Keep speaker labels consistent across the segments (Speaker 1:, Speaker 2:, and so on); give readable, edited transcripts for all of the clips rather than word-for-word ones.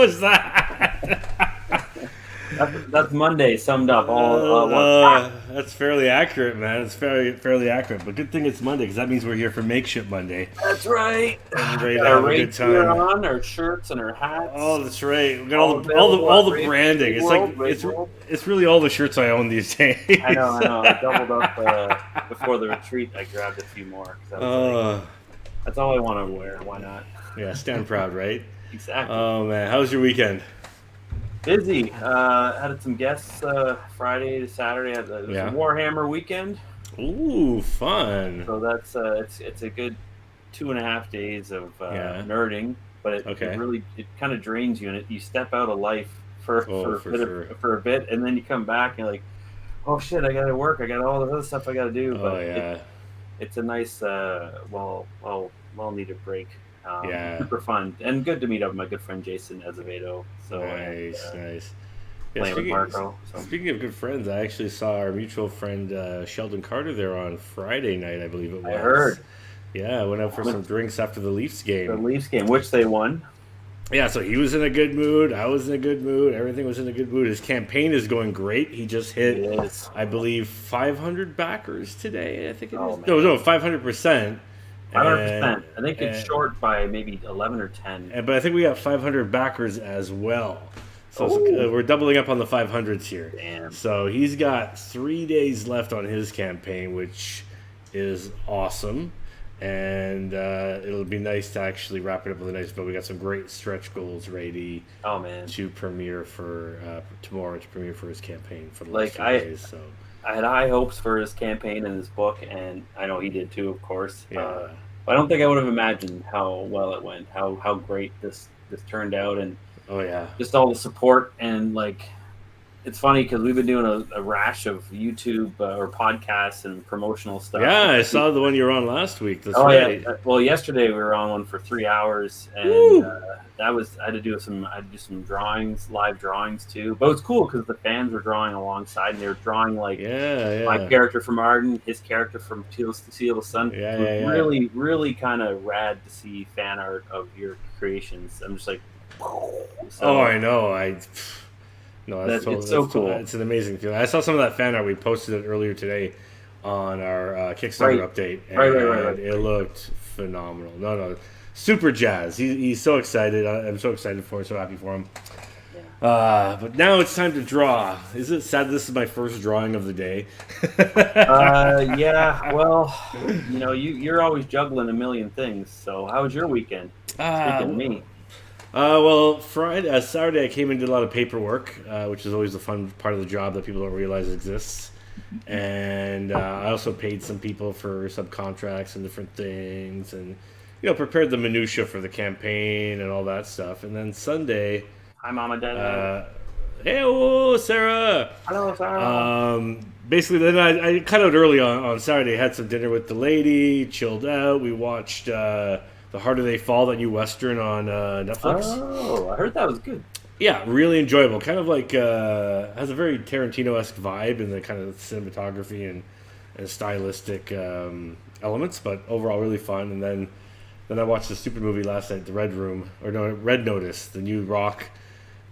Speaker 1: was that?
Speaker 2: That's Monday summed up.
Speaker 1: That's fairly accurate, man. It's fairly accurate. But good thing it's Monday because that means we're here for Makeshift Monday.
Speaker 2: That's right.
Speaker 1: And ready to
Speaker 2: Got
Speaker 1: have
Speaker 2: our
Speaker 1: a good
Speaker 2: rates here
Speaker 1: time.
Speaker 2: on, our shirts and our hats.
Speaker 1: Oh, that's right. We got all the branding. It's really all the shirts I own these days.
Speaker 2: I know. I doubled up before the retreat. I grabbed a few more. That's all I want to wear. Why not?
Speaker 1: Yeah, stand proud, right?
Speaker 2: Exactly.
Speaker 1: Oh man, how was your weekend?
Speaker 2: Busy. Had some guests Friday to Saturday. It was a Warhammer weekend.
Speaker 1: Ooh, fun.
Speaker 2: So that's it's a good 2.5 days of nerding, but it really kind of drains you, and you step out of life for a bit, and then you come back and you're like, oh shit, I got to work. I got all this other stuff I got to do. But it's a nice well needed break. Super fun and good to meet up with my good friend Jason Azevedo. So
Speaker 1: nice.
Speaker 2: Yeah,
Speaker 1: speaking of good friends, I actually saw our mutual friend Sheldon Carter there on Friday night, I believe it was.
Speaker 2: I heard.
Speaker 1: Yeah, I went out for some drinks after the Leafs game.
Speaker 2: The Leafs game, which they won.
Speaker 1: Yeah, so he was in a good mood. I was in a good mood. Everything was in a good mood. His campaign is going great. He just hit, I believe, 500 backers today. I think it is. No, 500%.
Speaker 2: 500%. I think it's short by maybe 11 or 10.
Speaker 1: But I think we got 500 backers as well. So we're doubling up on the 500s here.
Speaker 2: Damn.
Speaker 1: So he's got 3 days left on his campaign, which is awesome. And it'll be nice to actually wrap it up with a nice vote. We got some great stretch goals ready to premiere for tomorrow, to premiere for his campaign for the last few days. So
Speaker 2: I had high hopes for his campaign and his book, and I know he did too, of course.
Speaker 1: Yeah.
Speaker 2: But I don't think I would have imagined how well it went, how great this turned out, and just all the support. And it's funny because we've been doing a rash of YouTube or podcasts and promotional stuff.
Speaker 1: Yeah, I saw the one you were on last week. That's right.
Speaker 2: Yeah. Well, yesterday we were on one for 3 hours, and I had to do some drawings, live drawings too. But it was cool because the fans were drawing alongside, and they were drawing my character from Arden, his character from Seal the Sun. Really, really kind of rad to see fan art of your creations. I'm just like,
Speaker 1: I know. No, that's
Speaker 2: so cool.
Speaker 1: It's an amazing feeling. I saw some of that fan art. We posted it earlier today on our Kickstarter update. And
Speaker 2: right.
Speaker 1: It looked phenomenal. No, super jazz. He's so excited. I'm so excited for him. So happy for him. Yeah. But now it's time to draw. Is it sad this is my first drawing of the day?
Speaker 2: Yeah. Well, you're always juggling a million things. So how was your weekend? Speaking of me.
Speaker 1: Well, Saturday I came and did a lot of paperwork, which is always the fun part of the job that people don't realize exists. And I also paid some people for subcontracts and different things, and prepared the minutia for the campaign and all that stuff. And then Sunday,
Speaker 2: hi, Mama, Dad.
Speaker 1: Hey, Sarah.
Speaker 2: Hello, Sarah.
Speaker 1: Basically, then I cut out early on Saturday. Had some dinner with the lady, chilled out. We watched The Harder They Fall, that new Western on Netflix.
Speaker 2: Oh, I heard that was good.
Speaker 1: Yeah, really enjoyable. Kind of has a very Tarantino-esque vibe in the kind of cinematography and stylistic elements, but overall really fun. And then I watched the stupid movie last night, Red Notice, the new rock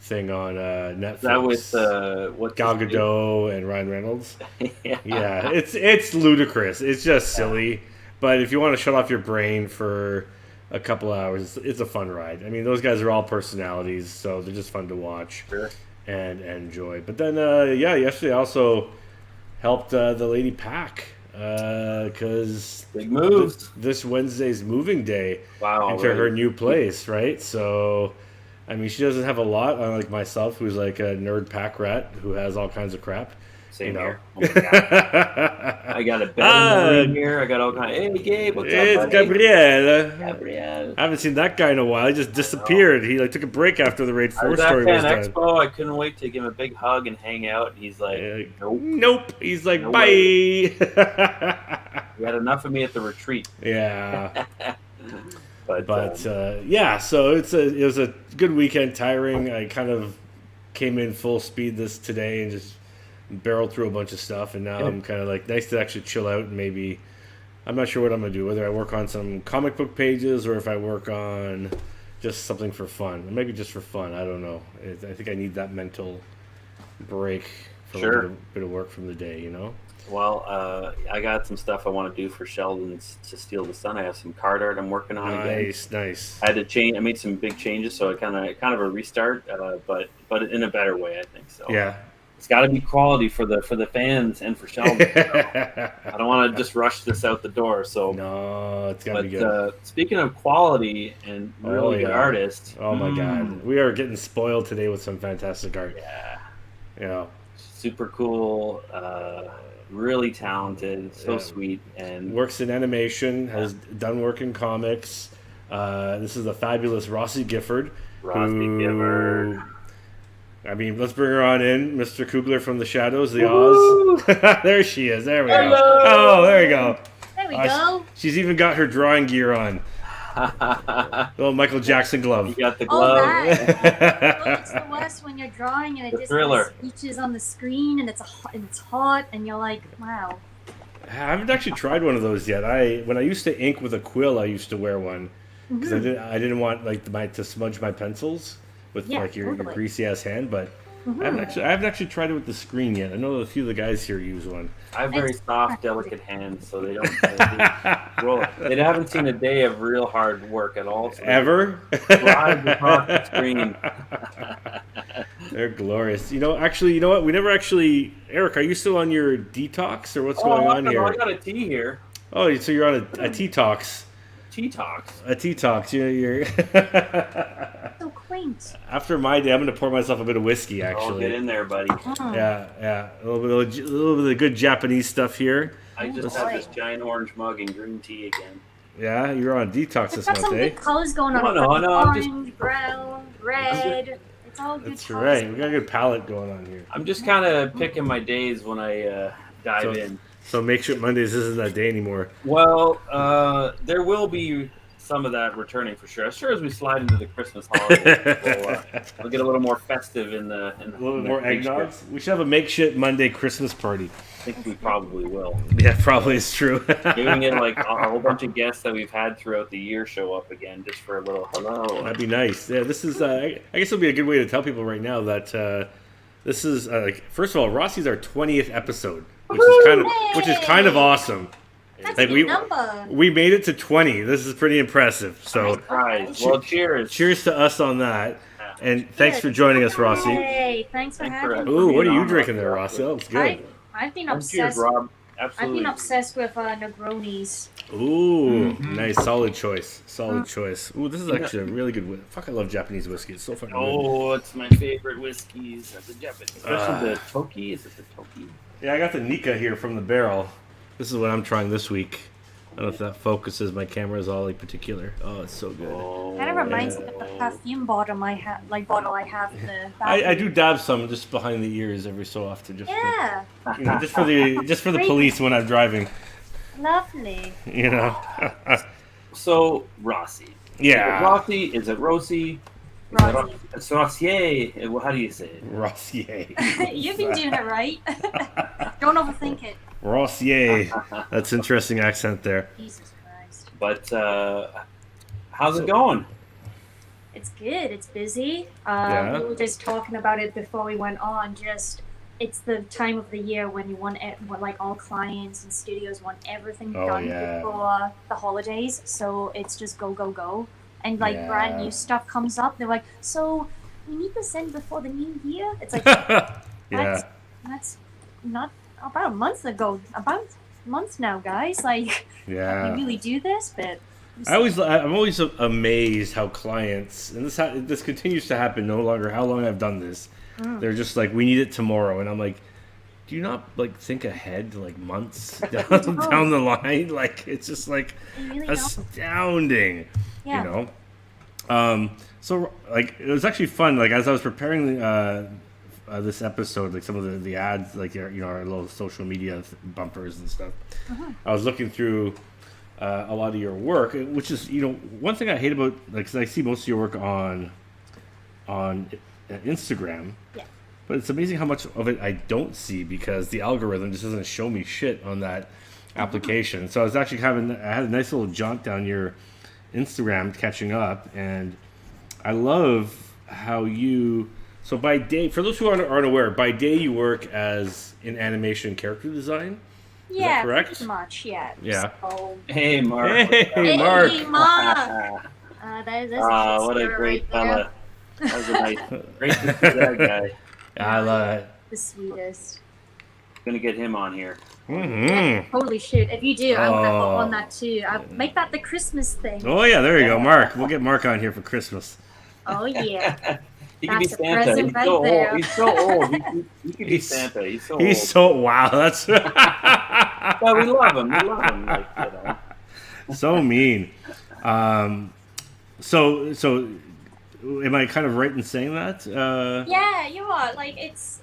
Speaker 1: thing on Netflix.
Speaker 2: That with
Speaker 1: Gal Gadot and Ryan Reynolds. Yeah, it's ludicrous. It's just silly. But if you want to shut off your brain for a couple hours, it's a fun ride. I mean, those guys are all personalities, so they're just fun to watch and enjoy. But then, yesterday I also helped the lady pack because
Speaker 2: big moves.
Speaker 1: This Wednesday's moving day into her new place, right? So, I mean, she doesn't have a lot, unlike myself, who's like a nerd pack rat who has all kinds of crap.
Speaker 2: Same here. Oh my God. I got a bed in the room here. I got all kinds. Hey, Gabe, what's up,
Speaker 1: It's Gabriel. I haven't seen that guy in a while. He just disappeared. He took a break after the Raid 4 story was done.
Speaker 2: Expo. I couldn't wait to give him a big hug and hang out. And he's like,
Speaker 1: nope. He's like,
Speaker 2: no
Speaker 1: bye.
Speaker 2: You had enough of me at the retreat.
Speaker 1: Yeah.
Speaker 2: but
Speaker 1: so it was a good weekend. Tiring. I kind of came in full speed today and just barreled through a bunch of stuff, and now I'm kind of nice to actually chill out and maybe, I'm not sure what I'm going to do, whether I work on some comic book pages or if I work on just something for fun. Maybe just for fun. I don't know. I think I need that mental break from a bit of work from the day, you know?
Speaker 2: Well, I got some stuff I want to do for Sheldon's To Steal the Sun. I have some card art I'm working on again.
Speaker 1: Nice.
Speaker 2: I had to change. I made some big changes, so kind of a restart, but in a better way, I think. So
Speaker 1: yeah,
Speaker 2: it's got to be quality for the fans and for Sheldon. So I don't want to just rush this out the door. So
Speaker 1: no, it's got to be good.
Speaker 2: Speaking of quality and really good artists,
Speaker 1: oh my God, we are getting spoiled today with some fantastic art.
Speaker 2: Yeah, super cool. Really talented, so sweet, and
Speaker 1: works in animation, has done work in comics. This is the fabulous Rossi Gifford.
Speaker 2: Gifford.
Speaker 1: I mean, let's bring her on in, Mr. Kugler from the Shadows, the Oz. There she is. There we go. Oh, there we go.
Speaker 3: There we go.
Speaker 1: She's even got her drawing gear on. Little Michael Jackson glove.
Speaker 2: You got the glove.
Speaker 3: It's the worst when you're drawing and it just reaches on the screen and it's hot and you're like, wow.
Speaker 1: I haven't actually tried one of those yet. When I used to ink with a quill, I used to wear one because I didn't want to smudge my pencils with your greasy ass hand, but. I haven't actually tried it with the screen yet. I know a few of the guys here use one.
Speaker 2: I have very soft, delicate hands, so they don't roll. They haven't seen a day of real hard work at all. So
Speaker 1: ever?
Speaker 2: Drive across the screen.
Speaker 1: They're glorious. You know what? We never actually. Eric, are you still on your detox or what's going on here?
Speaker 2: I got a tea here.
Speaker 1: Oh, so you're on a tea-tox.
Speaker 2: Tea-tox?
Speaker 1: A tea-tox. You're
Speaker 3: so quaint.
Speaker 1: After my day, I'm going to pour myself a bit of whiskey, actually.
Speaker 2: Oh, get in there, buddy.
Speaker 1: Yeah. A little bit of the good Japanese stuff here.
Speaker 2: I just have this giant orange mug and green tea again.
Speaker 1: Yeah, you're on detox this month,
Speaker 3: some good colors going on. Orange, brown, red. It's all good.
Speaker 1: That's right. We got a good palette going on here.
Speaker 2: I'm just kind of picking my days when I dive in.
Speaker 1: So Makeshift Mondays isn't that day anymore.
Speaker 2: Well, there will be some of that returning for sure. As sure as we slide into the Christmas holiday, we'll get a little more festive in the
Speaker 1: a little more eggnogs. We should have a Makeshift Monday Christmas party.
Speaker 2: I think we probably will.
Speaker 1: Yeah, probably is true.
Speaker 2: Giving it like a whole bunch of guests that we've had throughout the year show up again just for a little hello.
Speaker 1: That'd be nice. Yeah, this is. I guess it'll be a good way to tell people right now that this is first of all, Rossi's our 20th episode. Which is kind of awesome.
Speaker 3: That's a good number.
Speaker 1: We made it to 20. This is pretty impressive. So,
Speaker 2: well, cheers.
Speaker 1: Cheers to us on that. And thanks for joining us, Rossi.
Speaker 3: Hey, thanks for having me.
Speaker 1: Ooh, what are you drinking there, Rossi? That looks good.
Speaker 3: I've been obsessed.
Speaker 2: Cheers, Rob. Absolutely.
Speaker 3: I've been obsessed with Negronis.
Speaker 1: Ooh, nice, solid choice. Ooh, this is actually a really good whiskey. Fuck, I love Japanese whiskey. It's so fucking good.
Speaker 2: Oh, it's my favorite whiskeys. That's a Japanese. Especially the Toki. Is it the Toki?
Speaker 1: Yeah, I got the Nika here from the barrel. This is what I'm trying this week. I don't know if that focuses. My camera is all particular. Oh, it's so good.
Speaker 3: Kind of reminds me of the perfume bottle I have in the bathroom.
Speaker 1: I do dab some just behind the ears every so often. Just for the police when I'm driving.
Speaker 3: Lovely.
Speaker 1: You know.
Speaker 2: So Rossi.
Speaker 1: Yeah.
Speaker 2: Rossi. Is it Rossi?
Speaker 3: Rossi.
Speaker 2: It's Rossier. Well, how do you say it?
Speaker 1: Rossier.
Speaker 3: You've been doing it right. Don't overthink it.
Speaker 1: Rossier. That's interesting accent there.
Speaker 3: Jesus Christ.
Speaker 2: But how's it going?
Speaker 3: It's good. It's busy. We were just talking about it before we went on. It's the time of the year when you want all clients and studios want everything done before the holidays. So it's just go, go, go. And brand new stuff comes up. They're like, so we need to send before the new year. It's like, that's not about a month ago. About a month now, guys. Like, we really do this, but
Speaker 1: I'm always amazed how clients, and this continues to happen no longer how long I've done this. They're just like, we need it tomorrow, and I'm like, do you not think ahead months down the line? Like, it's just really astounding.
Speaker 3: Yeah.
Speaker 1: You know, so it was actually fun. As I was preparing this episode, some of the ads, our little social media bumpers and stuff. I was looking through a lot of your work, which is one thing I hate about because I see most of your work on Instagram.
Speaker 3: Yeah.
Speaker 1: But it's amazing how much of it I don't see because the algorithm just doesn't show me shit on that application. So I was actually I had a nice little jaunt down your Instagram catching up, and I love how you. So by day, for those who aren't aware, by day you work as in animation character design. Is that correct?
Speaker 3: Pretty much. Yeah.
Speaker 1: Yeah.
Speaker 3: So...
Speaker 2: Hey, Mark.
Speaker 1: Hey, Mark.
Speaker 3: Hey, Mark. That's
Speaker 2: what a great fella. That was a nice, great to see that guy.
Speaker 1: I love it.
Speaker 3: The sweetest.
Speaker 2: Gonna get him on here.
Speaker 1: Mm-hmm.
Speaker 3: Yeah, holy shit! If you do, I want to hop on that too. Make that the Christmas thing.
Speaker 1: Oh yeah, there you go, Mark. We'll get Mark on here for Christmas.
Speaker 3: Oh yeah.
Speaker 2: He can be Santa. He's so old. He's so old. He can be Santa. He's so old.
Speaker 1: He's so wow. That's.
Speaker 2: Well, we love him. We love him. Like, you know.
Speaker 1: So mean. So, am I kind of right in saying that?
Speaker 3: Yeah, you are. Like, it's.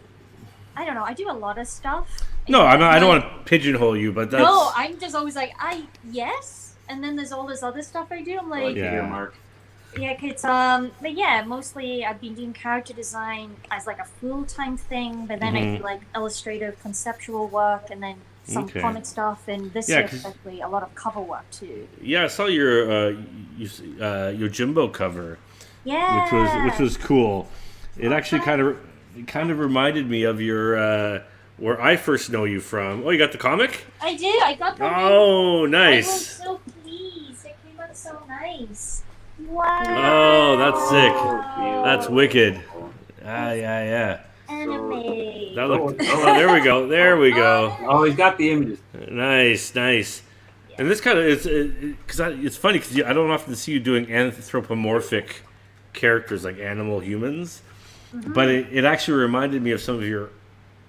Speaker 3: I don't know. I do a lot of stuff.
Speaker 1: No, I'm not, I don't want to pigeonhole you, but that's.
Speaker 3: No, I'm just always like, yes, and then there's all this other stuff I do. I'm like,
Speaker 2: Mark.
Speaker 3: Yeah, it's but yeah, mostly I've been doing character design as like a full-time thing, but then I do like illustrative, conceptual work, and then some comic stuff, and this year especially a lot of cover work too. Yeah,
Speaker 1: I saw your Jimbo cover.
Speaker 3: Yeah,
Speaker 1: which was cool. It actually kind of reminded me of your where I first know you from. Oh, you got the comic?
Speaker 3: I did. I got the.
Speaker 1: Oh, nice.
Speaker 3: I was so pleased. It came out so nice. Wow.
Speaker 1: Oh, that's sick. That's wicked. Yeah.
Speaker 3: Anime.
Speaker 1: That looked. Oh, there we go. There we go.
Speaker 2: Oh, he's got the images.
Speaker 1: Nice. Yeah. And this kind of because it's funny because I don't often see you doing anthropomorphic characters like animal humans, but it actually reminded me of some of your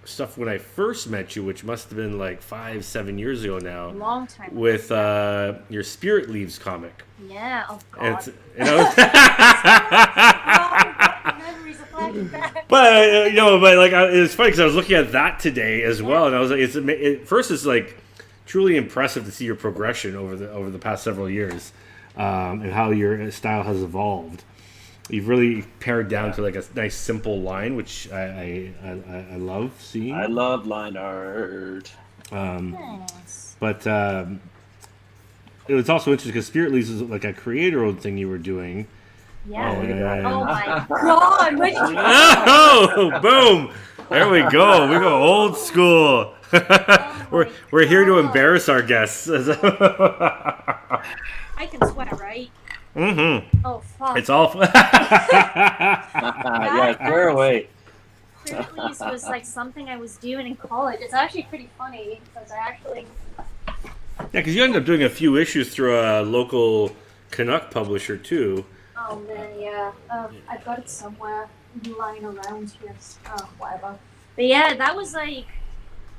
Speaker 1: stuff when I first met you, which must have been like 5-7 years ago now.
Speaker 3: Long time.
Speaker 1: With your Spirit Leaves comic.
Speaker 3: Yeah. Oh God. Memories of flashback.
Speaker 1: But it's funny because I was looking at that today as well, and I was like, first it's like truly impressive to see your progression over the past several years, and how your style has evolved. You've really pared down to like a nice simple line, which I love seeing.
Speaker 2: I love line art.
Speaker 3: Nice.
Speaker 1: But it was also interesting because Spirit Leaves is like a creator-owned thing you were doing.
Speaker 3: Yeah. Oh my God!
Speaker 1: Oh, boom! There we go. We go old school. We're here to embarrass our guests.
Speaker 3: I can swear, right?
Speaker 1: Mm-hmm.
Speaker 3: Oh fuck!
Speaker 1: It's all.
Speaker 2: Yeah, swear away.
Speaker 3: Spirit Leaves was like something I was doing in college. It's actually pretty funny because I actually.
Speaker 1: Yeah, because you ended up doing a few issues through a local Canuck publisher too.
Speaker 3: Oh man, yeah. I've got it somewhere lying around here. Whatever. But yeah, that was like.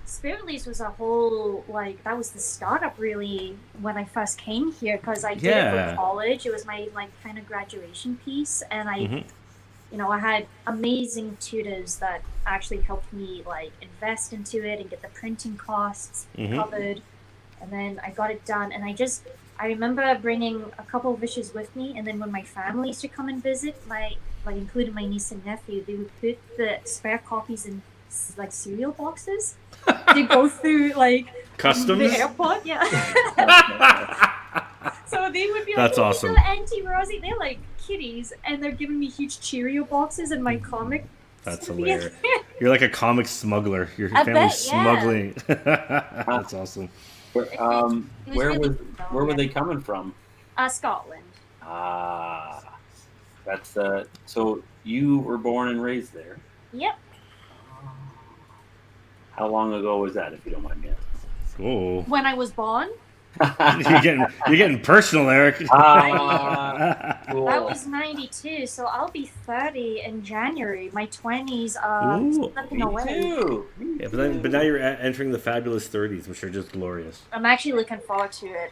Speaker 3: Spirit Leaves was a whole, like, that was the startup really when I first came here because I did it for college. It was my, like, kind of graduation piece. And I, I had amazing tutors that actually helped me, like, invest into it and get the printing costs covered. And then I got it done. And I remember bringing a couple of issues with me. And then when my family used to come and visit, including my niece and nephew, they would put the spare copies in, like, cereal boxes. To go through like
Speaker 1: customs
Speaker 3: the airport, yeah. So they would be like,
Speaker 1: "That's awesome,
Speaker 3: Auntie Rossi." They're like kitties, and they're giving me huge Cheerio boxes in my comic.
Speaker 1: That's hilarious. You're like a comic smuggler. Your family's smuggling. That's awesome.
Speaker 2: Where were they coming from?
Speaker 3: Scotland.
Speaker 2: That's so you were born and raised there.
Speaker 3: Yep.
Speaker 2: How long ago was that, if you don't mind me asking?
Speaker 1: Oh.
Speaker 3: When I was born.
Speaker 1: You're getting personal, Eric.
Speaker 2: Cool.
Speaker 3: That was 92, so I'll be 30 in January. My 20s are slipping away.
Speaker 2: Too.
Speaker 1: Yeah, but now you're entering the fabulous 30s, which are just glorious.
Speaker 3: I'm actually looking forward to it.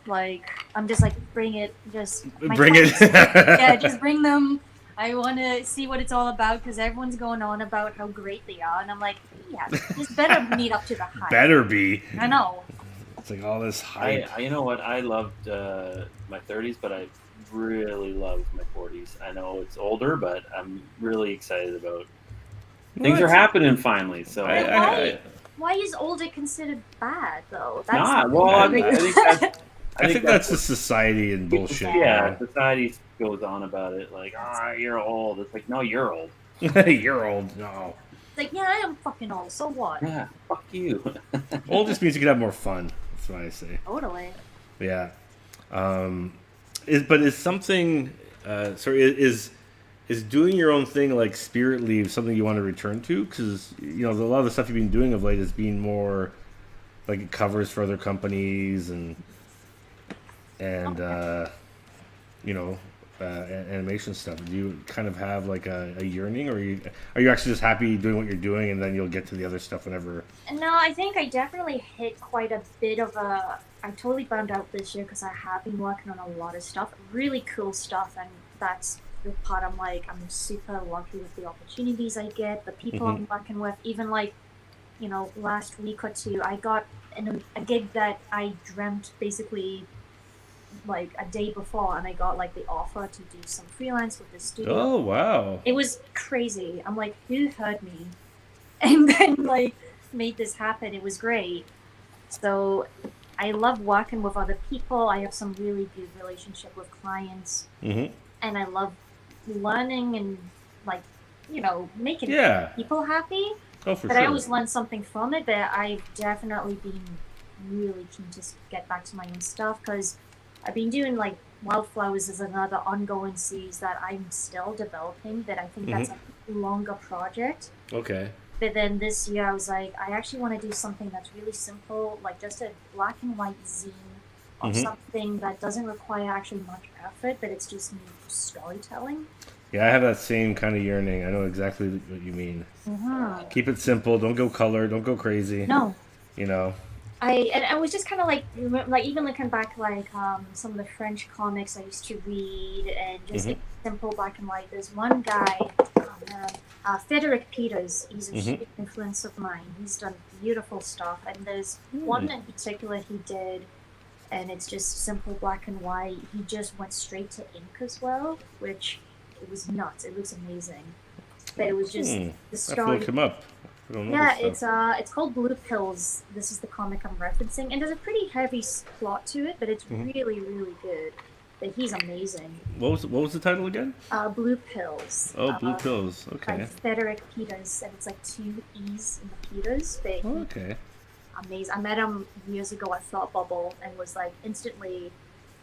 Speaker 3: Like, I'm just like, bring it. Just
Speaker 1: bring it.
Speaker 3: Yeah, just bring them. I want to see what it's all about because everyone's going on about how great they are, and I'm like, yeah, this better meet up to the hype.
Speaker 1: Better be.
Speaker 3: I know.
Speaker 1: It's like all this hype.
Speaker 2: You know what? I loved my 30s, but I really loved my 40s. I know it's older, but I'm really excited about things are happening finally. So
Speaker 3: why is older considered bad though? That's
Speaker 2: not. Well, I think
Speaker 1: I think that's the society and bullshit.
Speaker 2: Yeah, society goes on about it like, you're old. It's like, no, you're old.
Speaker 1: You're old. No.
Speaker 3: It's like, yeah, I am fucking old. So what?
Speaker 2: Yeah, fuck you.
Speaker 1: Old just means you can have more fun. That's what I say.
Speaker 3: Totally.
Speaker 1: Yeah. Is something? Is doing your own thing like Spirit Leave something you want to return to? Because a lot of the stuff you've been doing of late has been more like it covers for other companies and animation stuff. Do you kind of have like a yearning, or are you actually just happy doing what you're doing, and then you'll get to the other stuff whenever?
Speaker 3: No, I think I definitely hit quite a bit of a. I totally burned out this year because I have been working on a lot of stuff, really cool stuff, and that's the part I'm super lucky with the opportunities I get, the people I'm working with. Even last week or two, I got a gig that I dreamt basically like a day before, and I got like the offer to do some freelance with the studio.
Speaker 1: Oh wow!
Speaker 3: It was crazy. I'm like, who heard me? And then like made this happen. It was great. So I love working with other people. I have some really good relationship with clients, and I love learning and making people happy.
Speaker 1: Oh, for
Speaker 3: but
Speaker 1: sure.
Speaker 3: I always learn something from it. But I've definitely been really keen to get back to my own stuff because I've been doing like Wildflowers is another ongoing series that I'm still developing. That I think that's a longer project.
Speaker 1: Okay.
Speaker 3: But then this year I was like, I actually want to do something that's really simple, like just a black and white zine of something that doesn't require actually much effort, but it's just storytelling.
Speaker 1: Yeah, I have that same kind of yearning. I know exactly what you mean. Keep it simple. Don't go color. Don't go crazy.
Speaker 3: No.
Speaker 1: I
Speaker 3: was just kind of like even looking back some of the French comics I used to read and just simple black and white. There's one guy, Frederick Peters. He's a huge influence of mine. He's done beautiful stuff, and there's one in particular he did, and it's just simple black and white. He just went straight to ink as well, which it was nuts. It looks amazing, but it was just the story.
Speaker 1: I have to look him up.
Speaker 3: It's called Blue Pills. This is the comic I'm referencing, and there's a pretty heavy plot to it, but it's really, really good. But he's amazing.
Speaker 1: What was the title again?
Speaker 3: Blue Pills.
Speaker 1: Oh, Blue Pills. Okay.
Speaker 3: By Frederick Peters, and it's like 2 E's in the Peters. But
Speaker 1: okay.
Speaker 3: Amazing. I met him years ago at Thought Bubble, and was like instantly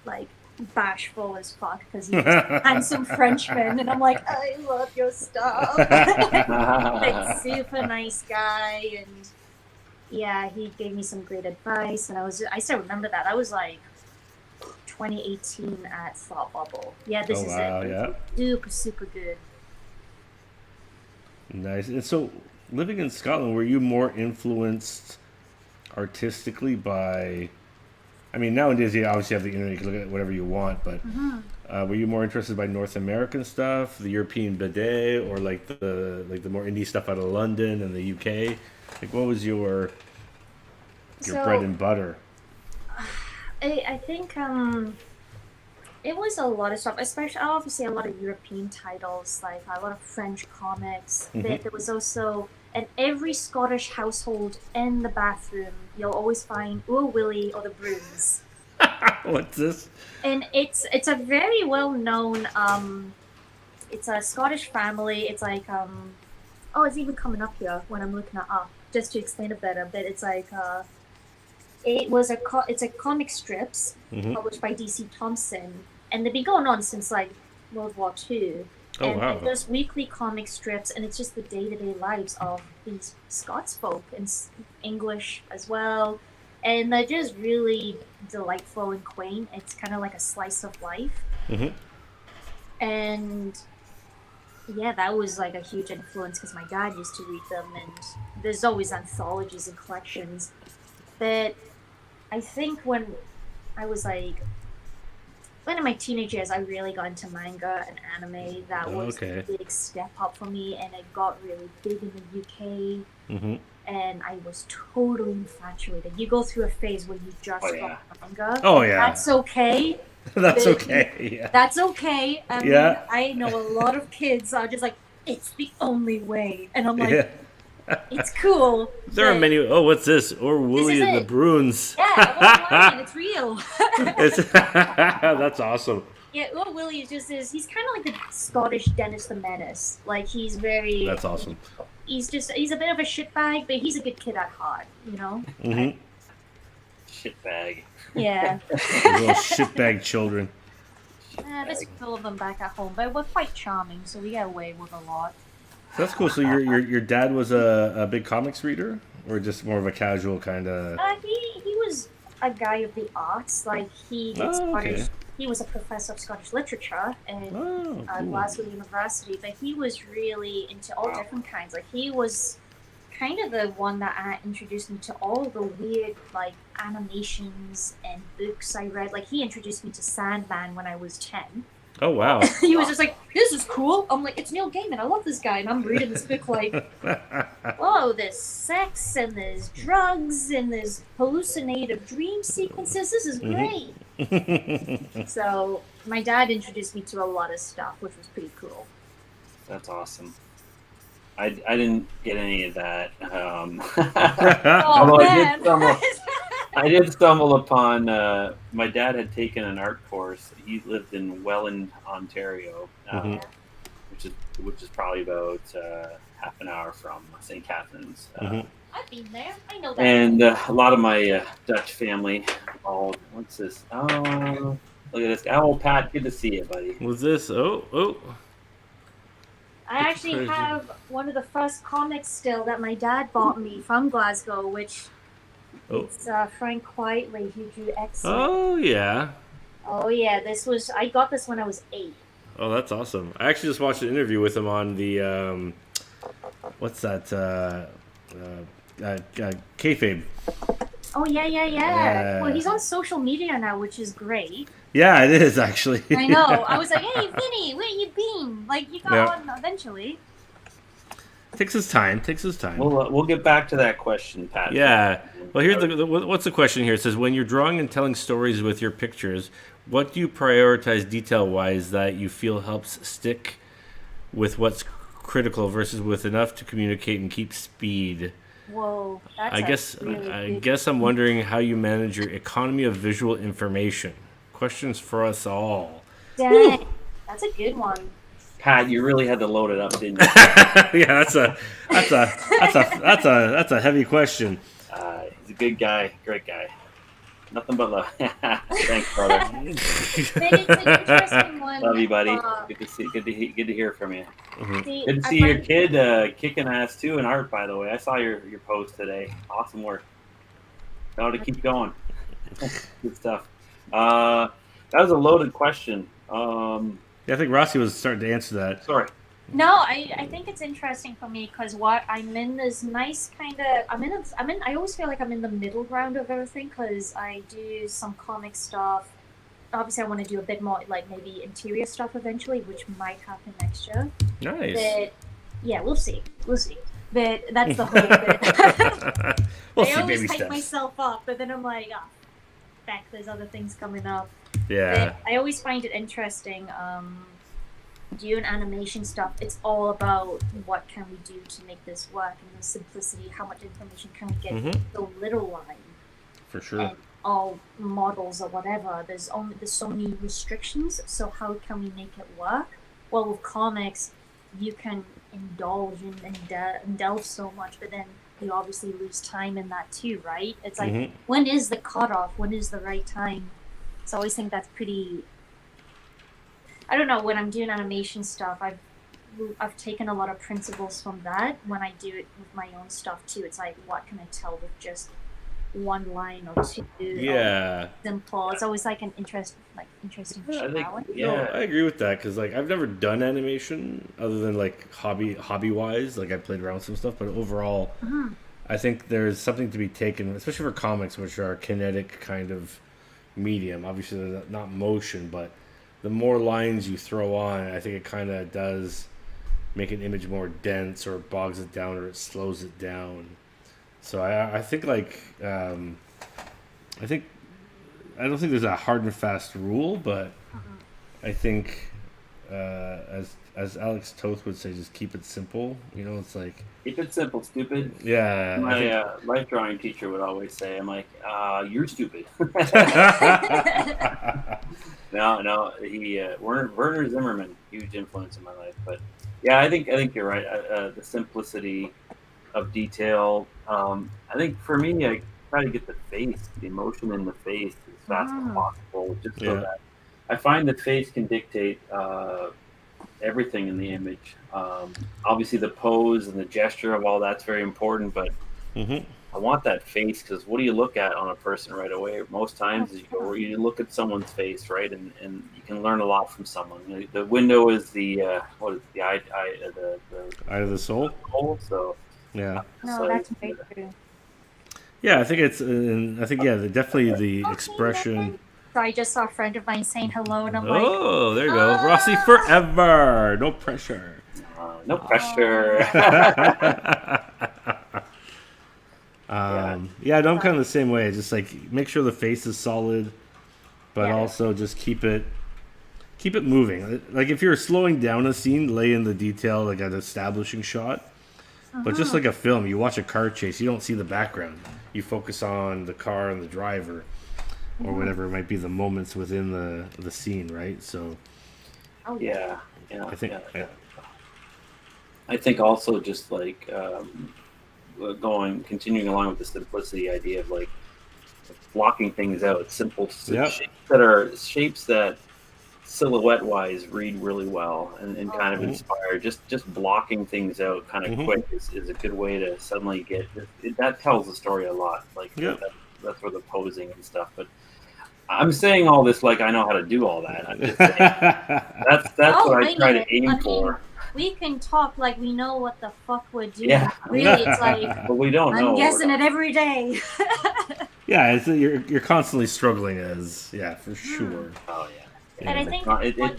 Speaker 3: like bashful as fuck because he's a handsome Frenchman, and I'm like, I love your stuff. Like, super nice guy, and yeah, he gave me some great advice, and I still remember that. I was like 2018 at Thought Bubble. Yeah, this is it.
Speaker 1: Yeah.
Speaker 3: Super good.
Speaker 1: Nice. And so, living in Scotland, were you more influenced artistically by? I mean, nowadays you obviously have the internet; you can look at whatever you want. But were you more interested by North American stuff, the European BD, or like the more indie stuff out of London and the UK? Like, what was your bread and butter?
Speaker 3: I think it was a lot of stuff, especially obviously a lot of European titles, like a lot of French comics. But there was also in every Scottish household in the bathroom, you'll always find Oor Willie or the Brooms.
Speaker 1: What's this?
Speaker 3: And it's a very well known. It's a Scottish family. It's like it's even coming up here when I'm looking it up just to explain it better. But it's like it's a comic strips published by DC Thompson, and they've been going on since like World War II.
Speaker 1: Oh,
Speaker 3: and
Speaker 1: wow.
Speaker 3: there's weekly comic strips, and it's just the day-to-day lives of these Scots folk, in English as well. And they're just really delightful and quaint. It's kind of like a slice of life. And yeah, that was like a huge influence because my dad used to read them, and there's always anthologies and collections. But I think when I was like, in my teenage years, I really got into manga and anime. That was a big step up for me, and it got really big in the UK. And I was totally infatuated. You go through a phase where you just got manga.
Speaker 1: Oh yeah,
Speaker 3: that's okay.
Speaker 1: That's okay. Yeah.
Speaker 3: That's okay. I know a lot of kids are just like, it's the only way, and I'm like, It's cool.
Speaker 1: There are many. Oh, what's this? Or Willie and the Bruins.
Speaker 3: Yeah, it's real.
Speaker 1: That's awesome.
Speaker 3: Yeah, Willie is he's kind of like the Scottish Dennis the Menace. Like, he's very...
Speaker 1: That's awesome.
Speaker 3: He's a bit of a shitbag, but he's a good kid at heart, you know?
Speaker 1: Mm-hmm.
Speaker 2: Shitbag.
Speaker 3: Yeah.
Speaker 1: Little shitbag children.
Speaker 3: There's a couple of them back at home, but we're quite charming, so we get away with a lot.
Speaker 1: That's cool. So your dad was a big comics reader, or just more of a casual kind of?
Speaker 3: He was a guy of the arts. Like, he was a professor of Scottish literature at Glasgow University, but he was really into all different kinds. Like, he was kind of the one that introduced me to all the weird, like, animations and books I read. Like, he introduced me to Sandman when I was 10.
Speaker 1: Oh, wow.
Speaker 3: He was just like, this is cool. I'm like, it's Neil Gaiman. I love this guy. And I'm reading this book like, oh, there's sex and there's drugs and there's hallucinative dream sequences. This is great. So my dad introduced me to a lot of stuff, which was pretty cool.
Speaker 2: That's awesome. I didn't get any of that.
Speaker 3: Oh, man.
Speaker 2: I did stumble upon. My dad had taken an art course. He lived in Welland, Ontario, which is probably about half an hour from St. Catharines.
Speaker 3: I've been there. I know that.
Speaker 2: And a lot of my Dutch family. Oh, what's this? Oh, look at this. Oh, Pat, good to see you, buddy.
Speaker 1: What's this? Oh.
Speaker 3: I actually have one of the first comics still that my dad bought me from Glasgow, which. It's Frank Quitely who drew X-Men.
Speaker 1: Oh, yeah.
Speaker 3: Oh, yeah. I got this when I was 8.
Speaker 1: Oh, that's awesome. I actually just watched an interview with him on the, what's that, Kayfabe.
Speaker 3: Oh, yeah. Well, he's on social media now, which is great.
Speaker 1: Yeah, it is, actually.
Speaker 3: I know. I was like, hey, Vinny, where you been? Like, you got on eventually.
Speaker 1: Takes his time.
Speaker 2: We'll get back to that question, Pat.
Speaker 1: Yeah. Well, here's what's the question here? It says, when you're drawing and telling stories with your pictures, what do you prioritize detail-wise that you feel helps stick with what's critical versus with enough to communicate and keep speed?
Speaker 3: Whoa, that's
Speaker 1: I guess I'm wondering how you manage your economy of visual information. Questions for us all.
Speaker 3: Dang, that's a good one.
Speaker 2: Pat, you really had to load it up, didn't you?
Speaker 1: Yeah, that's a heavy question.
Speaker 2: He's a good guy, great guy. Nothing but love. Thanks, brother.
Speaker 3: It's an interesting one.
Speaker 2: Love you, buddy. Good to hear from you.
Speaker 1: Mm-hmm.
Speaker 2: Good to see your kid kicking ass too in art. By the way, I saw your post today. Awesome work. Got to keep going. Good stuff. That was a loaded question.
Speaker 1: Yeah, I think Rossi was starting to answer that.
Speaker 2: Sorry.
Speaker 3: No, I think it's interesting for me because I'm in this nice kind of I always feel like I'm in the middle ground of everything because I do some comic stuff. Obviously, I want to do a bit more like maybe interior stuff eventually, which might happen next year.
Speaker 1: Nice.
Speaker 3: But yeah, we'll see. But that's the whole bit. I always hype myself up, but then I'm like, back. There's other things coming up.
Speaker 1: Yeah.
Speaker 3: But I always find it interesting. Doing animation stuff, it's all about what can we do to make this work and the simplicity, how much information can we get in the little line.
Speaker 1: For sure.
Speaker 3: And all models or whatever, there's so many restrictions, so how can we make it work? Well, with comics, you can indulge and delve so much, but then you obviously lose time in that too, right? It's like, when is the cutoff? When is the right time? So I always think that's pretty... I don't know, when I'm doing animation stuff, I've taken a lot of principles from that. When I do it with my own stuff too, it's like, what can I tell with just one line or two?
Speaker 1: Yeah.
Speaker 3: Simple. It's always like an interesting challenge.
Speaker 1: No, I agree with that because like I've never done animation other than like hobby wise. Like I played around with some stuff, but overall, I think there's something to be taken, especially for comics, which are a kinetic kind of medium. Obviously, they're not motion, but the more lines you throw on, I think it kind of does make an image more dense, or it bogs it down, or it slows it down. So I think like I don't think there's a hard and fast rule, but I think as Alex Toth would say, just keep it simple. You know, it's like
Speaker 2: keep it simple, stupid.
Speaker 1: Yeah.
Speaker 2: My life drawing teacher would always say, "I'm like, you're stupid." No, he Werner Zimmerman, huge influence in my life. But yeah, I think you're right. The simplicity of detail. I think for me, I try to get the emotion in the face as fast as possible, just so that I find the face can dictate everything in the image. Obviously, the pose and the gesture of all that's very important, but I want that face, because what do you look at on a person right away? Most times is you look at someone's face, right, and you can learn a lot from someone. The window is the eye
Speaker 1: of the soul.
Speaker 2: So
Speaker 3: no, that's very true.
Speaker 1: Yeah, I think it's. Definitely the expression.
Speaker 3: So I just saw a friend of mine saying hello, and I'm like,
Speaker 1: oh, there you go, Rossi forever, no pressure.
Speaker 2: No pressure.
Speaker 1: I'm kind of the same way. Just like make sure the face is solid, but also just keep it moving. Like if you're slowing down a scene, lay in the detail, like an establishing shot. But just like a film, you watch a car chase, you don't see the background. You focus on the car and the driver, or whatever it might be, the moments within the scene, right? So.
Speaker 2: Yeah.
Speaker 1: I think. Yeah.
Speaker 2: I think also just like. Continuing along with the simplicity idea of like blocking things out, simple shapes that silhouette wise read really well and kind of inspire. Just blocking things out kind of quick is a good way to suddenly that tells the story a lot. Like that's where the posing and stuff. But I'm saying all this like I know how to do all that. I'm just saying, that's what I try to aim for.
Speaker 3: We can talk like we know what the fuck we're doing. Yeah. Really, it's like,
Speaker 2: but we don't know.
Speaker 3: I'm guessing it every day.
Speaker 1: You're constantly struggling for sure.
Speaker 2: Oh yeah.
Speaker 3: And I think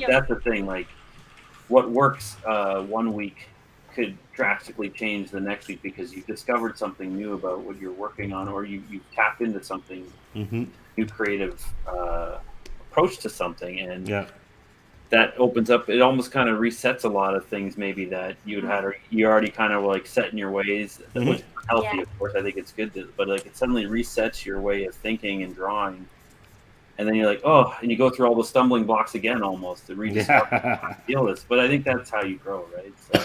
Speaker 2: that's the thing. Like, what works 1 week could drastically change the next week because you've discovered something new about what you're working on, or you've tapped into something new, creative approach to something, and that opens up. It almost kind of resets a lot of things maybe that you already kind of like set in your ways, which is healthy, of course. I think it's good, but like it suddenly resets your way of thinking and drawing. And then you're like, and you go through all the stumbling blocks again almost to rediscover feel this. But I think that's how you grow, right? So.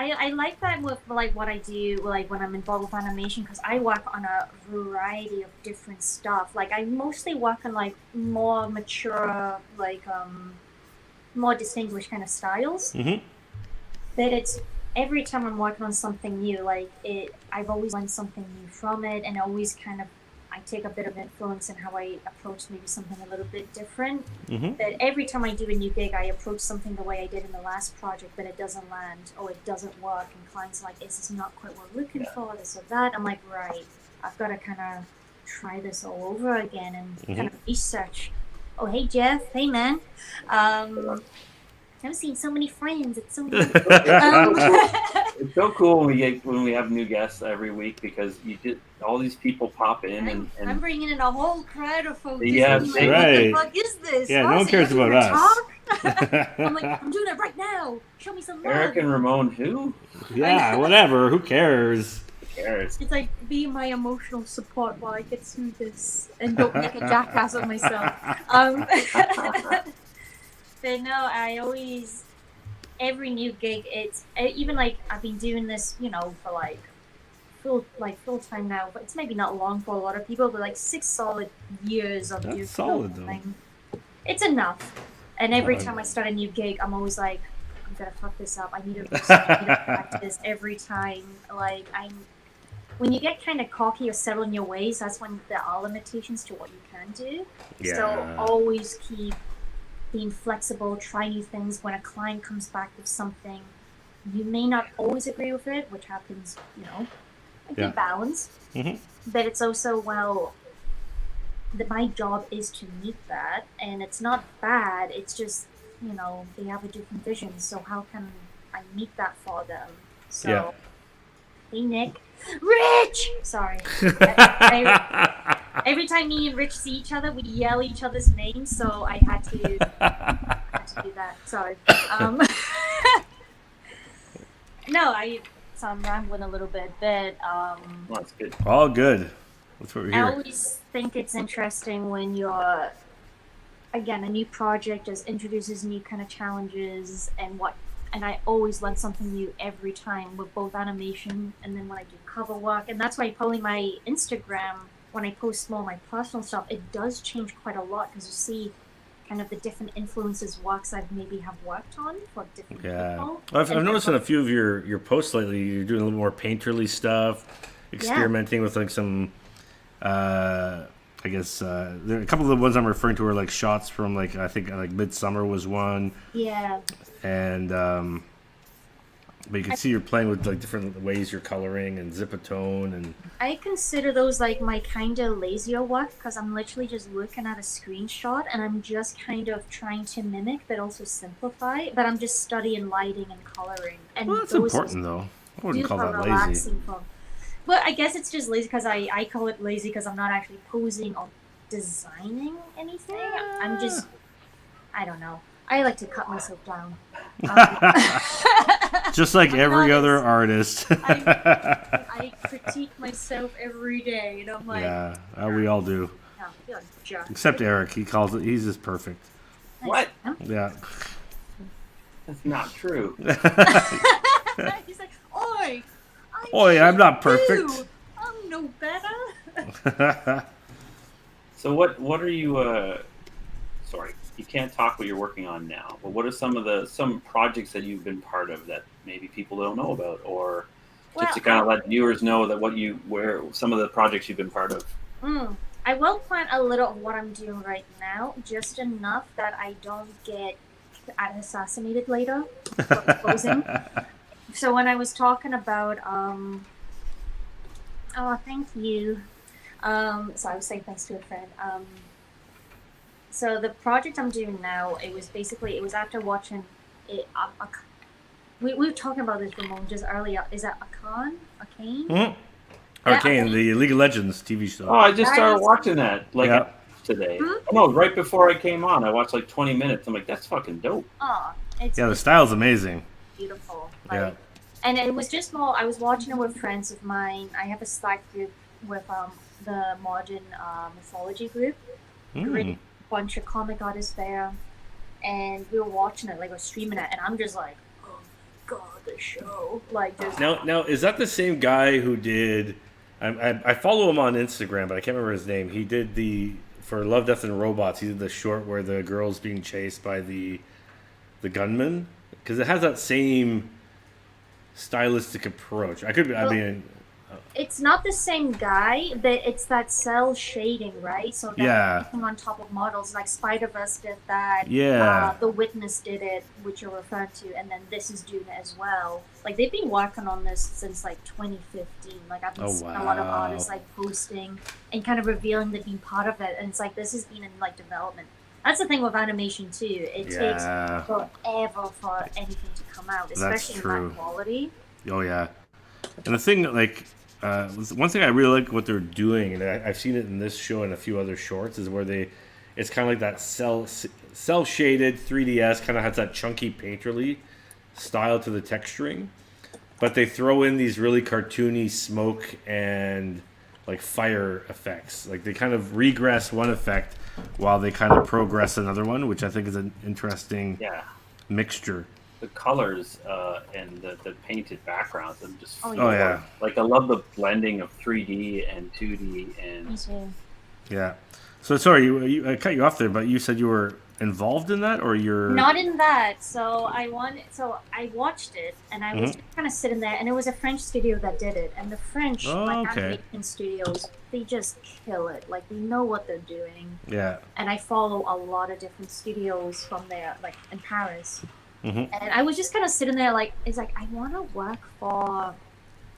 Speaker 3: I like that with like what I do, like when I'm involved with animation, because I work on a variety of different stuff. Like I mostly work on like more mature, like more distinguished kind of styles. But it's every time I'm working on something new, like I've always learned something new from it, and always kind of I take a bit of influence in how I approach maybe something a little bit different. But every time I do a new gig, I approach something the way I did in the last project, but it doesn't land or it doesn't work. And clients are like, this is not quite what we're looking for, this or that. I'm like, right, I've got to kind of try this all over again and kind of research. Oh, hey, Jeff. Hey, man. I've seen so many friends. It's so good.
Speaker 2: It's so cool when we have new guests every week because all these people pop in and
Speaker 3: I'm bringing in a whole crowd of folks.
Speaker 2: Yeah,
Speaker 3: like, what the fuck is this?
Speaker 1: Yeah, no one cares about us.
Speaker 3: I'm like, I'm doing it right now. Show me some love.
Speaker 2: Eric and Ramón, who?
Speaker 1: Yeah, whatever. Who cares?
Speaker 2: Who cares?
Speaker 3: It's like be my emotional support while I get through this and don't make a jackass of myself. But no, I always, every new gig, it's even like I've been doing this, for like full time now, but it's maybe not long for a lot of people, but like 6 solid years of doing something. It's enough. And every time I start a new gig, I'm always like, I'm gonna fuck this up. I need to practice every time. Like when you get kind of cocky or settle in your ways, that's when there are limitations to what you can do. Yeah. So always keep being flexible, try new things. When a client comes back with something, you may not always agree with it, which happens, a good balance. But it's also, that my job is to meet that, and it's not bad, it's just, they have a different vision, so how can I meet that for them? So, hey Nick. Rich! Sorry. Every time me and Rich see each other, we yell each other's names, so I had to do that. Sorry. No, I'm rambling a little bit, but
Speaker 2: that's good.
Speaker 1: All good. That's what we're here.
Speaker 3: I always think it's interesting when you're, again, a new project just introduces new kind of challenges and I always learn something new every time with both animation and then when I do cover work. And that's why probably my Instagram, when I post more of my personal stuff, it does change quite a lot because you see kind of the different influences works I've maybe have worked on for different people.
Speaker 1: I've noticed in a few of your posts lately, you're doing a little more painterly stuff, experimenting with like some, I guess there, a couple of the ones I'm referring to are like shots from like I think like Midsummer was one.
Speaker 3: Yeah.
Speaker 1: And but you can see you're playing with like different ways you're coloring and zip-a-tone and.
Speaker 3: I consider those like my kind of lazier work because I'm literally just looking at a screenshot and I'm just kind of trying to mimic but also simplify. But I'm just studying lighting and coloring. And
Speaker 1: well, that's important though. I wouldn't call that lazy.
Speaker 3: Well, I guess it's just lazy because I call it lazy because I'm not actually posing or designing anything. I'm just, I don't know. I like to cut myself down.
Speaker 1: Just like every other artist.
Speaker 3: I critique myself every day, and I'm like...
Speaker 1: Yeah, we all do.
Speaker 3: No, you're a jerk.
Speaker 1: Except Eric. He calls it, he's just perfect.
Speaker 2: What?
Speaker 1: Yeah.
Speaker 2: That's not true.
Speaker 3: He's like, Oi!
Speaker 1: I'm not perfect.
Speaker 3: I'm no better.
Speaker 2: So what are you... Sorry, you can't talk what you're working on now, but what are some projects that you've been part of that maybe people don't know about, or just to kind of let viewers know that where some of the projects you've been part of?
Speaker 3: I will plan a little of what I'm doing right now, just enough that I don't get assassinated later for exposing. So when I was talking about, thank you. So I was saying thanks to a friend. So the project I'm doing now, it was after watching it. We were talking about this, Ramon, just earlier. Is that Arcane?
Speaker 1: Mm-hmm. Arcane, the League of Legends TV show.
Speaker 2: Oh, I just started watching that today. Mm-hmm. Oh, no, right before I came on, I watched like 20 minutes. I'm like, that's fucking dope.
Speaker 3: Oh,
Speaker 1: the style's amazing.
Speaker 3: Beautiful. And it was just more. I was watching it with friends of mine. I have a Slack group with the modern mythology group. Bunch of comic artists there, and we were watching it, like we're streaming it, and I'm just like, oh god, the show, like just...
Speaker 1: Now is that the same guy who did? I follow him on Instagram, but I can't remember his name. He did for Love, Death, and Robots. He did the short where the girl's being chased by the gunman, because it has that same stylistic approach.
Speaker 3: It's not the same guy, but it's that cell shading, right? So that on top of models, like Spider-Verse did that.
Speaker 1: Yeah.
Speaker 3: The Witness did it, which you're referring to, and then this is doing it as well. Like they've been working on this since like 2015. Like I've been seeing a lot of artists like posting and kind of revealing they've been part of it, and it's like this has been in like development. That's the thing with animation too. It takes forever for anything to come out, especially in that quality.
Speaker 1: Oh yeah. And the thing like. One thing I really like what they're doing, and I've seen it in this show and a few other shorts, is where it's kind of like that cell shaded 3DS, kind of has that chunky painterly style to the texturing, but they throw in these really cartoony smoke and like fire effects. Like they kind of regress one effect while they kind of progress another one, which I think is an interesting mixture.
Speaker 2: The colors and the painted backgrounds, I'm just like I love the blending of 3D and 2D and
Speaker 1: So sorry, I cut you off there, but you said you were involved in that, or you're
Speaker 3: not in that. So I watched it, and I was just kind of sitting there, and it was a French studio that did it, and the French animation studios, they just kill it. Like they know what they're doing. Yeah. And I follow a lot of different studios from there, like in Paris. And I was just kind of sitting there like, it's like, I want to work for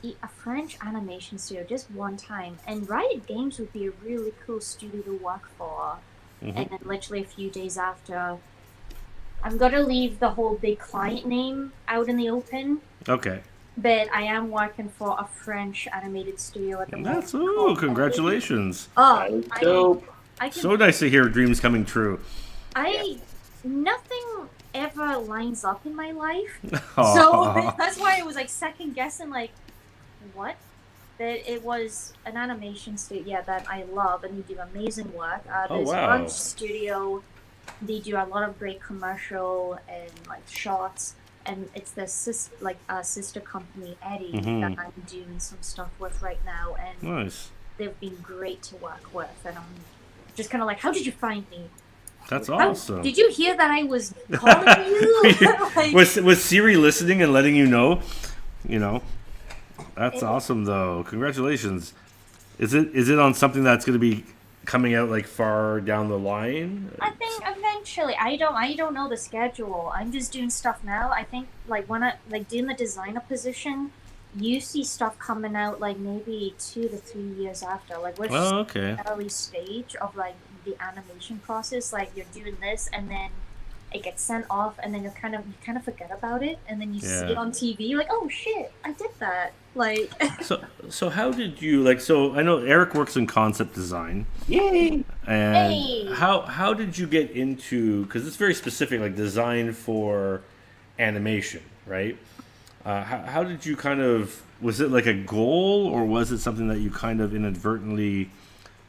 Speaker 3: a French animation studio just one time. And Riot Games would be a really cool studio to work for. And then literally a few days after, I'm going to leave the whole big client name out in the open. Okay. But I am working for a French animated studio at the moment.
Speaker 1: That's congratulations.
Speaker 2: Oh, dope.
Speaker 1: So nice to hear dreams coming true.
Speaker 3: Nothing ever lines up in my life. So that's why I was like second guessing, like, what? That it was an animation studio that I love, and they do amazing work. There's one studio, they do a lot of great commercial and like shots, and it's the sister company Eddie that I'm doing some stuff with right now, and they've been great to work with, and I'm just kind of like, how did you find me?
Speaker 1: That's awesome.
Speaker 3: Did you hear that I was calling you?
Speaker 1: Like, was Siri listening and letting you know? You know, that's awesome though. Congratulations. Is it on something that's going to be coming out like far down the line?
Speaker 3: I think eventually. I don't know the schedule. I'm just doing stuff now. I think like when I like doing the designer position, you see stuff coming out like maybe 2 to 3 years after. Like we're just in the early stage of like the animation process. Like you're doing this and then it gets sent off, and then you kind of forget about it, and then you see it on TV. You're like, oh shit, I did that. Like
Speaker 1: so how did you like? So I know Eric works in concept design.
Speaker 2: Yay!
Speaker 1: And how did you get into? Because it's very specific, like design for animation, right? How did you kind of? Was it like a goal, or was it something that you kind of inadvertently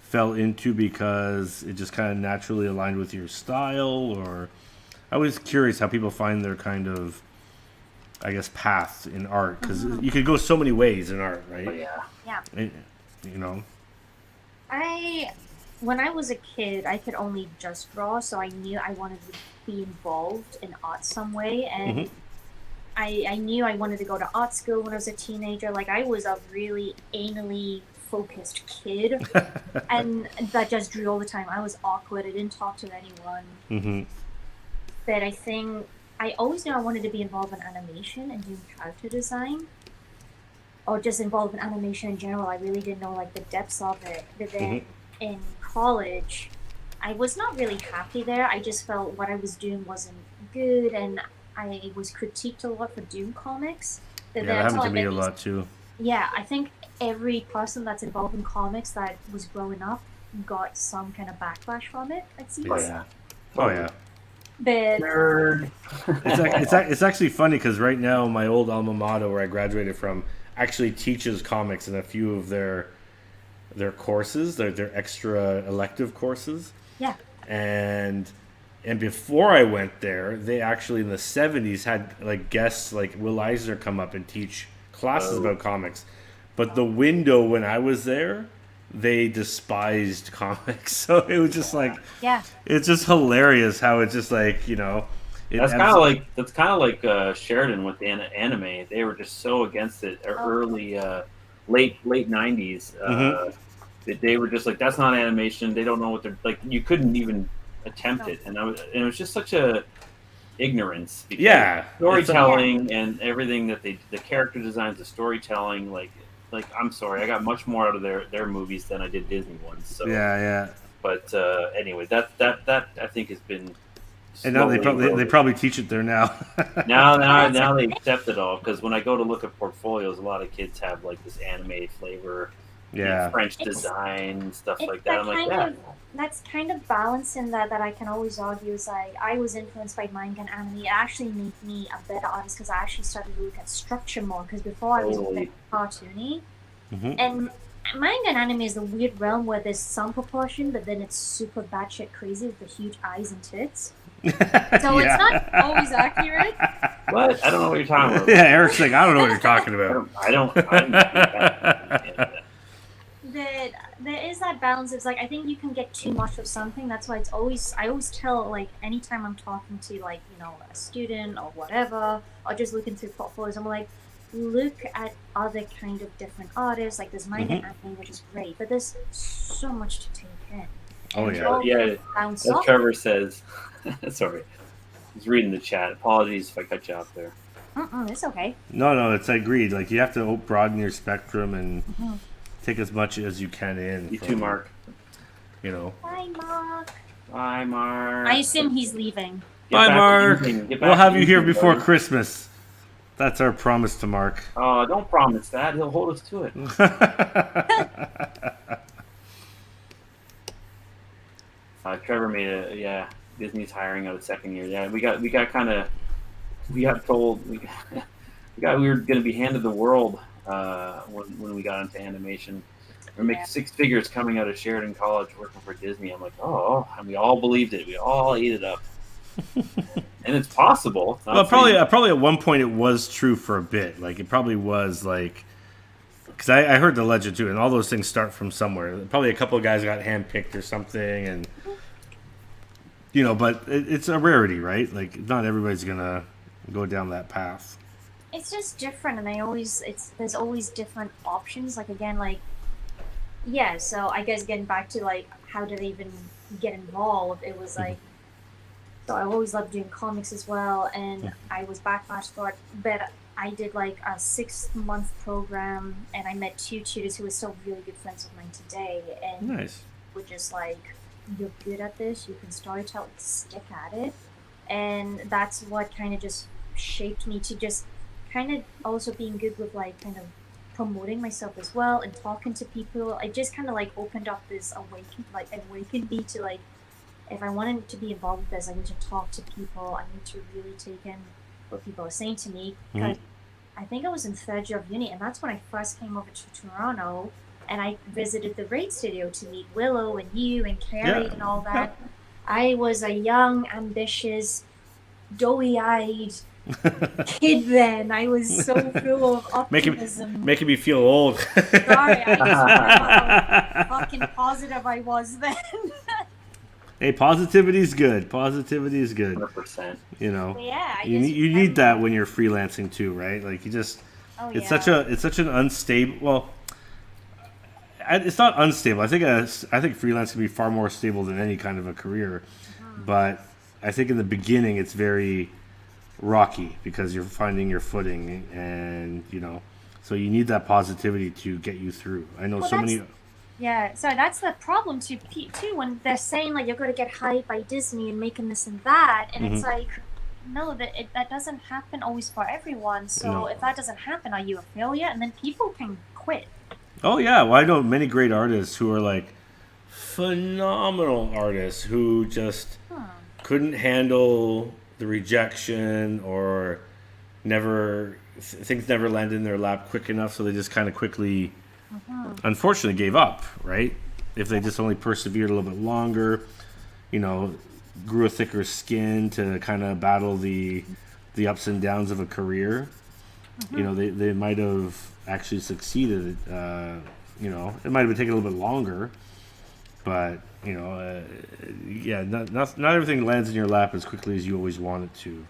Speaker 1: fell into because it just kind of naturally aligned with your style? Or I was curious how people find their kind of, I guess, path in art, because you could go so many ways in art, right?
Speaker 2: Oh, yeah.
Speaker 1: You know.
Speaker 3: When I was a kid, I could only just draw, so I knew I wanted to be involved in art some way, and I knew I wanted to go to art school when I was a teenager. Like, I was a really anally focused kid, and that just drew all the time. I was awkward. I didn't talk to anyone. But I think I always knew I wanted to be involved in animation and doing character design, or just involved in animation in general. I really didn't know like the depths of it. But then in college, I was not really happy there. I just felt what I was doing wasn't good, and I was critiqued a lot for doing comics.
Speaker 1: But that happened to me a lot too.
Speaker 3: Yeah, I think every person that's involved in comics that was growing up got some kind of backlash from it. It seems.
Speaker 1: Oh yeah.
Speaker 3: But
Speaker 1: it's actually funny because right now my old alma mater where I graduated from actually teaches comics in a few of their courses, their extra elective courses.
Speaker 3: Yeah.
Speaker 1: And before I went there, they actually in the 70s had like guests like Will Eisner come up and teach classes about comics. But the window when I was there, they despised comics, so it was just like, it's just hilarious how it's just like, you know,
Speaker 2: that's kind of like Sheridan with the anime. They were just so against it. Early, late 90s. They were just like, that's not animation. They don't know what they're like. You couldn't even attempt it, and it was just such a ignorance. Storytelling and everything that the character designs, the storytelling, like I'm sorry, I got much more out of their movies than I did Disney ones. So But anyway, that I think has been.
Speaker 1: And now they probably teach it there now.
Speaker 2: now they accept it all, because when I go to look at portfolios, a lot of kids have like this anime flavor, French design, stuff like that. I'm like,
Speaker 3: that's kind of balancing that I can always argue is like I was influenced by manga and anime. It actually made me a better artist because I actually started to look at structure more, because before I was a bit cartoony. And manga and anime is the weird realm where there's some proportion, but then it's super batshit crazy with the huge eyes and tits. So it's not always accurate.
Speaker 2: What? I don't know what you're talking about.
Speaker 1: Yeah, Eric's like, I don't know what you're talking about.
Speaker 2: I don't
Speaker 3: there is that balance. It's like I think you can get too much of something. That's why I always tell, like, anytime I'm talking to, like, you know, a student or whatever, or just looking through portfolios, I'm like, look at other kind of different artists. Like there's manga and anime, which is great, but there's so much to take in.
Speaker 2: As Trevor says. Sorry, he's reading the chat. Apologies if I cut you off there.
Speaker 3: It's okay.
Speaker 1: No, it's agreed. Like you have to broaden your spectrum and take as much as you can in.
Speaker 2: You too, Mark.
Speaker 1: You know.
Speaker 3: Bye, Mark.
Speaker 2: Bye, Mark.
Speaker 3: I assume he's leaving.
Speaker 1: Bye, Mark. We'll have you here before Christmas. That's our promise to Mark.
Speaker 2: Oh, don't promise that. He'll hold us to it. Trevor made Disney's hiring out a second year. Yeah, we got told we were going to be handed the world when we got into animation. We're making 6 figures coming out of Sheridan College working for Disney. I'm like, oh, and we all believed it. We all ate it up. And it's possible.
Speaker 1: Well, probably at one point it was true for a bit. Like it probably was like, because I heard the legend too, and all those things start from somewhere. Probably a couple of guys got handpicked or something, and but it's a rarity, right? Like not everybody's gonna go down that path.
Speaker 3: It's just different, and there's always different options. Like again, like yeah. So I guess getting back to like how did I even get involved? It was like. So I always loved doing comics as well, and I was backlash for it, but I did like a 6-month program, and I met 2 tutors who are still really good friends of mine today, and
Speaker 1: nice.
Speaker 3: Were just like, you're good at this, you can storytell, stick at it, and that's what kind of just shaped me to just kind of also being good with like kind of promoting myself as well and talking to people. I just kind of like opened up this awakened me to like, if I wanted to be involved with this, I need to talk to people. I need to really take in what people are saying to me. Because I think I was in 3rd year of uni, and that's when I first came over to Toronto, and I visited the Raid Studio to meet Willow and you and Carrie and all that. I was a young, ambitious, doughy-eyed kid then. I was so full of optimism.
Speaker 1: Making me feel old.
Speaker 3: Sorry, I just remember how fucking positive I was then.
Speaker 1: Hey, positivity is good.
Speaker 2: 100%.
Speaker 3: Yeah,
Speaker 1: you need that when you're freelancing too, right? Like you just, it's such an unstable. Well, it's not unstable. I think freelance can be far more stable than any kind of a career, but I think in the beginning it's very rocky because you're finding your footing, and so you need that positivity to get you through. I know so many.
Speaker 3: Yeah, so that's the problem too when they're saying like you're going to get hyped by Disney and making this and that, and it's like, no, that doesn't happen always for everyone. So if that doesn't happen, are you a failure? And then people can quit.
Speaker 1: Oh yeah, well I know many great artists who are like phenomenal artists who just couldn't handle the rejection or things never landed in their lap quick enough, so they just kind of quickly. Unfortunately gave up, right? If they just only persevered a little bit longer, grew a thicker skin to kind of battle the ups and downs of a career, they might have actually succeeded. It might have taken a little bit longer, but not everything lands in your lap as quickly as you always want it to.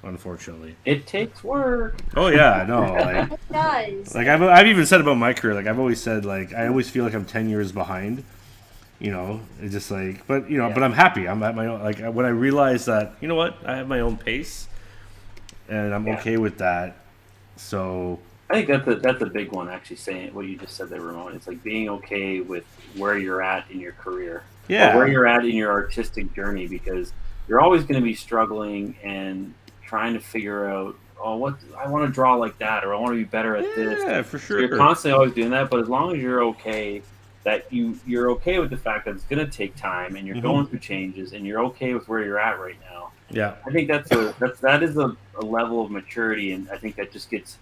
Speaker 1: Unfortunately,
Speaker 2: it takes work.
Speaker 1: Oh yeah, I know. Like,
Speaker 3: it does.
Speaker 1: Like I've even said about my career. Like I've always said, like I always feel like I'm 10 years behind. It's just like, but but I'm happy. I'm at my own. Like when I realize that, I have my own pace, and I'm okay with that. So
Speaker 2: I think that's a big one. Actually, saying what you just said there, Ramon. It's like being okay with where you're at in your career, or where you're at in your artistic journey, because you're always going to be struggling and trying to figure out, what I want to draw like that, or I want to be better at this.
Speaker 1: Yeah, for sure.
Speaker 2: So you're constantly always doing that, but as long as you're okay, that you're okay with the fact that it's going to take time, and you're going through changes, and you're okay with where you're at right now.
Speaker 1: Yeah,
Speaker 2: I think that is a level of maturity, and I think that just gets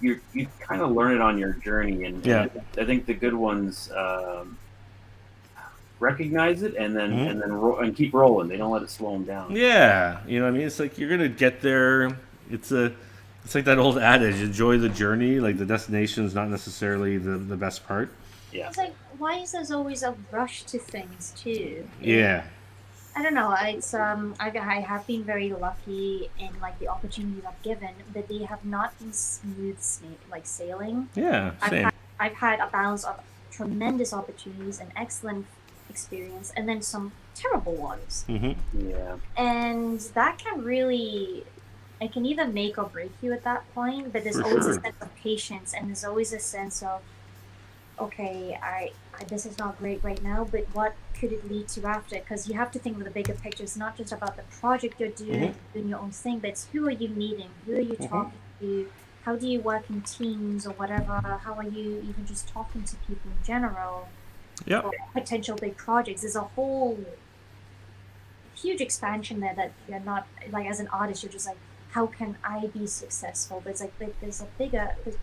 Speaker 2: you kind of learn it on your journey, and I think the good ones. Recognize it and then and keep rolling. They don't let it slow them down.
Speaker 1: Yeah, what I mean. It's like you're gonna get there. It's like that old adage: enjoy the journey. Like the destination is not necessarily the best part.
Speaker 2: Yeah.
Speaker 3: It's like, why is there always a rush to things too?
Speaker 1: Yeah.
Speaker 3: I don't know. It's I have been very lucky in like the opportunities I've given, but they have not been smooth sailing.
Speaker 1: Yeah. Same.
Speaker 3: I've had a balance of tremendous opportunities and excellent experience, and then some terrible ones.
Speaker 2: Yeah.
Speaker 3: And that can really, it can either make or break you at that point, but there's always a sense of patience, and there's always a sense of, okay, I this is not great right now, but what could it lead to after? Because you have to think of the bigger picture. It's not just about the project you're doing your own thing, but it's who are you meeting, who are you talking to, how do you work in teams or whatever, how are you even just talking to people in general.
Speaker 1: Yep.
Speaker 3: Potential big projects. There's a whole huge expansion there that you're not like as an artist. You're just like, how can I be successful? But it's like there's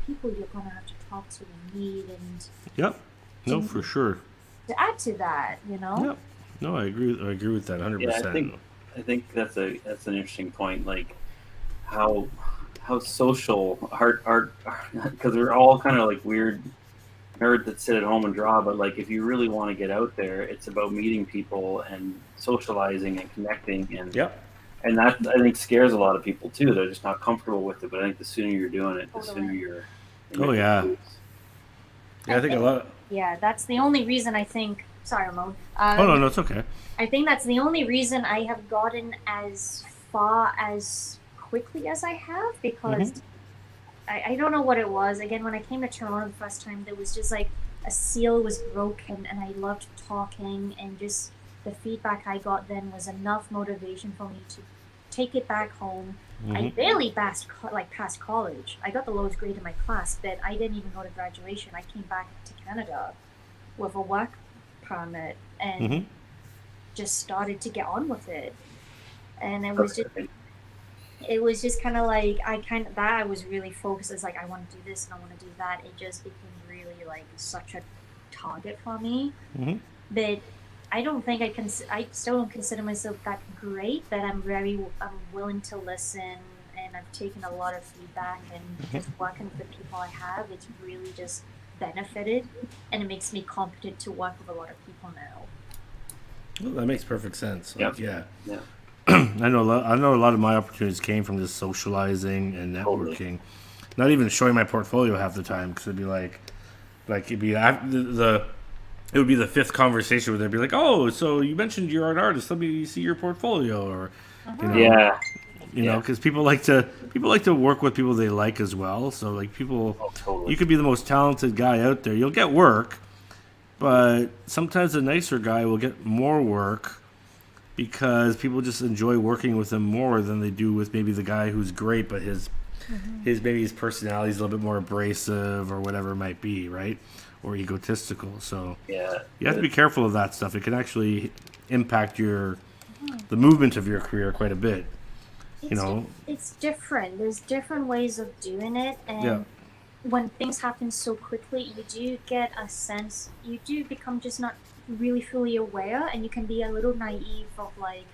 Speaker 3: people you're gonna have to talk to and meet and.
Speaker 1: Yep. No, for sure.
Speaker 3: To add to that,
Speaker 1: Yep. No, I agree with that 100%.
Speaker 2: Yeah, I think that's an interesting point. Like how social art because we're all kind of like weird nerds that sit at home and draw, but like if you really want to get out there, it's about meeting people and socializing and connecting, and and that I think scares a lot of people too. They're just not comfortable with it. But I think the sooner you're doing it, the sooner you're.
Speaker 1: Yeah, I think a lot.
Speaker 3: Yeah, that's the only reason I think. Sorry, Ramon.
Speaker 1: No, it's okay.
Speaker 3: I think that's the only reason I have gotten as far as quickly as I have, because I don't know what it was. Again, when I came to Toronto the first time, there was just like a seal was broken, and I loved talking, and just the feedback I got then was enough motivation for me to take it back home. I barely passed college. I got the lowest grade in my class, but I didn't even go to graduation. I came back to Canada with a work permit and just started to get on with it. And it was just kind of like I was really focused. It's like I want to do this and I want to do that. It just became really like such a target for me. But I don't think I still don't consider myself that great, but I'm willing to listen, and I've taken a lot of feedback, and just working with the people I have, it's really just benefited, and it makes me competent to work with a lot of people now.
Speaker 1: Well, that makes perfect sense. Like, yeah. I know a lot of my opportunities came from just socializing and networking. Totally. Not even showing my portfolio half the time, because it'd be like it'd be it would be the fifth conversation where they'd be like, "Oh, so you mentioned you're an artist. Let me see your portfolio." Or, because people like to work with people they like as well. So like people, you could be the most talented guy out there. You'll get work, but sometimes a nicer guy will get more work because people just enjoy working with him more than they do with maybe the guy who's great, but his personality is a little bit more abrasive or whatever it might be, right? Or egotistical. So you have to be careful of that stuff. It can actually impact the movement of your career quite a bit.
Speaker 3: It's different. There's different ways of doing it, and when things happen so quickly, you do get a sense. You do become just not really fully aware, and you can be a little naive of like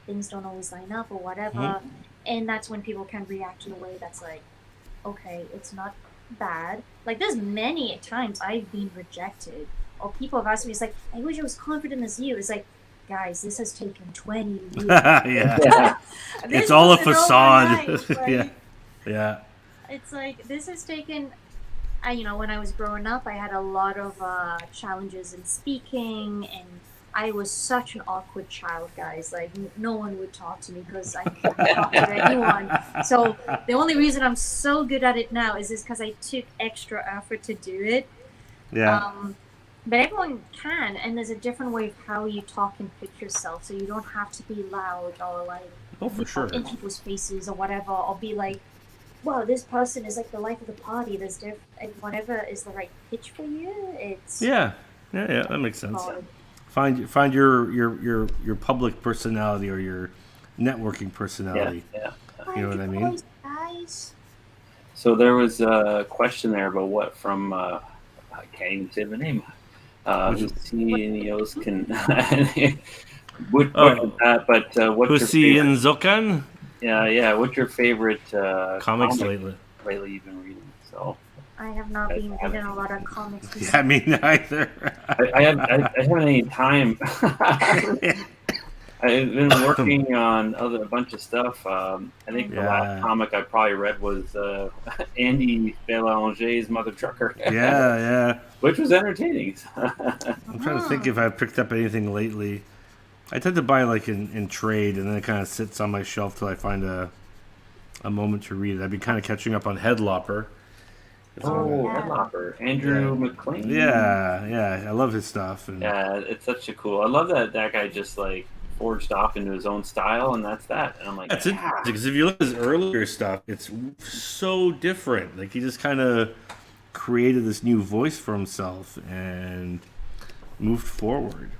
Speaker 3: things don't always line up or whatever, and that's when people can react in a way that's like, okay, it's not bad. Like there's many times I've been rejected, or people have asked me, it's like, I wish I was confident as you. It's like, guys, this has taken 20 years.
Speaker 1: It's all a facade. Like,
Speaker 3: it's like this has taken when I was growing up, I had a lot of challenges in speaking, and I was such an awkward child, guys. Like, no one would talk to me because I couldn't talk to anyone. So the only reason I'm so good at it now is because I took extra effort to do it. But everyone can, and there's a different way of how you talk and pitch yourself, so you don't have to be loud or like in people's faces or whatever, or be like, "Whoa, this person is like the life of the party." There's whatever is the right pitch for you. It's
Speaker 1: yeah, that makes sense. Find your public personality or your networking personality. You know what I mean?
Speaker 3: Guys.
Speaker 2: So there was a question there about what from I can't even say the name. CEOs can what's
Speaker 1: Hussein Zokan?
Speaker 2: Yeah. What's your favorite
Speaker 1: comics lately
Speaker 2: you've been reading? So
Speaker 3: I have not been reading a lot of comics.
Speaker 1: Yeah, me neither.
Speaker 2: I haven't any time. I've been working on a bunch of stuff. I think the last comic I probably read was Andy Bélanger's Mother Trucker. Which was entertaining.
Speaker 1: I'm trying to think if I've picked up anything lately. I tend to buy like in trade, and then it kind of sits on my shelf till I find a moment to read it. I've been kind of catching up on Headlopper.
Speaker 2: Headlopper. Andrew McLean.
Speaker 1: Yeah. I love his stuff. And
Speaker 2: it's such a cool. I love that guy just like forged off into his own style, and that's that. And I'm like,
Speaker 1: that's interesting, because if you look at his earlier stuff, it's so different. Like he just kind of created this new voice for himself and moved forward.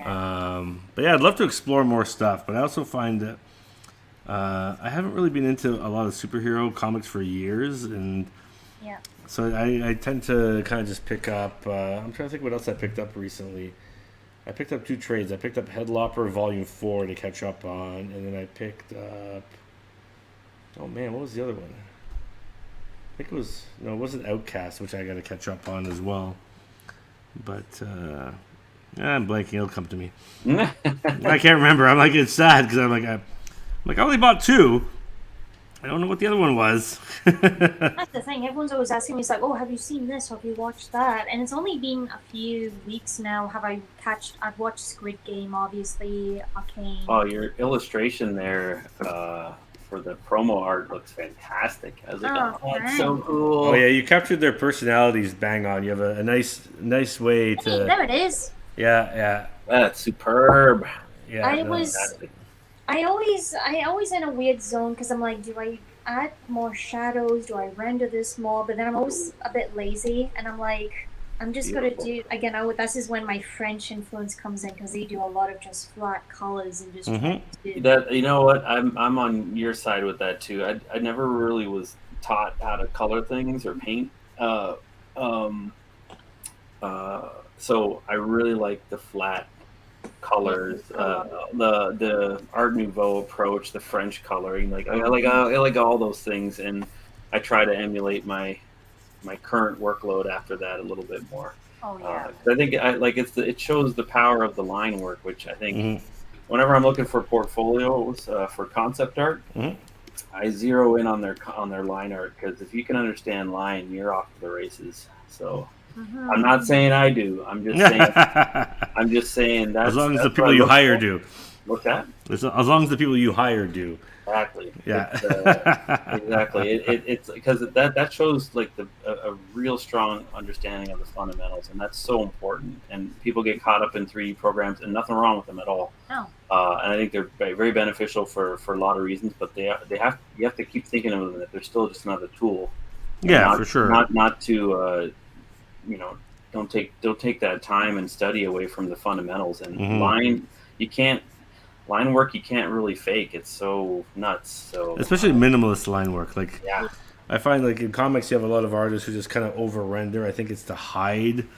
Speaker 1: But yeah, I'd love to explore more stuff, but I also find that I haven't really been into a lot of superhero comics for years, and so I tend to kind of just pick up. I'm trying to think what else I picked up recently. I picked up 2 trades. I picked up Headlopper Volume 4 to catch up on, and then I picked up... Oh man, what was the other one? I think it was... No, it wasn't Outcast, which I got to catch up on as well. But, I'm blanking. It'll come to me. I can't remember. I'm like, it's sad, because I only bought 2. I don't know what the other one was.
Speaker 3: That's the thing. Everyone's always asking me, it's like, oh, have you seen this? Or have you watched that? And it's only been a few weeks now. I've watched Squid Game, obviously, Arcane.
Speaker 2: Oh, your illustration there for the promo art looks fantastic. I was like, that's so cool.
Speaker 1: Oh, yeah, you captured their personalities bang on. You have a nice way to...
Speaker 3: Hey, there it is.
Speaker 1: Yeah.
Speaker 2: That's superb.
Speaker 1: Yeah,
Speaker 3: I always in a weird zone because I'm like, do I add more shadows? Do I render this more? But then I'm always a bit lazy, and I'm like, I'm just gonna do again. This is when my French influence comes in because they do a lot of just flat colors and just
Speaker 2: that. You know what? I'm on your side with that too. I never really was taught how to color things or paint. So I really like the flat colors, the Art Nouveau approach, the French coloring. Like I like all those things, and I try to emulate my current workload after that a little bit more.
Speaker 3: Oh yeah.
Speaker 2: I think it shows the power of the line work, which I think whenever I'm looking for portfolios for concept art, I zero in on their line art, because if you can understand line, you're off to the races. So. I'm not saying I do. I'm just saying that's...
Speaker 1: As long as the people you hire do.
Speaker 2: What's that?
Speaker 1: As long as the people you hire do.
Speaker 2: Exactly.
Speaker 1: Yeah.
Speaker 2: Exactly. It's because that shows like a real strong understanding of the fundamentals, and that's so important. And people get caught up in 3D programs, and nothing wrong with them at all.
Speaker 3: No.
Speaker 2: And I think they're very, very beneficial for a lot of reasons. But you have to keep thinking of them that they're still just another tool.
Speaker 1: Yeah, for sure.
Speaker 2: Not to. Don't take that time and study away from the fundamentals. And line work you can't really fake. It's so nuts. So
Speaker 1: especially minimalist line work. Like I find like in comics you have a lot of artists who just kind of over render. I think it's to hide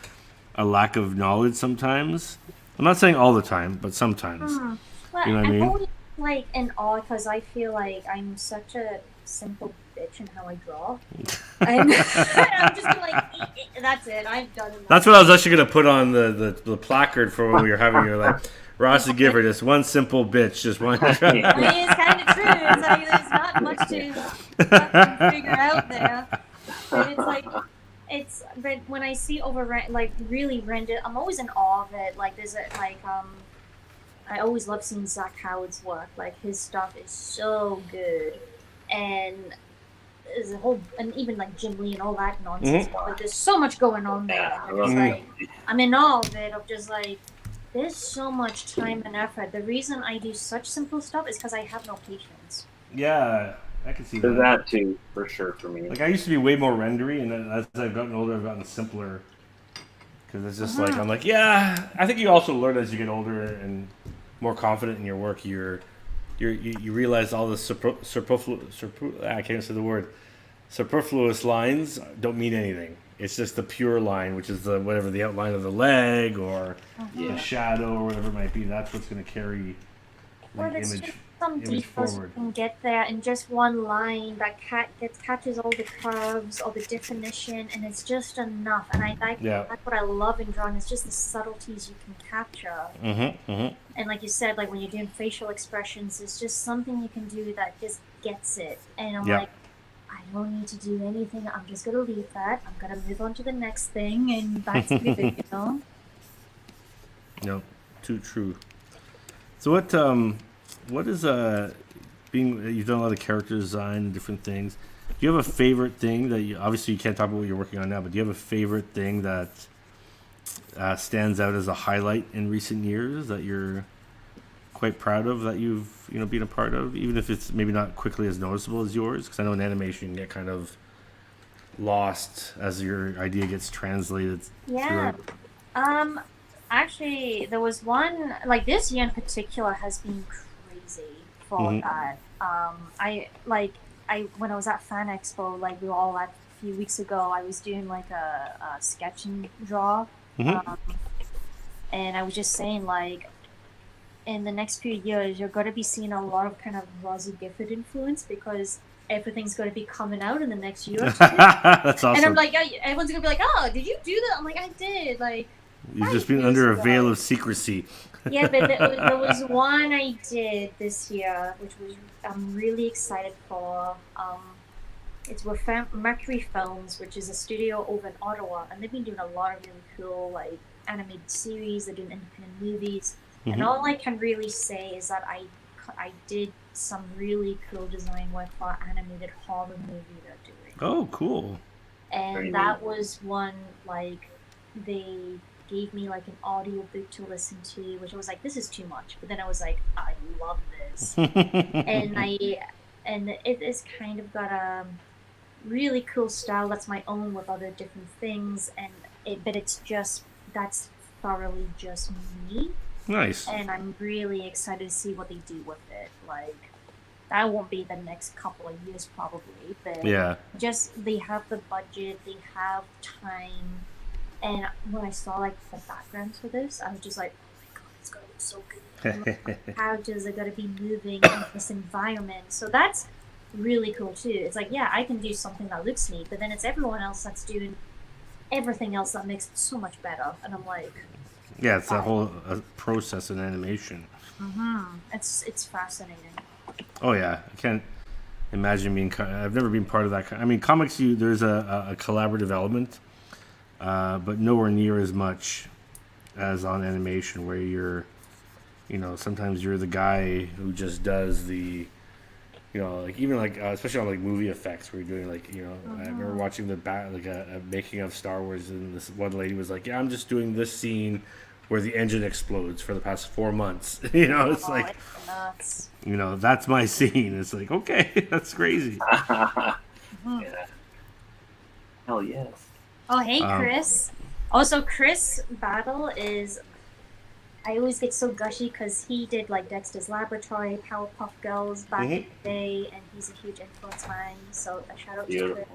Speaker 1: a lack of knowledge sometimes. I'm not saying all the time, but sometimes.
Speaker 3: Well,
Speaker 1: you know what I mean?
Speaker 3: I'm always like in awe because I feel like I'm such a simple bitch in how I draw. I'm just like, that's it. I've done it.
Speaker 1: That's what I was actually going to put on the placard for when we were having your like Rossi Gifford, just one simple bitch, just one.
Speaker 3: I mean, it's kind of true. It's like there's not much to fucking figure out there. But it's like, but when I see really rendered, I'm always in awe of it. Like I always love seeing Zach Howard's work. Like his stuff is so good, and there's a whole, and even like Jim Lee and all that nonsense. Like there's so much going on there. I'm in awe of it. Of just like, there's so much time and effort. The reason I do such simple stuff is because I have no patience.
Speaker 1: Yeah, I can see
Speaker 2: that. That too, for sure, for me.
Speaker 1: Like I used to be way more rendery, and then as I've gotten older, I've gotten simpler. Because it's just like, I'm like, yeah. I think you also learn as you get older and more confident in your work. You realize all the superfluous lines don't mean anything. It's just the pure line, which is the outline of the leg or the shadow or whatever it might be. That's what's going to carry the image.
Speaker 3: Just some details you can get there in just one line that catches all the curves, all the definition, and it's just enough. And that's what I love in drawing, is just the subtleties you can capture. And like you said, like when you're doing facial expressions, it's just something you can do that just gets it. And I'm like, I don't need to do anything. I'm just going to leave that. I'm going to move on to the next thing, and that's good, you know?
Speaker 1: No, too true. So what is you've done a lot of character design and different things. Do you have a favorite thing that obviously you can't talk about what you're working on now, but do you have a favorite thing that stands out as a highlight in recent years that you're quite proud of, that you've been a part of, even if it's maybe not quickly as noticeable as yours? Because I know in animation you get kind of lost as your idea gets translated.
Speaker 3: Yeah. Actually, there was one, like this year in particular has been crazy for that. When I was at Fan Expo, like we were all at a few weeks ago, I was doing like a sketch and draw. And I was just saying, like, in the next few years, you're going to be seeing a lot of kind of Rossi Gifford influence because everything's going to be coming out in the next year or two.
Speaker 1: That's awesome.
Speaker 3: And I'm like, everyone's going to be like, oh, did you do that? I'm like, I did. Like,
Speaker 1: you've just been under a veil of secrecy.
Speaker 3: Yeah, but there was one I did this year, which I'm really excited for. It's with Mercury Films, which is a studio over in Ottawa, and they've been doing a lot of really cool like animated series. They're doing independent movies, and all I can really say is that I did some really cool design work for an animated horror movie they're doing.
Speaker 1: Oh, cool!
Speaker 3: And that was one like they gave me like an audio book to listen to, which I was like, this is too much. But then I was like, I love this, and it is kind of got a really cool style that's my own with other different things, but it's just that's thoroughly just me.
Speaker 1: Nice.
Speaker 3: And I'm really excited to see what they do with it. Like, that won't be the next couple of years probably, but just they have the budget, they have time. And when I saw like the backgrounds for this, I was just like, oh my god, it's gonna look so good. Characters are gonna be moving in this environment. So that's really cool too. It's like, yeah, I can do something that looks neat, but then it's everyone else that's doing everything else that makes it so much better. And I'm like,
Speaker 1: yeah, it's that whole process in animation.
Speaker 3: It's fascinating.
Speaker 1: Oh yeah, I can't imagine being. I've never been part of that. I mean, comics, there's a collaborative element, but nowhere near as much as on animation, where you're, sometimes you're the guy who just does the, like even like especially on like movie effects, where you're doing like, I remember watching a making of Star Wars, and this one lady was like, yeah, I'm just doing this scene where the engine explodes for the past 4 months. It's like,
Speaker 3: nuts.
Speaker 1: That's my scene. It's like, okay, that's crazy.
Speaker 2: Yeah. Hell yes.
Speaker 3: Oh, hey, Chris. Also, Chris Battle is... I always get so gushy because he did like Dexter's Laboratory, Powerpuff Girls back in the day, and he's a huge influence of mine. So a shout out to Chris.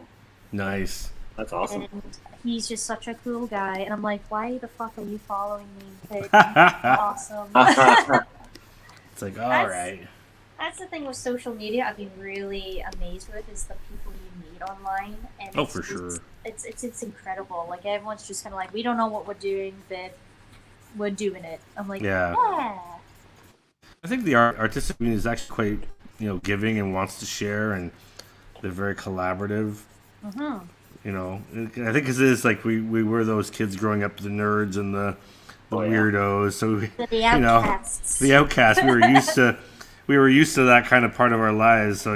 Speaker 1: Nice.
Speaker 2: That's awesome.
Speaker 3: And he's just such a cool guy. And I'm like, why the fuck are you following me? Awesome.
Speaker 1: It's like, all right.
Speaker 3: That's the thing with social media I've been really amazed with, is the people you meet online. And
Speaker 1: for sure.
Speaker 3: It's incredible. Like, everyone's just kind of like, we don't know what we're doing, but we're doing it. I'm like, yeah.
Speaker 1: I think the artistic community is actually quite, giving and wants to share, and they're very collaborative. I think it is like we were those kids growing up, the nerds and the weirdos. So
Speaker 3: the outcasts.
Speaker 1: The outcasts. We were used to that kind of part of our lives. So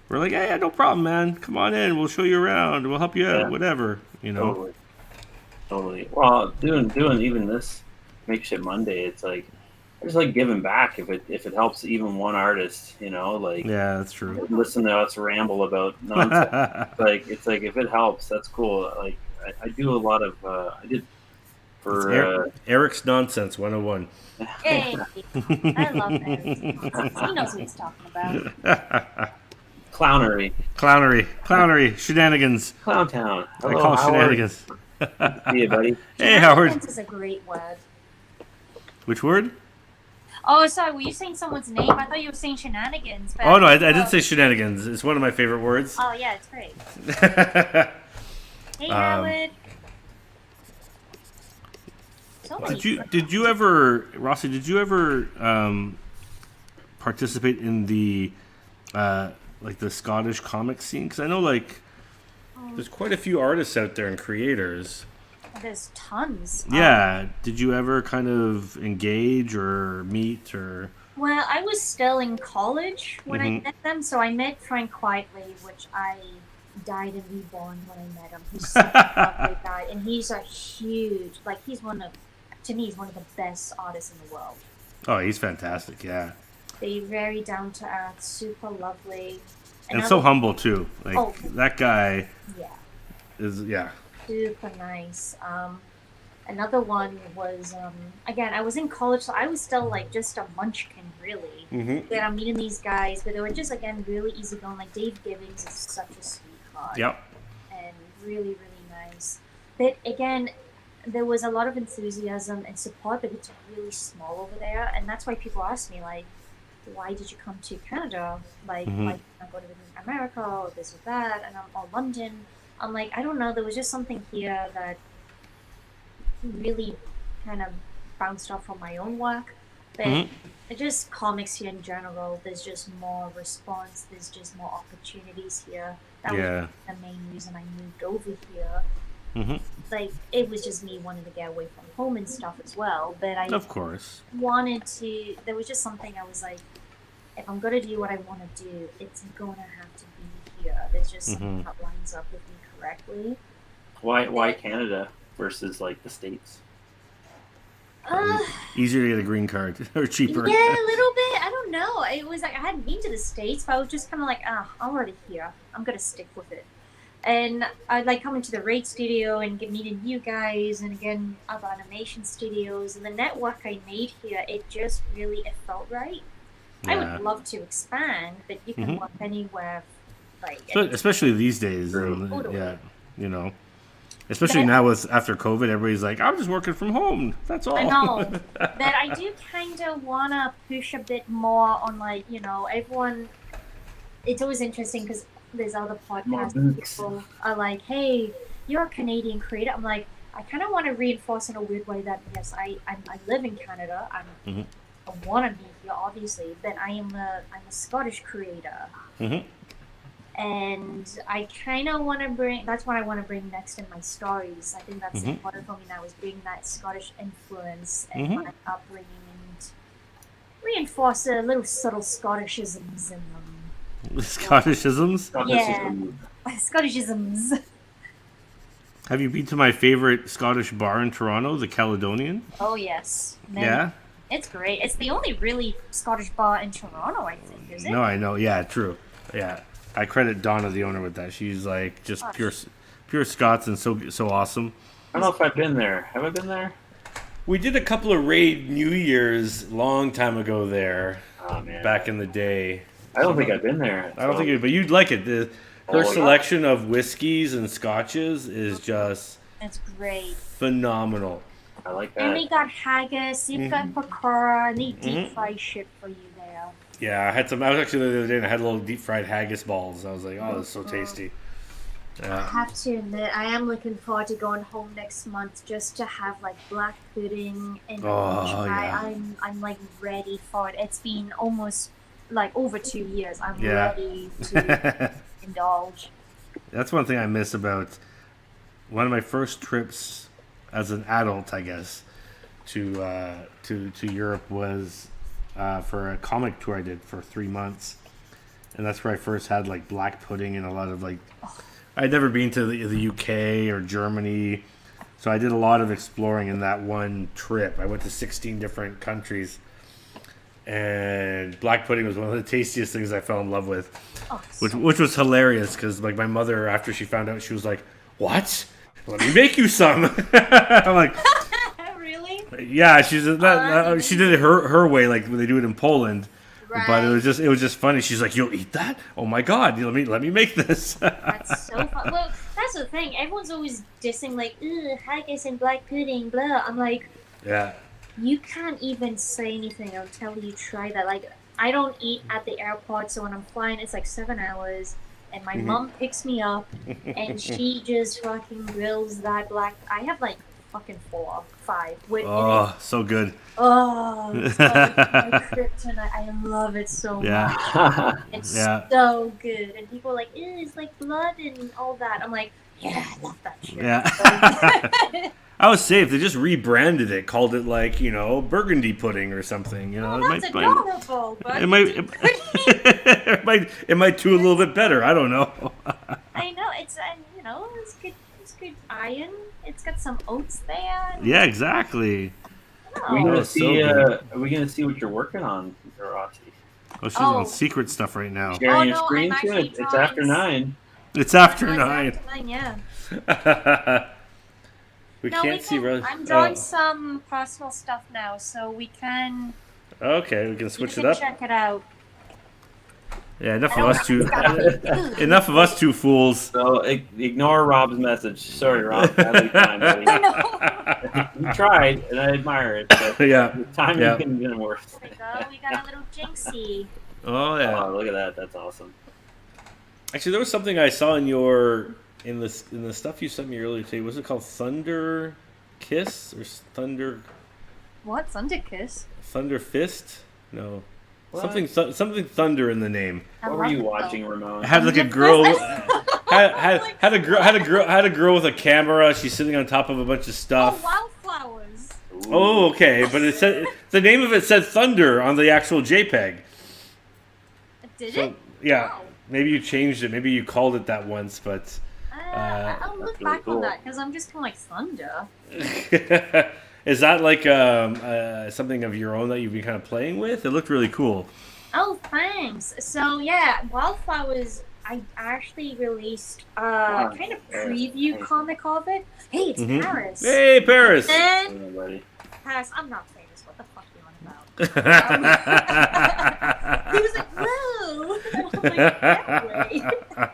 Speaker 1: we're like, hey, no problem, man. Come on in. We'll show you around. We'll help you out. Whatever.
Speaker 2: Totally. Well, doing even this Makeshift Monday, it's like I just like giving back if it helps even one artist, like
Speaker 1: yeah, that's true.
Speaker 2: Listen to us ramble about nonsense. It's like if it helps, that's cool. Like I do a lot of I did for
Speaker 1: Eric's Nonsense 101.
Speaker 3: Hey, I love Eric's Nonsense. He knows what he's talking about.
Speaker 2: Clownery,
Speaker 1: shenanigans.
Speaker 2: Clowntown.
Speaker 1: I call it shenanigans.
Speaker 2: See you, buddy.
Speaker 1: Hey, Howard.
Speaker 3: Shenanigans is a great word.
Speaker 1: Which word?
Speaker 3: Oh, sorry. Were you saying someone's name? I thought you were saying shenanigans. But
Speaker 1: oh, no, I did say shenanigans. It's one of my favorite words.
Speaker 3: Oh, yeah, it's great. Hey, Howard.
Speaker 1: Did you ever, Rossi, participate in the, the Scottish comic scene? Because I know, there's quite a few artists out there and creators.
Speaker 3: There's tons.
Speaker 1: Yeah. Did you ever kind of engage or meet or?
Speaker 3: Well, I was still in college when I met them, so I met Frank Quietly, which I died and reborn when I met him. He's such a lovely guy, and he's a huge, he's one of the best artists in the world.
Speaker 1: Oh, he's fantastic, yeah.
Speaker 3: They're very down to earth, super lovely.
Speaker 1: And so humble, too. That guy is,
Speaker 3: super nice. Another one was, again, I was in college, so I was still like just a munchkin, really. That I'm meeting these guys, but they were just, again, really easygoing. Like Dave Gibbons is such a sweetheart.
Speaker 1: Yep.
Speaker 3: And really, really nice. But again, there was a lot of enthusiasm and support, but it's really small over there. And that's why people ask me, like, why did you come to Canada? Like, why did you go to America or this or that? And or London. I'm like, I don't know. There was just something here that really kind of bounced off from my own work. But just comics here in general, there's just more response. There's just more opportunities here. That was the main reason I moved over here. Like, it was just me wanting to get away from home and stuff as well. But I wanted to, there was just something I was like, if I'm going to do what I want to do, it's going to have to be here. There's just something that lines up with me correctly.
Speaker 2: Why Canada versus like the States?
Speaker 1: Easier to get a green card or cheaper.
Speaker 3: Yeah, a little bit. I don't know. It was like I hadn't been to the States, but I was just kind of like, I'm already here. I'm going to stick with it. And I'd like coming to the Raid studio and meeting you guys and again other animation studios and the network I made here, it just really, it felt right. I would love to expand, but you can work anywhere. Like,
Speaker 1: especially these days. Yeah, you know. Especially now after COVID, everybody's like, I'm just working from home. That's all.
Speaker 3: I know. But I do kind of want to push a bit more on, like, you know, everyone. It's always interesting because there's other podcasts people are like, hey, you're a Canadian creator. I'm like, I kind of want to reinforce in a weird way that, yes, I live in Canada. I want to be here, obviously, but I'm a Scottish creator. And I kind of want to bring, that's what I want to bring next in my stories. I think that's important for me now, is bring that Scottish influence and my upbringing and reinforce a little subtle Scottishisms in them.
Speaker 1: Scottishisms?
Speaker 3: Yeah, Scottishisms.
Speaker 1: Have you been to my favorite Scottish bar in Toronto, the Caledonian?
Speaker 3: Oh, yes. Man,
Speaker 1: yeah?
Speaker 3: It's great. It's the only really Scottish bar in Toronto, I think, is it?
Speaker 1: No, I know. Yeah, true. Yeah. I credit Donna, the owner, with that. She's like just pure Scots and so awesome.
Speaker 2: I don't know if I've been there. Have I been there?
Speaker 1: We did a couple of Raid New Year's long time ago there.
Speaker 2: Oh, man.
Speaker 1: Back in the day.
Speaker 2: I don't think I've been there.
Speaker 1: I don't think but you'd like it. Her selection of whiskeys and scotches is just
Speaker 3: it's great.
Speaker 1: Phenomenal.
Speaker 2: I like that.
Speaker 3: And they got haggis, you've got pakora, and they deep fry shit for you there.
Speaker 1: Yeah, I was actually the other day and I had little deep fried haggis balls. I was like, oh, that's so tasty.
Speaker 3: I have to admit, I am looking forward to going home next month just to have like black pudding and try. I'm like ready for it. It's been almost like over 2 years. I'm ready to indulge. That's
Speaker 1: one thing I miss about one of my first trips as an adult, I guess, to Europe was for a comic tour I did for 3 months, and that's where I first had like black pudding and a lot of like. I'd never been to the UK or Germany, so I did a lot of exploring in that one trip. I went to 16 different countries, and black pudding was one of the tastiest things I fell in love with, which was hilarious because like my mother, after she found out, she was like, "What? Let me make you some." I'm like,
Speaker 3: really?
Speaker 1: Yeah, she did it her way, like when they do it in Poland. Right. But it was just funny. She's like, "You'll eat that? Oh my god! Let me make this."
Speaker 3: That's so fun. Well, that's the thing. Everyone's always dissing like, "Ugh, haggis and black pudding, blah." I'm like,
Speaker 1: yeah.
Speaker 3: You can't even say anything until you try that. Like, I don't eat at the airport, so when I'm flying, it's like 7 hours, and my mom picks me up, and she just fucking grills that black. I have like fucking 4 or 5.
Speaker 1: So good.
Speaker 3: Oh, it's like my kryptonite. I love it so much. It's so good. And people are like, it's like blood and all that. I'm like, yeah, I love that shit.
Speaker 1: Yeah. I was safe. They just rebranded it, called it like, burgundy pudding or something.
Speaker 3: That's adorable, but
Speaker 1: it might do a little bit better. I don't know.
Speaker 3: I know. It's good. It's good iron. It's got some oats there.
Speaker 1: Yeah, exactly.
Speaker 2: Are we gonna see what you're working on, Rossi?
Speaker 1: Oh, she's on secret stuff right now.
Speaker 2: Sharing your screen too. It's after 9.
Speaker 1: It's after 9.
Speaker 3: It's after 9, yeah.
Speaker 1: We can't see Rossi.
Speaker 3: I'm drawing some personal stuff now, so we can.
Speaker 1: Okay, we can switch it up.
Speaker 3: Check it out.
Speaker 1: Yeah, enough of us two fools.
Speaker 2: So ignore Rob's message. Sorry, Rob. You tried, and I admire it. But
Speaker 1: yeah.
Speaker 2: The timing couldn't get worse.
Speaker 3: There we go. We got a little jinxie.
Speaker 1: Oh yeah.
Speaker 2: Oh, look at that. That's awesome.
Speaker 1: Actually, there was something I saw in the stuff you sent me earlier today. Was it called Thunder Kiss or Thunder?
Speaker 3: What? Thunder Kiss?
Speaker 1: Thunder Fist? No.
Speaker 2: What?
Speaker 1: Something thunder in the name.
Speaker 2: What were you watching, Ramon?
Speaker 1: Had like a girl had a girl with a camera. She's sitting on top of a bunch of stuff.
Speaker 3: Oh, Wildflowers.
Speaker 1: Ooh. Oh, okay, but it said the name of it said Thunder on the actual JPEG.
Speaker 3: Did it?
Speaker 1: Yeah.
Speaker 3: Oh.
Speaker 1: Maybe you changed it. Maybe you called it that once, but
Speaker 3: I'll look back on that because I'm just kind of like Thunder.
Speaker 1: Is that like something of your own that you've been kind of playing with? It looked really cool.
Speaker 3: Oh, thanks. So yeah, Wildflowers. I actually released kind of preview comic of it. Hey, it's Paris.
Speaker 1: Hey, Paris.
Speaker 3: And Paris, I'm not famous. What the fuck are you on about? He was like, "Whoa!" I'm like, "Anyway."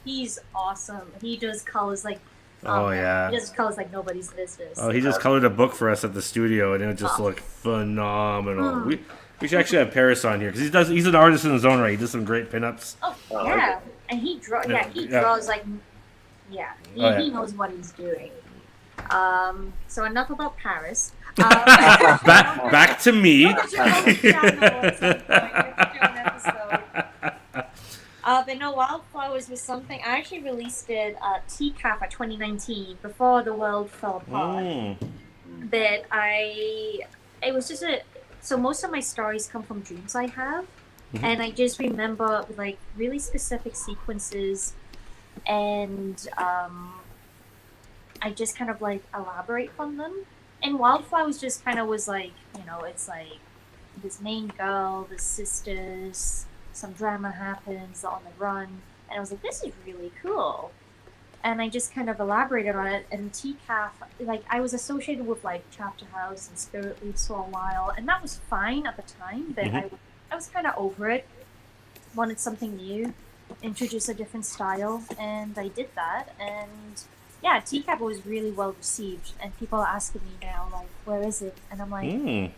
Speaker 3: He's awesome. He does colors like.
Speaker 1: Oh yeah.
Speaker 3: He does colors like nobody's business.
Speaker 1: Oh, he just colored a book for us at the studio, and it just looked phenomenal. We should actually have Paris on here because he's an artist in his own right. He does some great pinups.
Speaker 3: Oh yeah, and he draws like he knows what he's doing. So enough about Paris.
Speaker 1: Back to me.
Speaker 3: But no, Wildflowers was something I actually released it at TCAF at 2019 before the world fell apart. But it was just so most of my stories come from dreams I have, and I just remember like really specific sequences, and I just kind of like elaborate on them. And Wildflowers just kind of was like, it's like this main girl, the sisters. Some drama happens on the run, and I was like, this is really cool. And I just kind of elaborated on it. And TCAF, like, I was associated with like Chapter House and Spirit Leaves for a while, and that was fine at the time, but I was kind of over it. Wanted something new, introduce a different style, and I did that. And yeah, TCAF was really well received, and people are asking me now, like, where is it? And I'm like,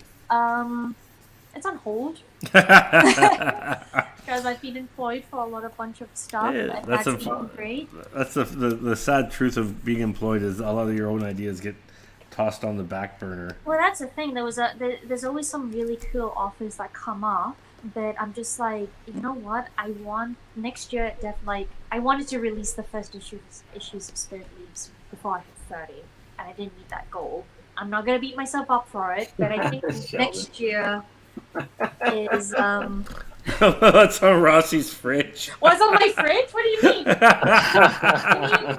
Speaker 3: it's on hold. Because I've been employed for a bunch of stuff.
Speaker 1: Yeah,
Speaker 3: that's been great.
Speaker 1: That's the sad truth of being employed is a lot of your own ideas get tossed on the back burner.
Speaker 3: Well, that's the thing. There's always some really cool offers that come up, but I'm just like, you know what? I want next year. I wanted to release the first issues of Spirit Leaves before I hit 30, and I didn't meet that goal. I'm not gonna beat myself up for it, but I think next year is
Speaker 1: What's on Rossi's fridge?
Speaker 3: What's on my fridge? What do you mean? You mean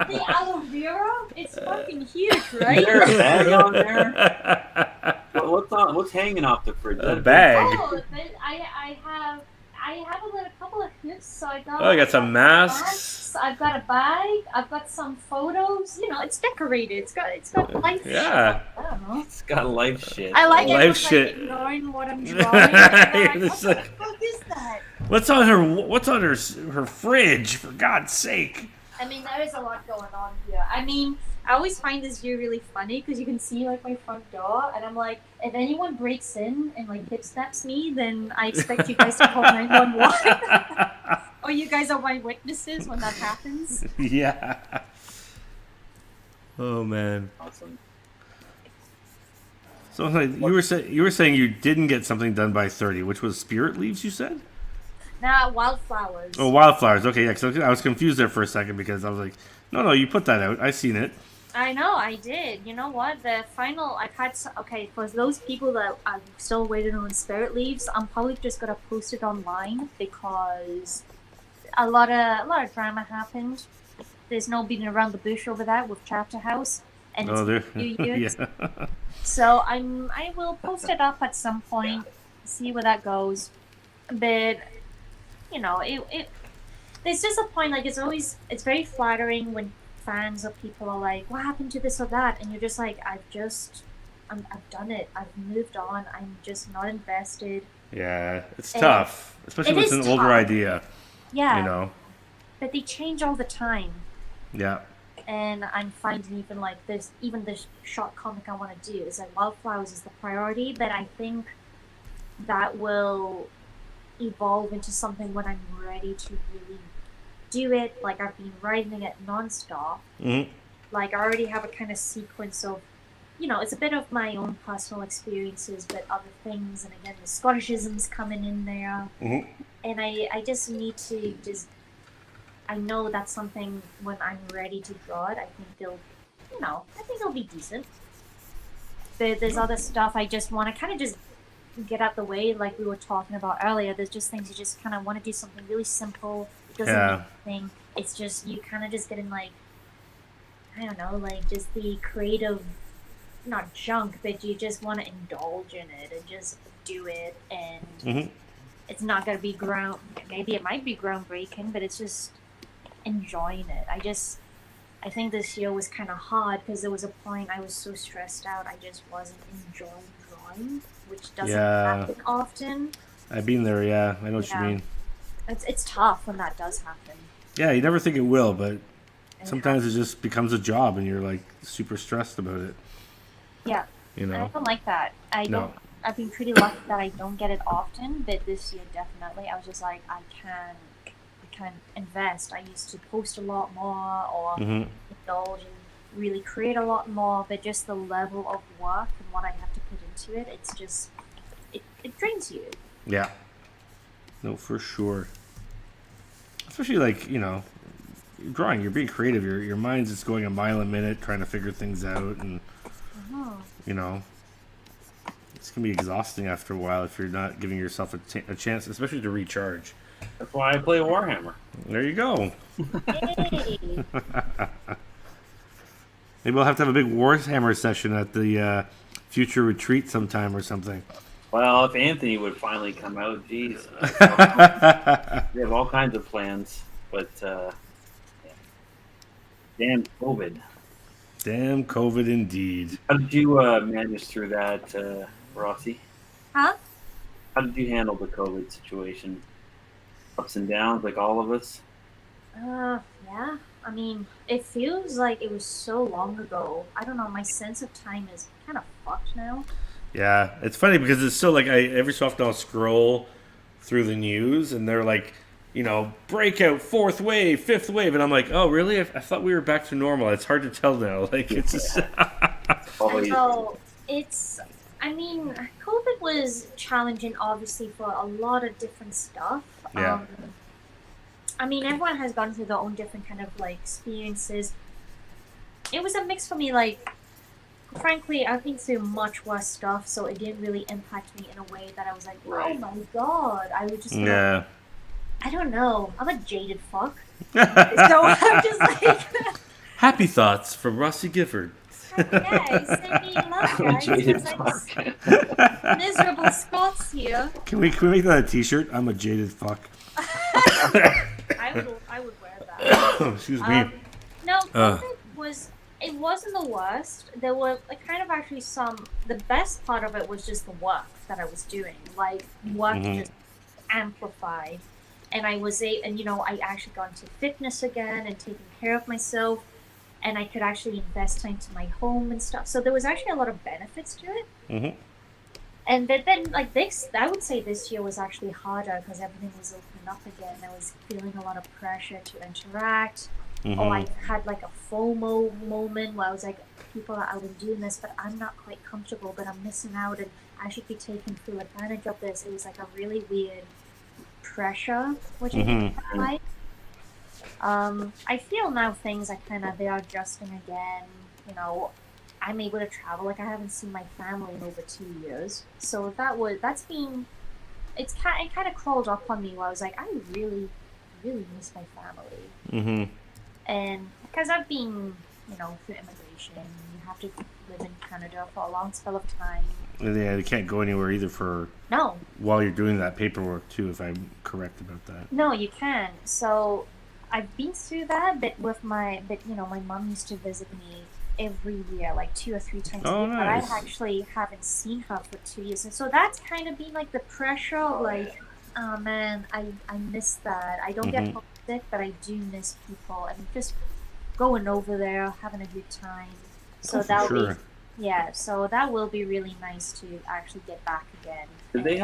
Speaker 3: the aloe vera? It's fucking huge, right?
Speaker 2: Is there a bag on there? What's hanging off the fridge?
Speaker 1: A bag.
Speaker 3: Oh, I have a couple of gifts. So I
Speaker 1: got some masks.
Speaker 3: I've got a bag. I've got some photos. It's decorated. It's got life.
Speaker 1: Yeah.
Speaker 3: Shit. I don't know.
Speaker 2: It's got life shit.
Speaker 3: I like
Speaker 1: life
Speaker 3: it.
Speaker 1: Shit.
Speaker 3: Like, ignoring what I'm drawing. Like, what the fuck is that?
Speaker 1: What's on her fridge? For God's sake.
Speaker 3: I mean, there is a lot going on here. I mean, I always find this view really funny because you can see like my front door, and I'm like, if anyone breaks in and like hip snaps me, then I expect you guys to call 911. Or you guys are my witnesses when that happens.
Speaker 1: Yeah. Oh man.
Speaker 2: Awesome.
Speaker 1: So like, you were saying you didn't get something done by 30, which was Spirit Leaves, you said?
Speaker 3: Nah, Wildflowers.
Speaker 1: Oh, Wildflowers. Okay, yeah. So I was confused there for a second because I was like, no, you put that out. I seen it.
Speaker 3: I know, I did. You know what? The final, for those people that are still waiting on Spirit Leaves, I'm probably just gonna post it online because a lot of drama happened. There's no beating around the bush over that with Chapter House, and it's been a few years. Yeah. So I will post it up at some point, see where that goes. But there's just a point, like it's very flattering when fans or people are like, what happened to this or that? And you're just like, I've done it. I've moved on. I'm just not invested.
Speaker 1: Yeah, it's tough, especially when it's an older idea.
Speaker 3: Yeah.
Speaker 1: You know.
Speaker 3: But they change all the time.
Speaker 1: Yeah.
Speaker 3: And I'm finding even this short comic I want to do is like Wildflowers is the priority, but I think that will evolve into something when I'm ready to really do it. Like, I've been writing it nonstop.
Speaker 1: Mm-hmm.
Speaker 3: Like, I already have a kind of sequence of, it's a bit of my own personal experiences, but other things, and again, the Scottishisms coming in there.
Speaker 1: Mm-hmm.
Speaker 3: And I just need to I know that's something when I'm ready to draw it, I think it'll be decent. But there's other stuff I just want to kind of just get out the way, like we were talking about earlier. There's just things you just kind of want to do something really simple. It doesn't mean anything. It's just, you kind of just getting like, I don't know, like just the creative, not junk, but you just want to indulge in it and just do it. And it's not going to be maybe it might be groundbreaking, but it's just enjoying it. I think this year was kind of hard because there was a point I was so stressed out I just wasn't enjoying drawing, which doesn't happen often.
Speaker 1: I've been there, yeah. I know what you mean.
Speaker 3: It's tough when that does happen.
Speaker 1: Yeah, you never think it will, but sometimes it just becomes a job and you're like super stressed about it.
Speaker 3: Yeah. And I don't like that. I've been pretty lucky that I don't get it often, but this year definitely I was just like, I can invest. I used to post a lot more or indulge and really create a lot more, but just the level of work and what I have to put into it, it's just it drains you.
Speaker 1: Yeah. No, for sure. Especially like, drawing, you're being creative, your mind's just going a mile a minute trying to figure things out, and it's gonna be exhausting after a while if you're not giving yourself a chance, especially to recharge.
Speaker 2: That's why I play Warhammer.
Speaker 1: There you go.
Speaker 3: Hey.
Speaker 1: Maybe we'll have to have a big Warhammer session at the future retreat sometime or something.
Speaker 2: Well, if Anthony would finally come out, geez. We have all kinds of plans, but damn COVID.
Speaker 1: Damn COVID indeed.
Speaker 2: How did you manage through that, Rossi?
Speaker 3: Huh?
Speaker 2: How did you handle the COVID situation? Ups and downs, like all of us?
Speaker 3: Yeah. I mean, it feels like it was so long ago. I don't know, my sense of time is kind of fucked now.
Speaker 1: Yeah, it's funny because it's still like every so often I'll scroll through the news and they're like, breakout, 4th wave, 5th wave, and I'm like, oh really? I thought we were back to normal. It's hard to tell now. Like it's just.
Speaker 3: COVID was challenging, obviously, for a lot of different stuff.
Speaker 1: Yeah.
Speaker 3: Everyone has gone through their own different kind of like experiences. It was a mix for me. Like, frankly, I've been through much worse stuff, so it didn't really impact me in a way that I was like, oh my god. I was just like, I don't know. I'm a jaded fuck. So I'm just like...
Speaker 1: Happy thoughts from Rossi Gifford.
Speaker 3: Yeah, send me love, guys. Miserable Scots here.
Speaker 1: Can we make that a t-shirt? I'm a jaded fuck.
Speaker 3: I would wear that.
Speaker 1: Excuse me.
Speaker 3: No, it wasn't the worst. There were kind of actually the best part of it was just the work that I was doing. Like, work just amplified. And I actually got into fitness again and taking care of myself. And I could actually invest time to my home and stuff. So there was actually a lot of benefits to it. Mm-hmm. And then, like I would say this year was actually harder because everything was opening up again. I was feeling a lot of pressure to interact. Mm-hmm. Or I had like a FOMO moment where I was like, people are out and doing this, but I'm not quite comfortable, but I'm missing out and I should be taking full advantage of this. It was like a really weird pressure, which I didn't like. I feel now things they are adjusting again. I'm able to travel. Like, I haven't seen my family in over 2 years, so it kind of crawled up on me where I was like, I really, really miss my family. Mm-hmm. And because I've been, through immigration, you have to live in Canada for a long spell of time.
Speaker 1: Yeah, they can't go anywhere either while you're doing that paperwork too, if I'm correct about that.
Speaker 3: No, you can. So I've been through that, but my mom used to visit me every year, like 2 or 3 times a year.
Speaker 1: Nice.
Speaker 3: But I actually haven't seen her for 2 years, and so that's kind of been like the pressure of like, oh man, I miss that. I don't get homesick, but I do miss people and just going over there, having a good time. So so that will be really nice to actually get back again.
Speaker 2: Did they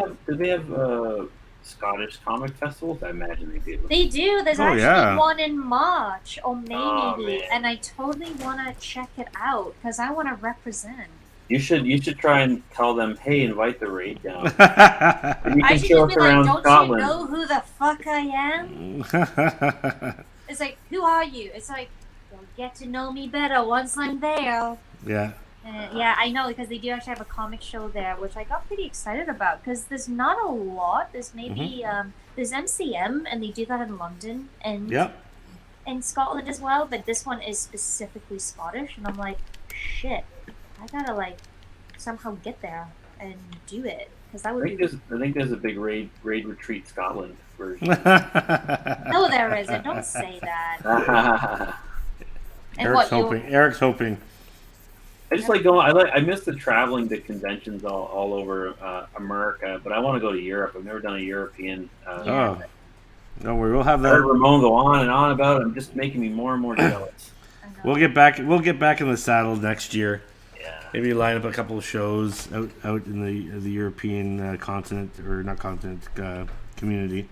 Speaker 2: have Scottish comic festivals? I imagine they do.
Speaker 3: They do. There's actually one in March or May, and I totally want to check it out because I want to represent.
Speaker 2: You should try and tell them, hey, invite the raid down.
Speaker 3: I should just be like, don't Scotland. You know who the fuck I am? It's like, who are you? It's like, you'll get to know me better once I'm there.
Speaker 1: Yeah.
Speaker 3: Yeah, I know, because they do actually have a comic show there, which I got pretty excited about, because there's not a lot. There's maybe, there's MCM, and they do that in London, and in Scotland as well, but this one is specifically Scottish, and I'm like, shit, I gotta, like, somehow get there and do it, because that would be...
Speaker 2: I think there's a big raid retreat Scotland version.
Speaker 3: No, there isn't. Don't say that.
Speaker 1: Eric's hoping.
Speaker 2: I just like going. I miss the traveling to conventions all over America, but I want to go to Europe. I've never done a European.
Speaker 1: Don't worry, we'll have that.
Speaker 2: I heard Ramon go on and on about it. I'm just making me more and more jealous.
Speaker 1: We'll get back in the saddle next year.
Speaker 2: Yeah.
Speaker 1: Maybe line up a couple of shows out in the European continent or not continent community.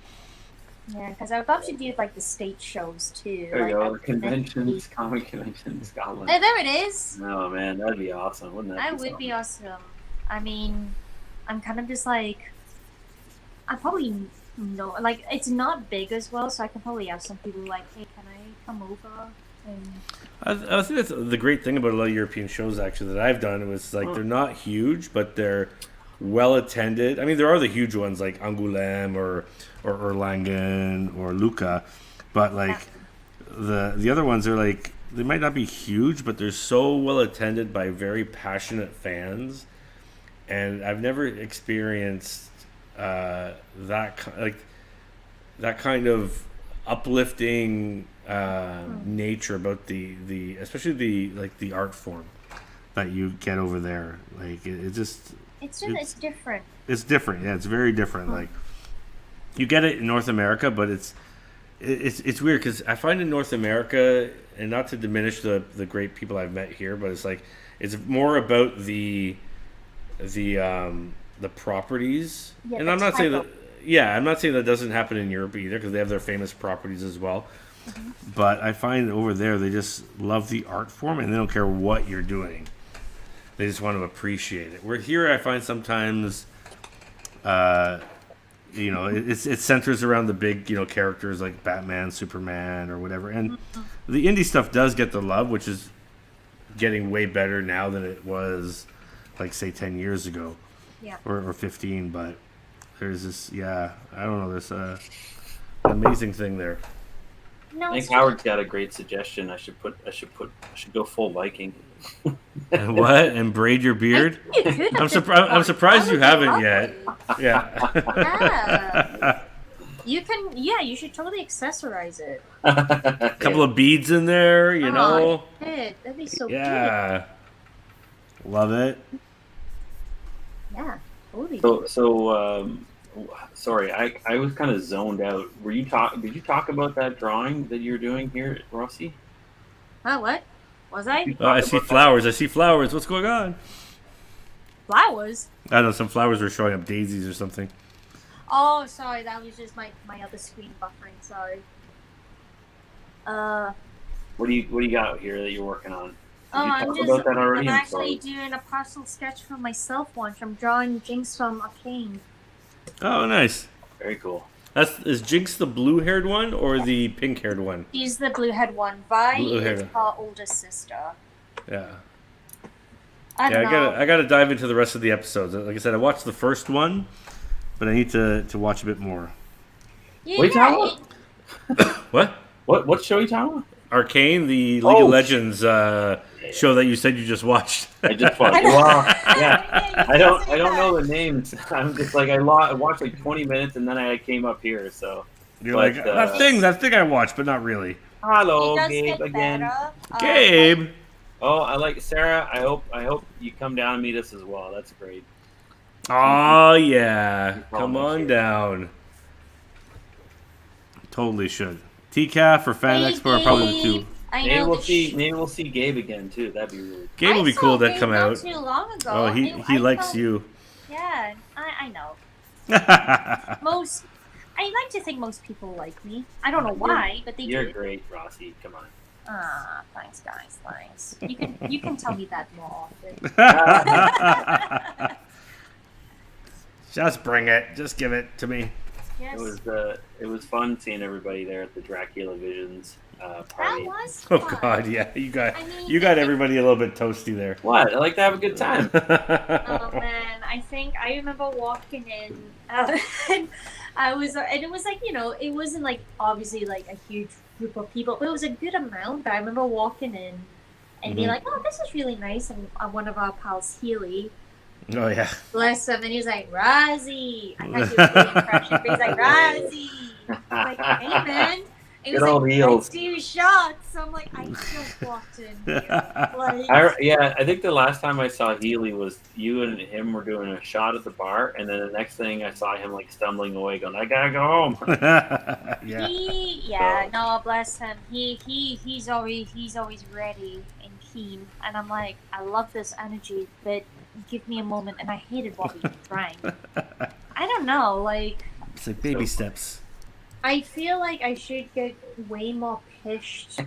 Speaker 3: Yeah, because I would love to do like the state shows too.
Speaker 2: There you go, the conventions, comic convention in Scotland.
Speaker 3: Oh, there it is.
Speaker 2: Oh man, that'd be awesome, wouldn't that?
Speaker 3: That would be awesome. I mean, I'm kind of just like, I probably know, like it's not big as well, so I can probably ask some people like, hey, can I come over? And
Speaker 1: I think that's the great thing about a lot of European shows actually that I've done. It was like they're not huge, but they're well attended. I mean, there are the huge ones like Angoulême or Erlangen or Lucca, but like the other ones are like they might not be huge, but they're so well attended by very passionate fans, and I've never experienced that kind of uplifting nature about the especially the art form that you get over there. Like it's
Speaker 3: different.
Speaker 1: It's different. Yeah, it's very different. Like you get it in North America, but it's weird because I find in North America, and not to diminish the great people I've met here, but it's like it's more about the properties. Yeah, and I'm not saying that. Yeah, I'm not saying that doesn't happen in Europe either because they have their famous properties as well. Mm-hmm. But I find over there they just love the art form and they don't care what you're doing. They just want to appreciate it. Where here I find sometimes, it centers around the big, characters like Batman, Superman, or whatever. And the indie stuff does get the love, which is getting way better now than it was, like, say, 10 years ago.
Speaker 3: Yeah.
Speaker 1: Or 15, but there's this, I don't know, there's an amazing thing there.
Speaker 2: No, I think Howard's got a great suggestion. I should go full Viking.
Speaker 1: And what? And braid your beard? I'm surprised you haven't yet.
Speaker 3: Yeah. You can. Yeah, you should totally accessorize it.
Speaker 1: A couple of beads in there, you know.
Speaker 3: That'd be so good.
Speaker 1: Yeah. Love it.
Speaker 3: Yeah, totally.
Speaker 2: So sorry, I was kind of zoned out. Did you talk about that drawing that you're doing here, Rossi?
Speaker 3: What? Was I?
Speaker 1: Oh, I see flowers. What's going on?
Speaker 3: Flowers?
Speaker 1: I don't know. Some flowers were showing up, daisies or something.
Speaker 3: Oh, sorry. That was just my other screen buffering. Sorry.
Speaker 2: What do you got here that you're working on?
Speaker 3: I'm actually doing a partial sketch for myself once. I'm drawing Jinx from Arcane.
Speaker 1: Oh, nice.
Speaker 2: Very cool.
Speaker 1: Is Jinx the blue-haired one or the pink-haired one?
Speaker 3: She's the blue-haired one. Vi is her older sister.
Speaker 1: Yeah.
Speaker 3: I don't know.
Speaker 1: I gotta dive into the rest of the episodes. Like I said, I watched the first one, but I need to watch a bit more.
Speaker 3: Yeah.
Speaker 2: What are you talking
Speaker 1: about?
Speaker 2: What show are you talking about?
Speaker 1: Arcane, the League of Legends show that you said you just watched.
Speaker 2: I just watched. Wow. Yeah. I don't know the names. I'm just like I watched like 20 minutes and then I came up here. So.
Speaker 1: You're like, that thing I watched, but not really.
Speaker 2: Hello, Gabe again.
Speaker 1: Gabe.
Speaker 2: Oh, I like Sarah. I hope you come down and meet us as well. That's great.
Speaker 1: Oh yeah, come on down. Totally should. TCAF or Fan Expo are probably the two.
Speaker 2: Maybe we'll see Gabe again too. That'd be really cool.
Speaker 1: Gabe will be cool to come out.
Speaker 3: Not too long ago.
Speaker 1: Oh, he likes you.
Speaker 3: Yeah, I know. I like to think most people like me. I don't know why, but they do.
Speaker 2: You're great, Rossi. Come on.
Speaker 3: Thanks, guys. Thanks. You can tell me that more often.
Speaker 1: Just bring it. Just give it to me.
Speaker 3: Yes.
Speaker 2: It was fun seeing everybody there at the Dracula Visions party.
Speaker 3: That was fun.
Speaker 1: Oh God, yeah, you got everybody a little bit toasty there.
Speaker 2: What? I like to have a good time.
Speaker 3: Oh man, I remember walking in, and it was like, it wasn't like obviously like a huge group of people, but it was a good amount. But I remember walking in and being like, oh, this is really nice, and one of our pals, Healy.
Speaker 1: Oh yeah.
Speaker 3: Bless him, and he was like, Rossi. I had to do the impression, but he's like, Rossi. I'm like, hey man. And he was like, let's do shots. So I'm like, I just walked in here.
Speaker 2: I think the last time I saw Healy was you and him were doing a shot at the bar, and then the next thing I saw him like stumbling away, going, I gotta go home.
Speaker 3: No, bless him. He's always ready and keen, and I'm like, I love this energy, but give me a moment. And I hated what we were trying. I don't know, like
Speaker 1: it's like baby steps.
Speaker 3: I feel like I should get way more pished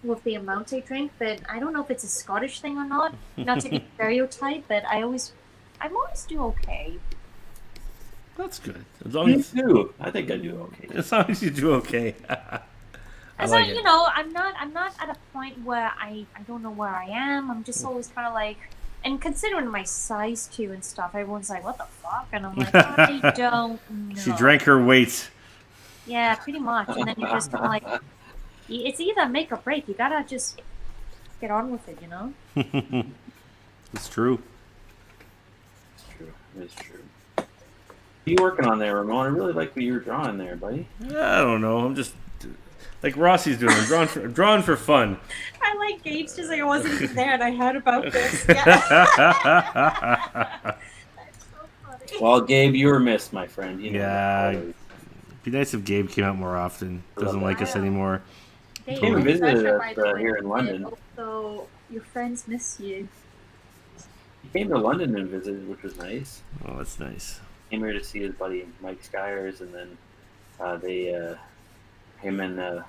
Speaker 3: with the amount I drink, but I don't know if it's a Scottish thing or not. Not to be stereotyped, but I'm always do okay.
Speaker 1: That's good. As long as
Speaker 2: you do, I think I do okay.
Speaker 1: As long as you do okay.
Speaker 3: I'm not at a point where I don't know where I am. I'm just always kind of like, and considering my size too and stuff, everyone's like, what the fuck? And I'm like, I don't know.
Speaker 1: She drank her weight.
Speaker 3: Yeah, pretty much. And then you're just kind of like, it's either make or break. You gotta just get on with it,
Speaker 1: It's true.
Speaker 2: It's true. What are you working on there, Ramon? I really like what you were drawing there, buddy.
Speaker 1: I don't know. I'm just like Rossi's doing. I'm drawing for fun.
Speaker 3: I like Gabe's just like I wasn't even there and I heard about this. Yeah. That's so funny.
Speaker 2: Well, Gabe, you were missed, my friend.
Speaker 1: It'd be nice if Gabe came out more often. Doesn't like us anymore.
Speaker 2: He came and visited us here in London.
Speaker 3: Also, your friends miss you.
Speaker 2: He came to London and visited, which was nice.
Speaker 1: Oh, that's nice.
Speaker 2: Came here to see his buddy Mike Skyers, and then him and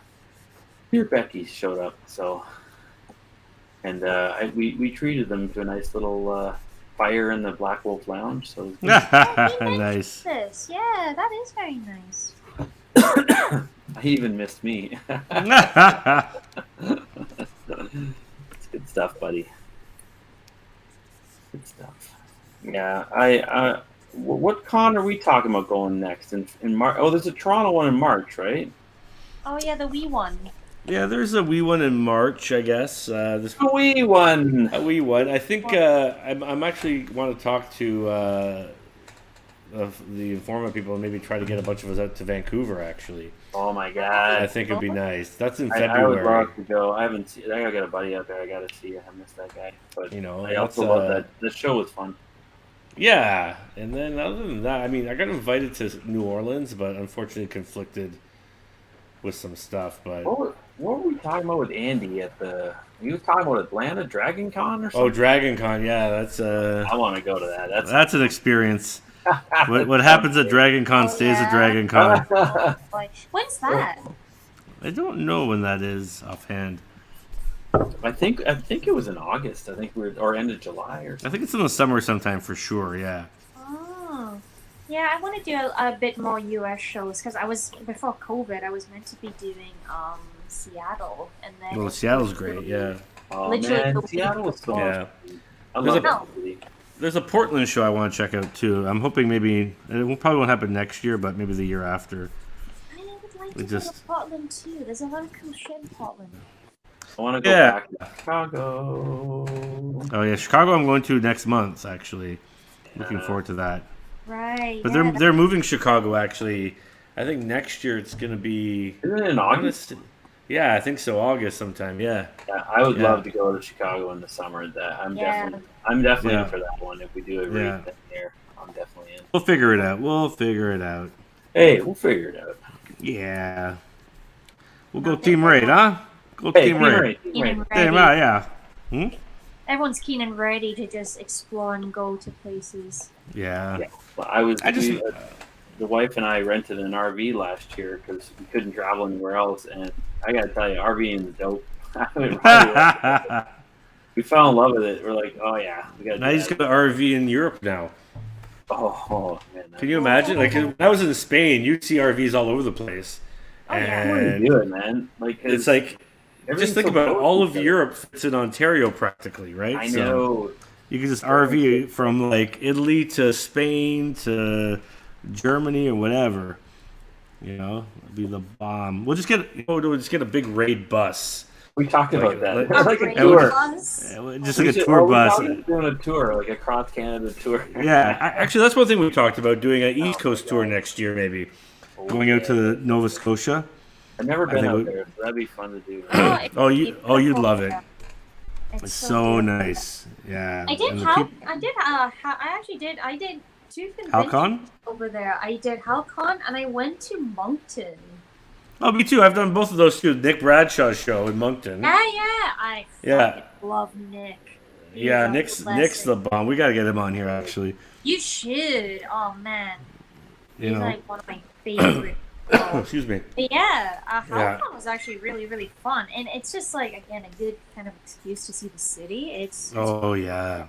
Speaker 2: Dear Becky showed up. So, and we treated them to a nice little fire in the Black Wolf Lounge. So
Speaker 1: nice.
Speaker 3: This. Yeah, that is very nice.
Speaker 2: He even missed me. It's good stuff, buddy. Good stuff. Yeah, what con are we talking about going next in March? Oh, there's a Toronto one in March, right?
Speaker 3: Oh yeah, the wee one.
Speaker 1: Yeah, there's a wee one in March, I guess.
Speaker 2: A wee one.
Speaker 1: A wee one. I think I'm actually want to talk to the Informa people and maybe try to get a bunch of us out to Vancouver, actually.
Speaker 2: Oh my God!
Speaker 1: I think it'd be nice. That's in February.
Speaker 2: I would love to go. I haven't seen. I gotta get a buddy out there. I gotta see. I missed that guy. But I also love that. The show was fun.
Speaker 1: Yeah, and then other than that, I mean, I got invited to New Orleans, but unfortunately conflicted with some stuff. But
Speaker 2: what were we talking about with Andy at the? He was talking about Atlanta Dragon Con or something.
Speaker 1: Oh, Dragon Con, yeah, that's.
Speaker 2: I want to go to that.
Speaker 1: That's an experience. What happens at Dragon Con stays at Dragon Con.
Speaker 3: When's that?
Speaker 1: I don't know when that is offhand.
Speaker 2: I think it was in August. I think or end of July or something.
Speaker 1: I think it's in the summer sometime for sure. Yeah.
Speaker 3: Oh, yeah. I want to do a bit more U.S. shows because before COVID I was meant to be doing Seattle and then.
Speaker 1: Well, Seattle's great. Yeah.
Speaker 2: Oh man, Seattle was so.
Speaker 1: Yeah.
Speaker 2: I love that movie.
Speaker 1: There's a Portland show I want to check out too. I'm hoping maybe it probably won't happen next year, but maybe the year after.
Speaker 3: I would like to go to Portland too. There's a lot of cool shit in Portland.
Speaker 2: I want to go back to Chicago.
Speaker 1: Oh yeah, Chicago. I'm going to next month actually. Looking forward to that.
Speaker 3: Right.
Speaker 1: But they're moving Chicago actually I think next year it's going to be...
Speaker 2: Isn't it in August?
Speaker 1: Yeah, I think so. August sometime, yeah.
Speaker 2: I would love to go to Chicago in the summer. I'm definitely in for that one. If we do a raid there, I'm definitely in.
Speaker 1: We'll figure it out.
Speaker 2: Hey, we'll figure it out.
Speaker 1: Yeah. We'll go Team Raid, huh? Go Team Raid.
Speaker 3: Team Raid,
Speaker 1: yeah.
Speaker 3: Everyone's keen and ready to just explore and go to places.
Speaker 1: Yeah.
Speaker 2: Well, the wife and I rented an RV last year because we couldn't travel anywhere else, and I gotta tell you, RVing is dope. We fell in love with it. We're like, oh yeah, we got.
Speaker 1: Now you just got an RV in Europe now.
Speaker 2: Oh man!
Speaker 1: Can you imagine? Like when I was in Spain, you'd see RVs all over the place.
Speaker 2: And do it, man. Like
Speaker 1: it's like just think about it. All of Europe fits in Ontario practically, right?
Speaker 2: I know.
Speaker 1: You can just RV from like Italy to Spain to Germany or whatever. You know, it'd be the bomb. We'll just get a big raid bus.
Speaker 2: We talked about that.
Speaker 3: Like a tour bus.
Speaker 1: Just like a tour bus.
Speaker 2: Doing a tour, like a cross Canada tour.
Speaker 1: Yeah, actually, that's one thing we talked about, doing an East Coast tour next year, maybe. Going out to Nova Scotia.
Speaker 2: I've never been out there, so that'd be fun to do.
Speaker 1: You'd love it. It's so nice. Yeah.
Speaker 3: I did 2 conventions
Speaker 1: Halcon?
Speaker 3: over there. I did Halcon and I went to Moncton.
Speaker 1: Oh, me too. I've done both of those too. Nick Bradshaw's show in Moncton.
Speaker 3: I love Nick.
Speaker 1: Nick's the bomb. We gotta get him on here actually.
Speaker 3: You should. Oh man. He's like one of my favorite.
Speaker 1: Excuse me.
Speaker 3: But Halcon was actually really, really fun, and it's just like again a good kind of excuse to see the city. It's
Speaker 1: yeah.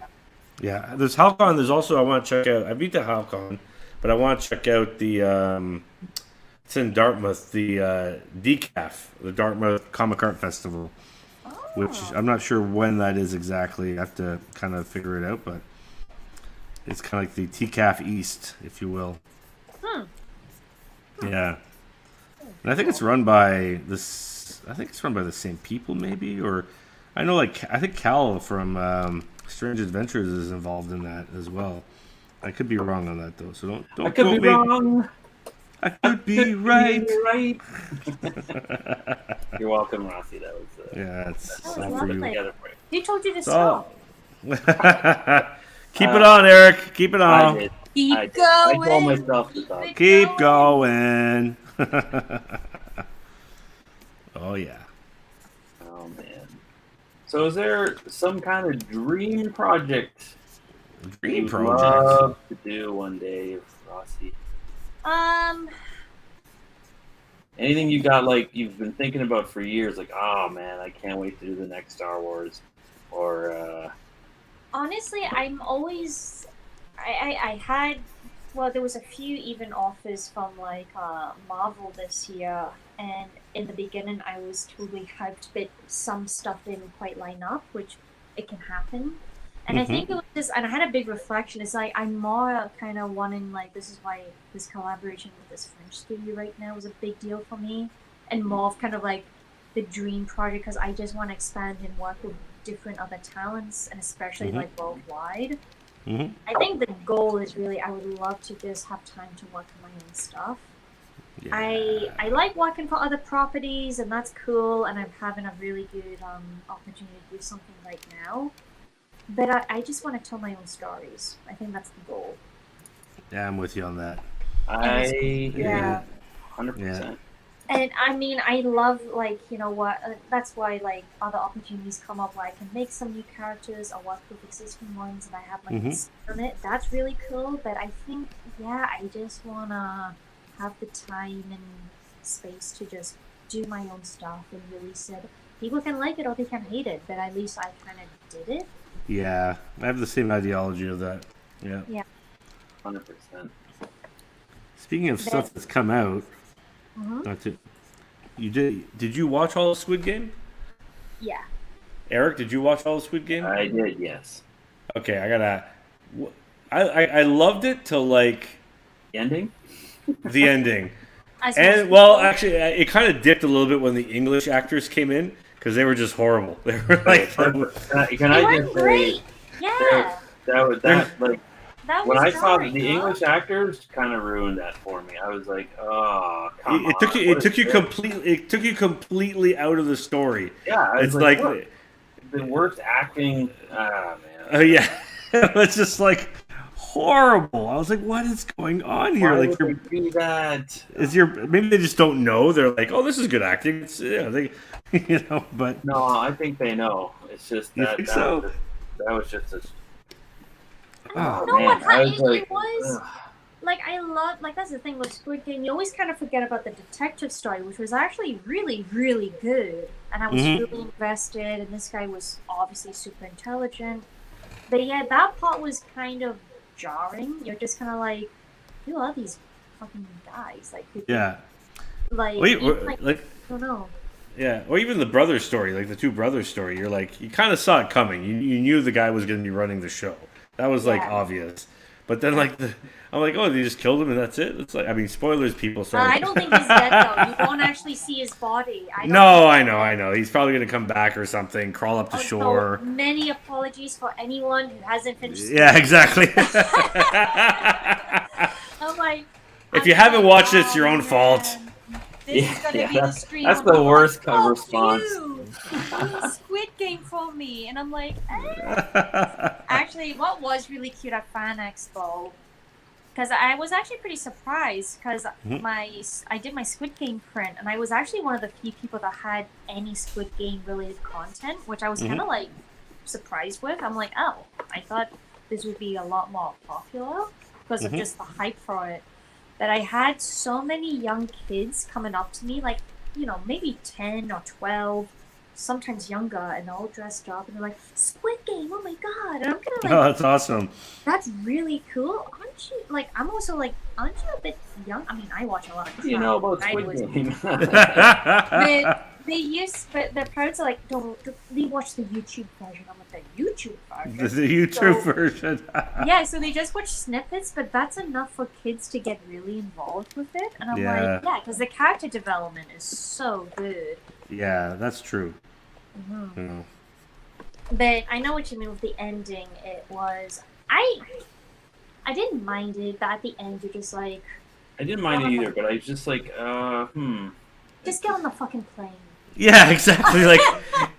Speaker 1: There's Halcon. There's also I want to check out. I've been to Halcon, but I want to check out the. It's in Dartmouth, the DCAF, the Dartmouth Comic Art Festival, which I'm not sure when that is exactly. I have to kind of figure it out, but it's kind of like the TCAF East, if you will. Yeah, and I think it's run by this. I think it's run by the same people, maybe, or I know, I think Cal from Strange Adventures is involved in that as well. I could be wrong on that though, so don't.
Speaker 2: I could be wrong.
Speaker 1: I could be right.
Speaker 2: You're welcome, Rossi. That was
Speaker 1: it's
Speaker 3: all for you. Who told you to stop?
Speaker 1: Keep it on, Eric. Keep it on.
Speaker 2: I did.
Speaker 3: Keep going.
Speaker 2: I told myself to stop.
Speaker 1: Keep going. Oh yeah.
Speaker 2: Oh man. So is there some kind of dream project? Love to do one day, Rossi? Anything you got, like you've been thinking about for years, like, oh man, I can't wait to do the next Star Wars, or
Speaker 3: honestly, I'm always I had there was a few even offers from Marvel this year, and in the beginning I was totally hyped, but some stuff didn't quite line up, which it can happen. And I think it was just, and I had a big reflection. It's like I'm more kind of wanting, this is why this collaboration with this French studio right now is a big deal for me, and more of kind of like the dream project, because I just want to expand and work with different other talents, and especially worldwide. I think the goal is really, I would love to just have time to work on my own stuff. Yeah. I like working for other properties, and that's cool, and I'm having a really good opportunity to do something right now. But I just want to tell my own stories. I think that's the goal.
Speaker 1: Yeah, I'm with you on that.
Speaker 2: 100%.
Speaker 1: Yeah.
Speaker 3: And I mean, I love, that's why, other opportunities come up where I can make some new characters or work with existing ones, and I have, a stake on it. That's really cool, but I think, I just want to have the time and space to just do my own stuff and release it. People can like it or they can hate it, but at least I kind of did it.
Speaker 1: Yeah, I have the same ideology of that. Yeah.
Speaker 2: 100%.
Speaker 1: Speaking of stuff that's come out, did you watch all of Squid Game?
Speaker 3: Yeah.
Speaker 1: Eric, did you watch all of Squid Game?
Speaker 2: I did, yes.
Speaker 1: Okay, I loved it till the
Speaker 2: ending.
Speaker 1: The ending. Actually, it kind of dipped a little bit when the English actors came in, because they were just horrible. They were
Speaker 2: can I just say,
Speaker 3: great. Yeah. that
Speaker 2: when
Speaker 3: was
Speaker 2: I saw the English actors, kind of ruined that for me. I was like, oh, come on.
Speaker 1: It took you completely out of the story.
Speaker 2: Yeah,
Speaker 1: it's like
Speaker 2: the worst acting. Ah, man.
Speaker 1: Yeah, it's just like horrible. I was like, what is going on here?
Speaker 2: Why
Speaker 1: like,
Speaker 2: would they do that?
Speaker 1: Maybe they just don't know. They're like, oh, this is good acting. It's, but
Speaker 2: no, I think they know. It's just that. That was just a.
Speaker 3: Oh, man. It was like I love that's the thing with Squid Game. You always kind of forget about the detective story, which was actually really, really good, and I was really invested. And this guy was obviously super intelligent, but yeah, that part was kind of jarring. You're just kind of like, who are these fucking guys? Like, I don't know.
Speaker 1: Yeah, or even the brother story, like the two brothers story. You're like, you kind of saw it coming. You knew the guy was going to be running the show. That was like obvious. But then I'm like, oh, they just killed him and that's it. It's like, I mean, spoilers, people. Sorry.
Speaker 3: I don't think he's dead though. You don't actually see his body.
Speaker 1: I know. He's probably going to come back or something, crawl up the shore.
Speaker 3: So many apologies for anyone who hasn't finished.
Speaker 1: Yeah, exactly.
Speaker 3: I'm like,
Speaker 1: if you haven't watched it, it's your own fault.
Speaker 3: This is gonna be the stream.
Speaker 2: That's the worst response.
Speaker 3: Squid Game for me, and I'm like, Actually, what was really cute at Fan Expo, because I was actually pretty surprised because I did my Squid Game print, and I was actually one of the few people that had any Squid Game related content, which I was kind of like surprised with. I'm like, oh, I thought this would be a lot more popular because of just the hype for it. That I had so many young kids coming up to me, like, maybe 10 or 12, sometimes younger, and they're all dressed up, and they're like, Squid Game, oh my god. And I'm kind of like,
Speaker 1: oh, that's awesome.
Speaker 3: That's really cool. Aren't you, like, I'm also like, aren't you a bit young? I mean, I watch a lot of crap.
Speaker 2: You know about Squid Game.
Speaker 3: But their parents are like, don't they watch the YouTube version? I'm like, the YouTube version?
Speaker 1: The YouTube version.
Speaker 3: Yeah, so they just watch snippets, but that's enough for kids to get really involved with it. And I'm like, yeah, because the character development is so good.
Speaker 1: Yeah, that's true.
Speaker 3: But I know what you mean with the ending. It was, I didn't mind it, but at the end you're just like...
Speaker 2: I didn't mind it either, but I was just like,
Speaker 3: Just get on the fucking plane.
Speaker 1: Yeah, exactly.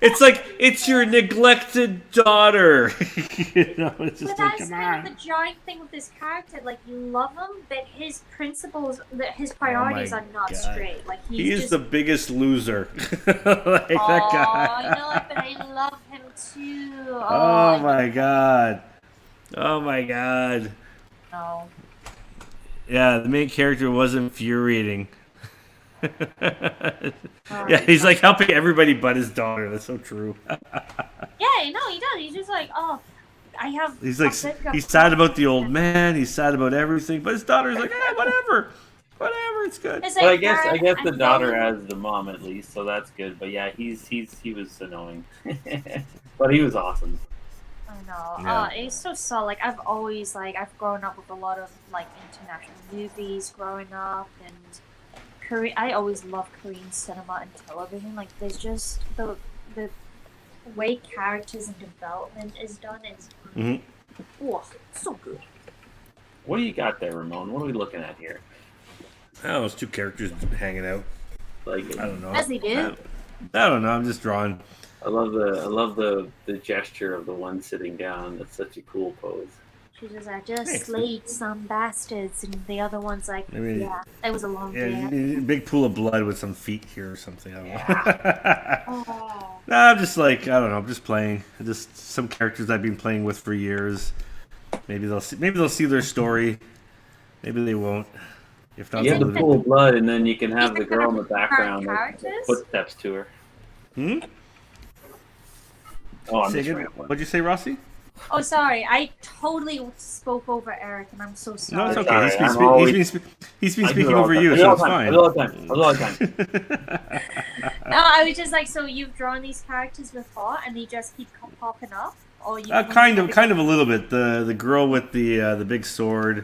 Speaker 1: It's your neglected daughter. It's just
Speaker 3: but that's kind of the jarring thing with this character. Like, you love him, but his principles, his priorities are not straight. Like,
Speaker 1: he is the biggest loser. That guy.
Speaker 3: I know, but I love him too.
Speaker 1: Oh my god. Oh my god.
Speaker 3: No.
Speaker 1: Yeah, the main character was infuriating. Yeah, he's like helping everybody but his daughter. That's so true.
Speaker 3: Yeah, no, he does. He's just like, oh, I have.
Speaker 1: He's like, he's sad about the old man. He's sad about everything, but his daughter's like, whatever, it's good.
Speaker 2: Well, I guess the daughter has the mom at least, so that's good. But yeah, he was annoying, but he was awesome.
Speaker 3: I know. Yeah. It's so solid. Like, I've grown up with a lot of like international movies growing up, and I always love Korean cinema and television. Like, there's just the way characters and development is done is so good.
Speaker 2: What do you got there, Ramon? What are we looking at here?
Speaker 1: Oh, those two characters hanging out.
Speaker 2: Like,
Speaker 1: I don't know.
Speaker 3: As they do.
Speaker 1: I don't know. I'm just drawing.
Speaker 2: I love the gesture of the one sitting down. That's such a cool pose.
Speaker 3: She's just like, slayed some bastards, and the other one's like, yeah, it was a long day.
Speaker 1: Big pool of blood with some feet here or something. I don't know. No, I'm just like, I don't know. I'm just playing. Just some characters I've been playing with for years. Maybe they'll see their story. Maybe they won't. If not,
Speaker 2: you have the pool of blood, and then you can have the girl in the background with footsteps to her. Oh, I'm just
Speaker 1: what'd you say, Rossi?
Speaker 3: Oh, sorry. I totally spoke over Eric, and I'm so sorry.
Speaker 1: No, it's okay. He's been speaking over you, so it's fine.
Speaker 2: All the time.
Speaker 3: No, I was just like, so you've drawn these characters before, and they just keep popping up, or you?
Speaker 1: Kind of a little bit. The girl with the big sword.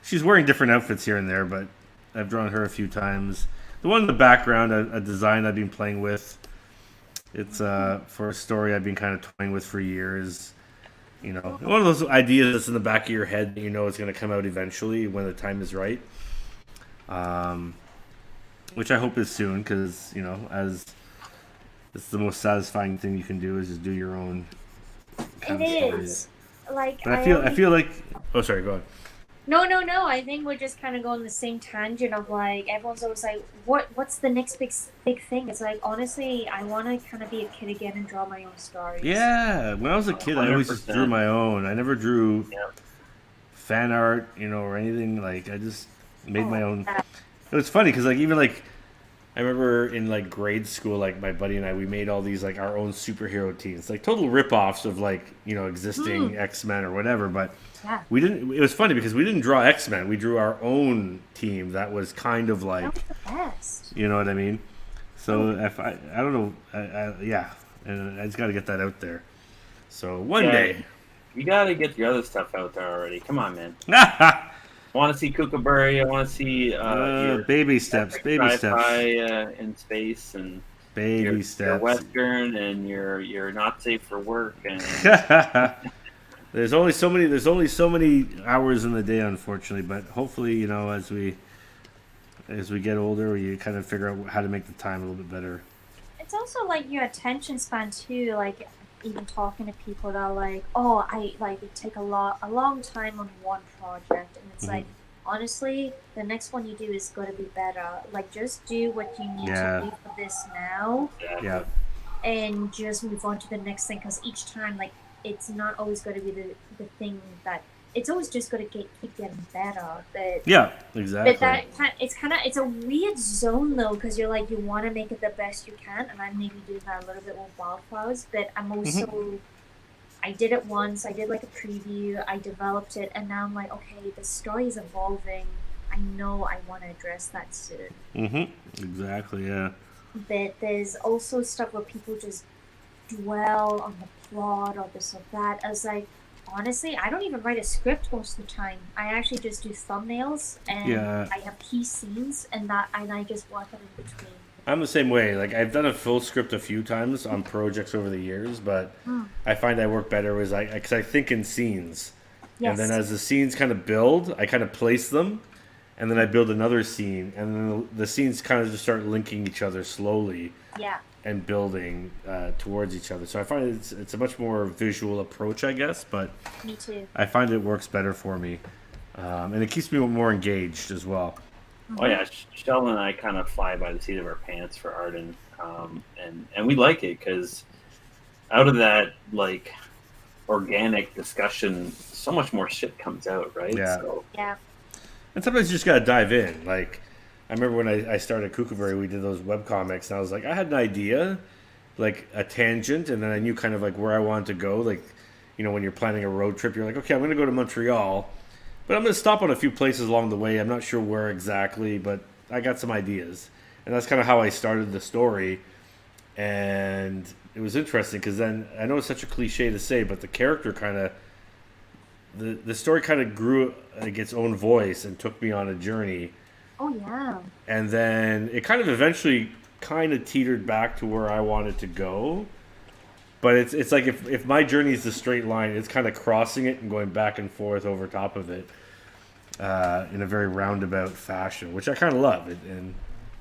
Speaker 1: She's wearing different outfits here and there, but I've drawn her a few times. The one in the background, a design I've been playing with. It's for a story I've been kind of toying with for years. You know, one of those ideas that's in the back of your head that you know is going to come out eventually when the time is right. Which I hope is soon, because, you know, as it's the most satisfying thing you can do is just do your own kind of stories.
Speaker 3: Like,
Speaker 1: but I feel like... Oh, sorry, go on.
Speaker 3: No. I think we're just kind of going the same tangent of, like, everyone's always like, what's the next big thing? It's like, honestly, I want to kind of be a kid again and draw my own stories.
Speaker 1: Yeah, when I was a kid, 100%. I always just drew my own. I never drew fan art, you know, or anything. Like, I just made my own. It was funny because, like, even, like, I remember in, like, grade school, like, my buddy and I, we made all these, like, our own superhero teams. Like, total rip-offs of, like, you know, existing X-Men or whatever, but... Yeah. We didn't. It was funny because we didn't draw X-Men. We drew our own team that was kind of like. That was the best. You know what I mean? So if I don't know. Yeah, and I just got to get that out there. So one day.
Speaker 2: You got to get the other stuff out there already. Come on, man. I want to see Kookaburra. I want to see your
Speaker 1: baby steps. Baby steps.
Speaker 2: In space and.
Speaker 1: Baby steps.
Speaker 2: Your Western and you're not safe for work and.
Speaker 1: There's only so many hours in the day, unfortunately. But hopefully, you know, as we get older, you kind of figure out how to make the time a little bit better.
Speaker 3: It's also like your attention span too. Like even talking to people that are like, oh, I like it take a long time on one project, and it's like honestly, the next one you do is going to be better. Like just do what you need to do for this now, and just move on to the next thing. Because each time, like. It's not always going to be the thing that it's always just going to keep getting better. But
Speaker 1: exactly.
Speaker 3: But it's a weird zone though, because you're like you want to make it the best you can, and I'm maybe doing that a little bit with Wildflowers, but I'm also I did it once. I did like a preview. I developed it, and now I'm like, okay, the story is evolving. I know I want to address that soon.
Speaker 1: Exactly. Yeah.
Speaker 3: But there's also stuff where people just dwell on the plot or this or that. I was like, honestly, I don't even write a script most of the time. I actually just do thumbnails and I have key scenes and I just work it in between.
Speaker 1: I'm the same way. Like I've done a full script a few times on projects over the years, but I find I work better because I think in scenes, and then as the scenes kind of build, I kind of place them, and then I build another scene, and then the scenes kind of just start linking each other slowly.
Speaker 3: Yeah.
Speaker 1: And building towards each other. So I find it's a much more visual approach, I guess, but
Speaker 3: me too.
Speaker 1: I find it works better for me. And it keeps me more engaged as well.
Speaker 2: Oh yeah, Sheldon and I kind of fly by the seat of our pants for art, and we like it because out of that like organic discussion, so much more shit comes out, right?
Speaker 1: Yeah.
Speaker 2: So.
Speaker 3: Yeah.
Speaker 1: And sometimes you just gotta dive in, like. I remember when I started Kookaburra, we did those webcomics, and I was like, I had an idea, like a tangent, and then I knew kind of like where I wanted to go. Like, you know, when you're planning a road trip, you're like, okay, I'm going to go to Montreal, but I'm going to stop on a few places along the way. I'm not sure where exactly, but I got some ideas. And that's kind of how I started the story. And it was interesting because then, I know it's such a cliche to say, but the character kind of, the story kind of grew like its own voice and took me on a journey.
Speaker 3: Oh, yeah.
Speaker 1: And then it kind of eventually kind of teetered back to where I wanted to go. But it's like if my journey is a straight line, it's kind of crossing it and going back and forth over top of it in a very roundabout fashion, which I kind of love.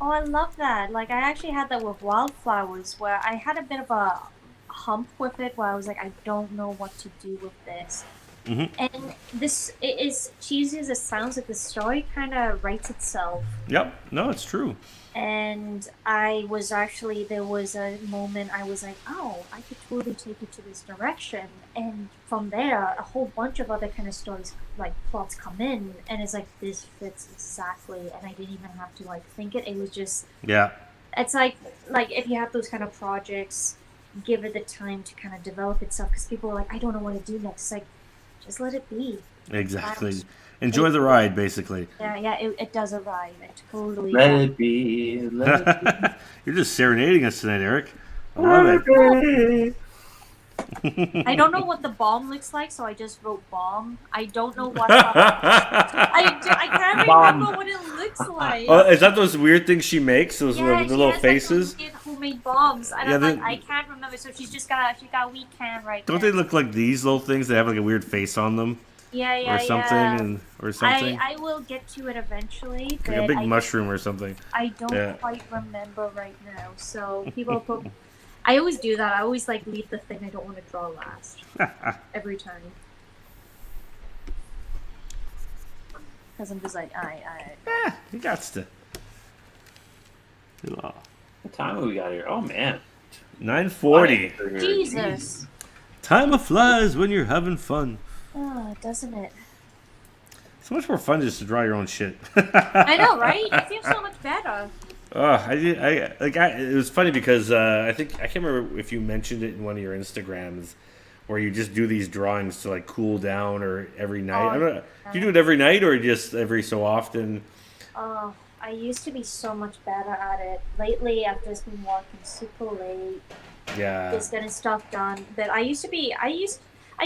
Speaker 3: Oh, I love that. Like, I actually had that with Wildflowers, where I had a bit of a hump with it, where I was like, I don't know what to do with this. And this is cheesy as it sounds, like the story kind of writes itself.
Speaker 1: Yep. No, it's true.
Speaker 3: And there was a moment I was like, oh, I could totally take it to this direction. And from there, a whole bunch of other kind of stories, like plots come in, and it's like, this fits exactly. And I didn't even have to like think it. It was just, it's like if you have those kind of projects, give it the time to kind of develop itself. Because people are like, I don't know what to do next. It's like, just let it be.
Speaker 1: Exactly. Enjoy the ride, basically.
Speaker 3: Yeah, it does arrive. It totally.
Speaker 2: Let it be. Let it be.
Speaker 1: You're just serenading us tonight, Eric. I love it.
Speaker 3: I don't know what the bomb looks like, so I just wrote bomb. I don't know what. I can't remember what it looks like.
Speaker 1: Oh, is that those weird things she makes? Those the little faces?
Speaker 3: Like whole homemade bombs. And I'm like, I can't remember. So she got a wheat can right
Speaker 1: Don't they look like these little things that have like a weird face on them?
Speaker 3: Yeah,
Speaker 1: or something, or something.
Speaker 3: I will get to it eventually. But
Speaker 1: like a big mushroom or something.
Speaker 3: I don't quite remember right now. So people put. I always do that. I always like leave the thing I don't want to draw last every time. Because I'm just like,
Speaker 1: you got to.
Speaker 2: What time have we got here? Oh man,
Speaker 1: 9:40.
Speaker 3: Jesus.
Speaker 1: Time flies when you're having fun.
Speaker 3: Oh, doesn't it?
Speaker 1: So much more fun just to draw your own shit.
Speaker 3: I know, right? It seems so much better.
Speaker 1: It was funny because I can't remember if you mentioned it in one of your Instagrams, where you just do these drawings to like cool down or every night. Do you do it every night or just every so often?
Speaker 3: Oh, I used to be so much better at it. Lately, I've just been working super late.
Speaker 1: Yeah.
Speaker 3: Just getting stuff done. But I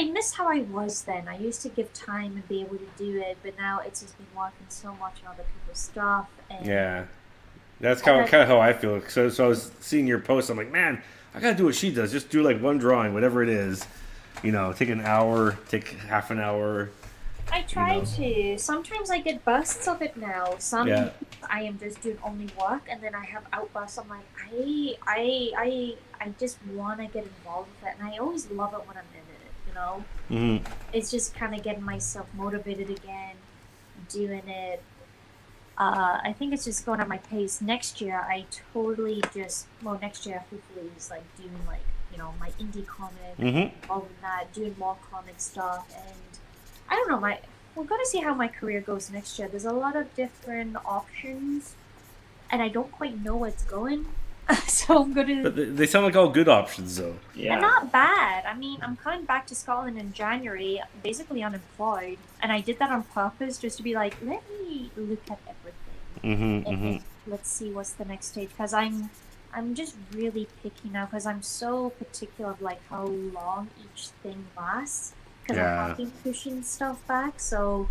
Speaker 3: miss how I was then. I used to give time and be able to do it, but now it's just been working so much on other people's stuff. And
Speaker 1: yeah. That's kind of how I feel. So I was seeing your post. I'm like, man, I gotta do what she does. Just do like one drawing, whatever it is. Take an hour, take half an hour.
Speaker 3: I try to. Sometimes I get bursts of it now. I am just doing only work, and then I have outbursts. I'm like, I just want to get involved with it, and I always love it when I'm in it.
Speaker 1: Mm-hmm.
Speaker 3: It's just kind of getting myself motivated again, doing it. I think it's just going at my pace. Next year, hopefully is like doing like, my indie comic, all of that, doing more comic stuff. And I don't know, we're going to see how my career goes next year. There's a lot of different options, and I don't quite know what's going. So I'm going to...
Speaker 1: But they sound like all good options, though.
Speaker 3: Yeah. They're not bad. I mean, I'm coming back to Scotland in January, basically unemployed. And I did that on purpose just to be like, let me look at everything. And let's see what's the next stage. Because I'm just really picky now because I'm so particular of like how long each thing lasts. Because I have been pushing stuff back. So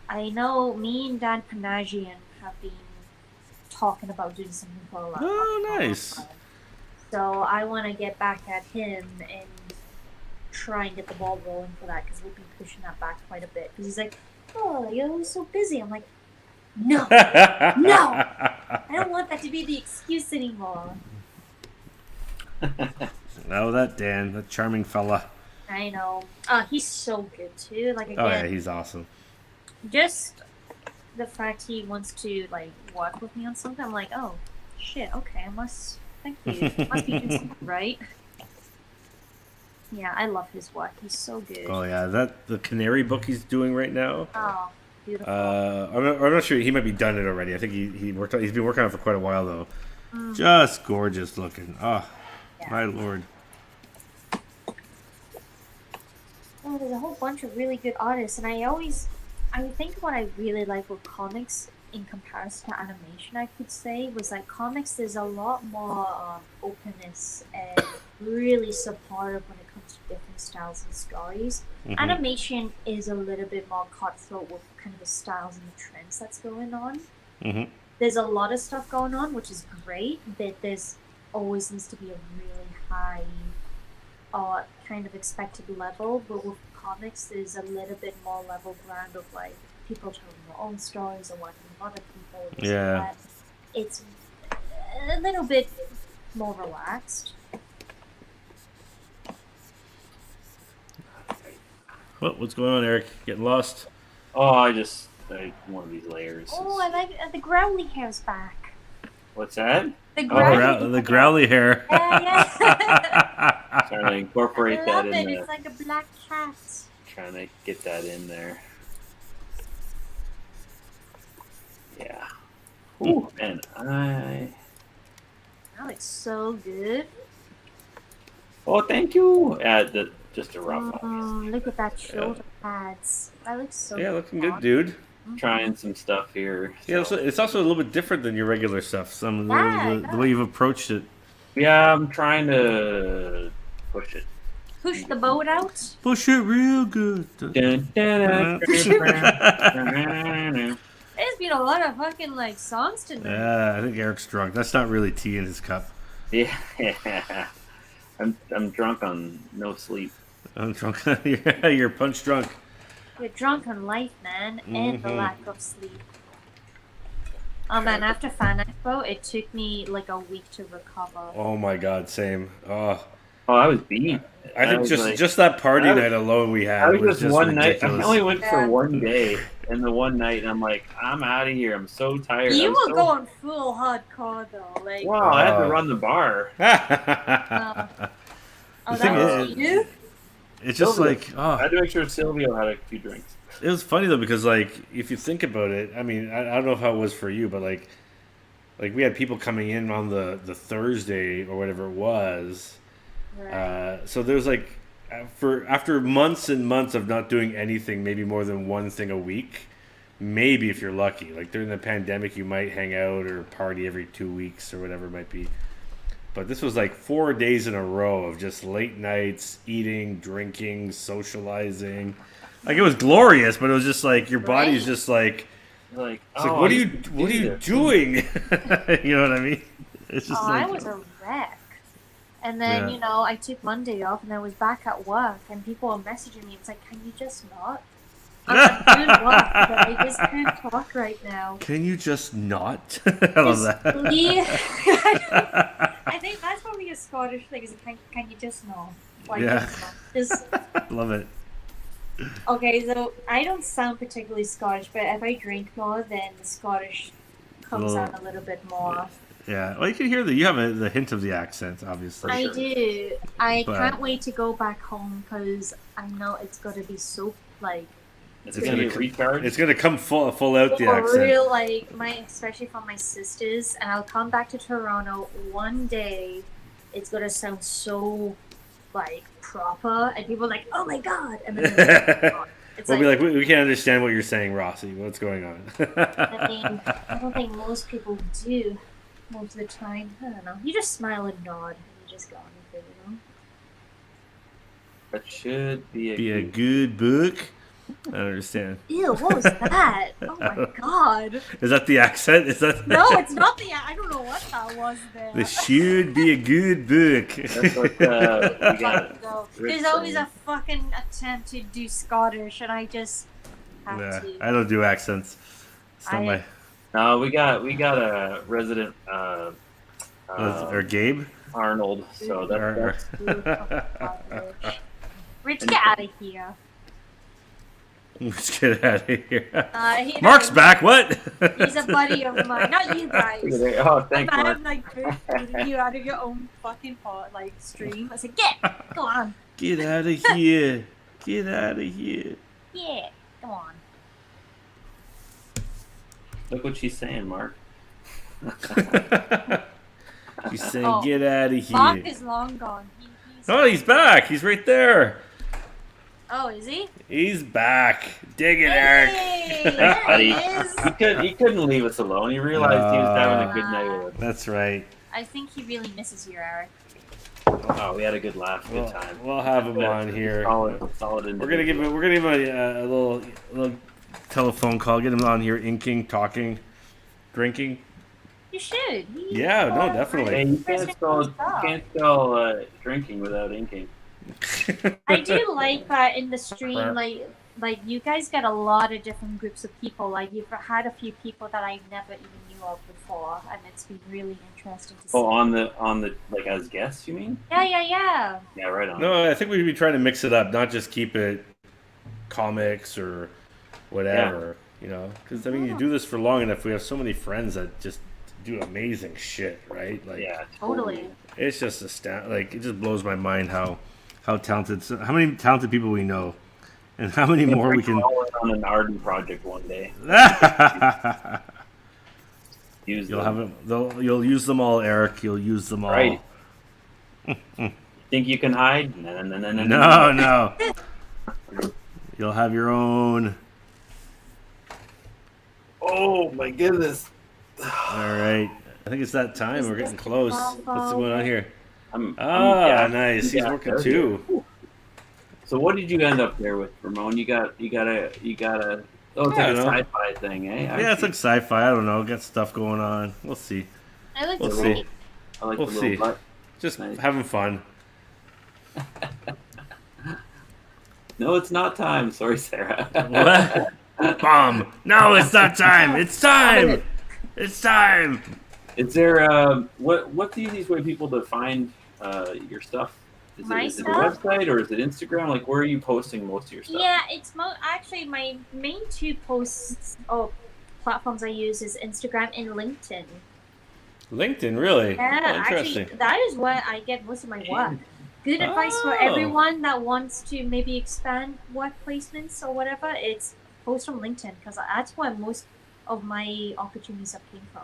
Speaker 3: I know me and Dan Panagian have been talking about doing something for a lot.
Speaker 1: Oh, nice.
Speaker 3: So I want to get back at him and try and get the ball rolling for that because we've been pushing that back quite a bit. Because he's like, oh, you're always so busy. I'm like, no, I don't want that to be the excuse anymore.
Speaker 1: Oh, that Dan, that charming fella.
Speaker 3: I know. He's so good too. Like again,
Speaker 1: oh yeah, he's awesome.
Speaker 3: Just the fact he wants to like work with me on something, I'm like, oh shit, okay, thank you. Must be doing something right. Yeah, I love his work. He's so good.
Speaker 1: Oh yeah, the Canary book he's doing right now.
Speaker 3: Oh, beautiful.
Speaker 1: I'm not sure he might be done it already. I think he's been working on it for quite a while though. Just gorgeous looking. Oh, yeah. My lord.
Speaker 3: Oh, there's a whole bunch of really good artists, and I think what I really like with comics in comparison to animation, I could say, was like comics, there's a lot more openness and really supportive when it comes to different styles and stories. Animation is a little bit more cutthroat with kind of the styles and the trends that's going on. There's a lot of stuff going on, which is great, but there's always needs to be a really high kind of expected level, but with comics there's a little bit more level ground of like people telling their own stories or working with other people.
Speaker 1: Yeah.
Speaker 3: It's a little bit more relaxed.
Speaker 1: What's going on, Eric? Getting lost?
Speaker 2: Oh, I like one of these layers.
Speaker 3: Oh, I like the growly hair's back.
Speaker 2: What's that?
Speaker 3: The growly
Speaker 1: hair.
Speaker 3: Yeah.
Speaker 2: Trying to incorporate that in there.
Speaker 3: It's like a black cat.
Speaker 2: Trying to get that in there. Yeah. Ooh, man,
Speaker 3: That looks so good.
Speaker 2: Oh, thank you. Just a rough.
Speaker 3: Look at that shoulder pads. That looks so good.
Speaker 1: Yeah, looking good, dude.
Speaker 2: Trying some stuff here.
Speaker 1: Yeah, it's also a little bit different than your regular stuff. The way you've approached it.
Speaker 2: Yeah, I'm trying to push it.
Speaker 3: Push the boat out.
Speaker 1: Push it real good.
Speaker 3: There's been a lot of fucking like songs tonight.
Speaker 1: Yeah, I think Eric's drunk. That's not really tea in his cup.
Speaker 2: Yeah. I'm drunk on no sleep.
Speaker 1: I'm drunk. You're punch drunk.
Speaker 3: You're drunk on life, man, and the lack of sleep. Oh man, after Fan Expo, it took me like a week to recover.
Speaker 1: Oh my god, same. Oh,
Speaker 2: I was beat.
Speaker 1: I think just that party night alone we had was just
Speaker 2: one
Speaker 1: ridiculous.
Speaker 2: night. I only went for one day, and the one night, and I'm like, I'm out of here. I'm so tired.
Speaker 3: You were going full hardcore though, like.
Speaker 2: Well, I had to run the bar.
Speaker 3: That was you?
Speaker 1: It's just like
Speaker 2: I had to make sure Silvio had a few drinks.
Speaker 1: It was funny though because like if you think about it, I mean I don't know how it was for you, but like we had people coming in on the Thursday or whatever it was, right. So there's like after months and months of not doing anything, maybe more than one thing a week, maybe if you're lucky. Like during the pandemic, you might hang out or party every 2 weeks or whatever it might be. But this was like 4 days in a row of just late nights, eating, drinking, socializing. Like it was glorious, but it was just like your body's just like what are you doing? You know what I mean? It's just
Speaker 3: I was a wreck. And then I took Monday off, and I was back at work, and people were messaging me. It's like, can you just not? I'm doing work, but I just can't talk right now.
Speaker 1: Can you just not? I love that.
Speaker 3: I think that's probably a Scottish thing. Is can you just not? Like,
Speaker 1: just love it.
Speaker 3: Okay, so I don't sound particularly Scottish, but if I drink more, then the Scottish comes out a little bit more.
Speaker 1: Yeah, well, you can hear you have the hint of the accent, obviously.
Speaker 3: I do. I can't wait to go back home because I know it's going to be so like.
Speaker 2: It's going to be recharged.
Speaker 1: It's going to come full out the accent.
Speaker 3: Real, like especially from my sisters, and I'll come back to Toronto one day. It's going to sound so like proper, and people are like, "Oh my god!" And then
Speaker 1: we'll be like, "We can't understand what you're saying, Rossi. What's going on?"
Speaker 3: I mean, I don't think most people do. Most of the time, I don't know. You just smile and nod, and you just go on with it, you know.
Speaker 2: That should be
Speaker 1: a good book. I don't understand.
Speaker 3: Ew, what was that? Oh my god.
Speaker 1: Is that the accent? Is that?
Speaker 3: No, it's not the. I don't know what that was there.
Speaker 1: This should be a good book.
Speaker 2: That's what we got.
Speaker 3: No. There's always a fucking attempt to do Scottish, and I just have to.
Speaker 1: I don't do accents. It's not my.
Speaker 2: No, we got a resident.
Speaker 1: Or Gabe
Speaker 2: Arnold. So that's
Speaker 3: Rich, get out of here.
Speaker 1: Let's get out of here. Mark's back. What?
Speaker 3: He's a buddy of mine. Not you guys.
Speaker 2: Oh, thanks, Mark.
Speaker 3: I'm like you out of your own fucking stream. I said, go on.
Speaker 1: Get out of here. Get out of here.
Speaker 3: Yeah, come on.
Speaker 2: Look what she's saying, Mark.
Speaker 1: She's saying, get out of here.
Speaker 3: Mark is long gone.
Speaker 1: He's back. He's right there.
Speaker 3: Oh, is he?
Speaker 1: He's back. Dig it, Eric.
Speaker 3: There he is.
Speaker 2: He couldn't leave us alone. He realized he was having a good night with us.
Speaker 1: That's right.
Speaker 3: I think he really misses you, Eric.
Speaker 2: Oh, we had a good laugh, good time.
Speaker 1: We'll have him on here.
Speaker 2: Solid.
Speaker 1: We're gonna give him a little telephone call. Get him on here, inking, talking, drinking.
Speaker 3: You should.
Speaker 1: No, definitely.
Speaker 2: Hey, you can't spell drinking without inking.
Speaker 3: I do like that in the stream, like you guys get a lot of different groups of people. Like you've had a few people that I never even knew of before, and it's been really interesting to see.
Speaker 2: Oh, on the like as guests, you mean?
Speaker 3: Yeah.
Speaker 2: Yeah, right on.
Speaker 1: No, I think we'd be trying to mix it up, not just keep it comics or whatever, you know. Because I mean, you do this for long enough. We have so many friends that just do amazing shit, right? Like,
Speaker 2: yeah,
Speaker 3: totally.
Speaker 1: It's just like it just blows my mind how talented, how many talented people we know, and how many more we can.
Speaker 2: On an Arden project one day.
Speaker 1: You'll use them all, Eric. You'll use them all.
Speaker 2: Right. Think you can hide?
Speaker 1: No. You'll have your own.
Speaker 2: Oh my goodness.
Speaker 1: All right. I think it's that time. We're getting close. What's going on here? Nice. He's working too.
Speaker 2: So what did you end up there with, Ramon? You got a it's like a sci-fi thing, eh?
Speaker 1: Yeah, it's like sci-fi. I don't know. Got stuff going on. We'll see.
Speaker 3: I like
Speaker 1: we'll see.
Speaker 2: I like
Speaker 1: we'll
Speaker 2: the little
Speaker 1: see.
Speaker 2: butt.
Speaker 1: Just having fun.
Speaker 2: No, it's not time. Sorry, Sarah.
Speaker 1: What? Bomb. No, it's not time. It's time. It's time.
Speaker 2: Is there what's the easiest way people to find your stuff? Is it a website or is it Instagram? Like, where are you posting most of your stuff?
Speaker 3: Yeah, it's actually my main two posts or platforms I use is Instagram and LinkedIn.
Speaker 1: LinkedIn, really?
Speaker 3: Yeah, actually, that is where I get most of my work. Good advice for everyone that wants to maybe expand work placements or whatever. It's post on LinkedIn because that's where most of my opportunities have came from.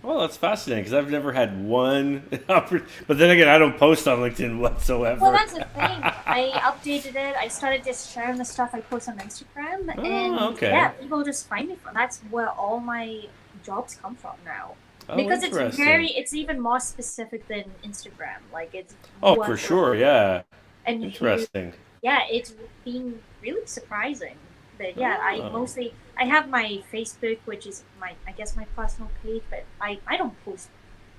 Speaker 1: Well, that's fascinating because I've never had one. But then again, I don't post on LinkedIn whatsoever.
Speaker 3: Well, that's the thing. I updated it. I started just sharing the stuff I post on Instagram, and yeah, people just find me from. That's where all my jobs come from now. Because it's even more specific than Instagram. Like it's
Speaker 1: for sure, yeah.
Speaker 3: And
Speaker 1: interesting.
Speaker 3: It's been really surprising. But yeah, I have my Facebook, which is my personal page, but I don't post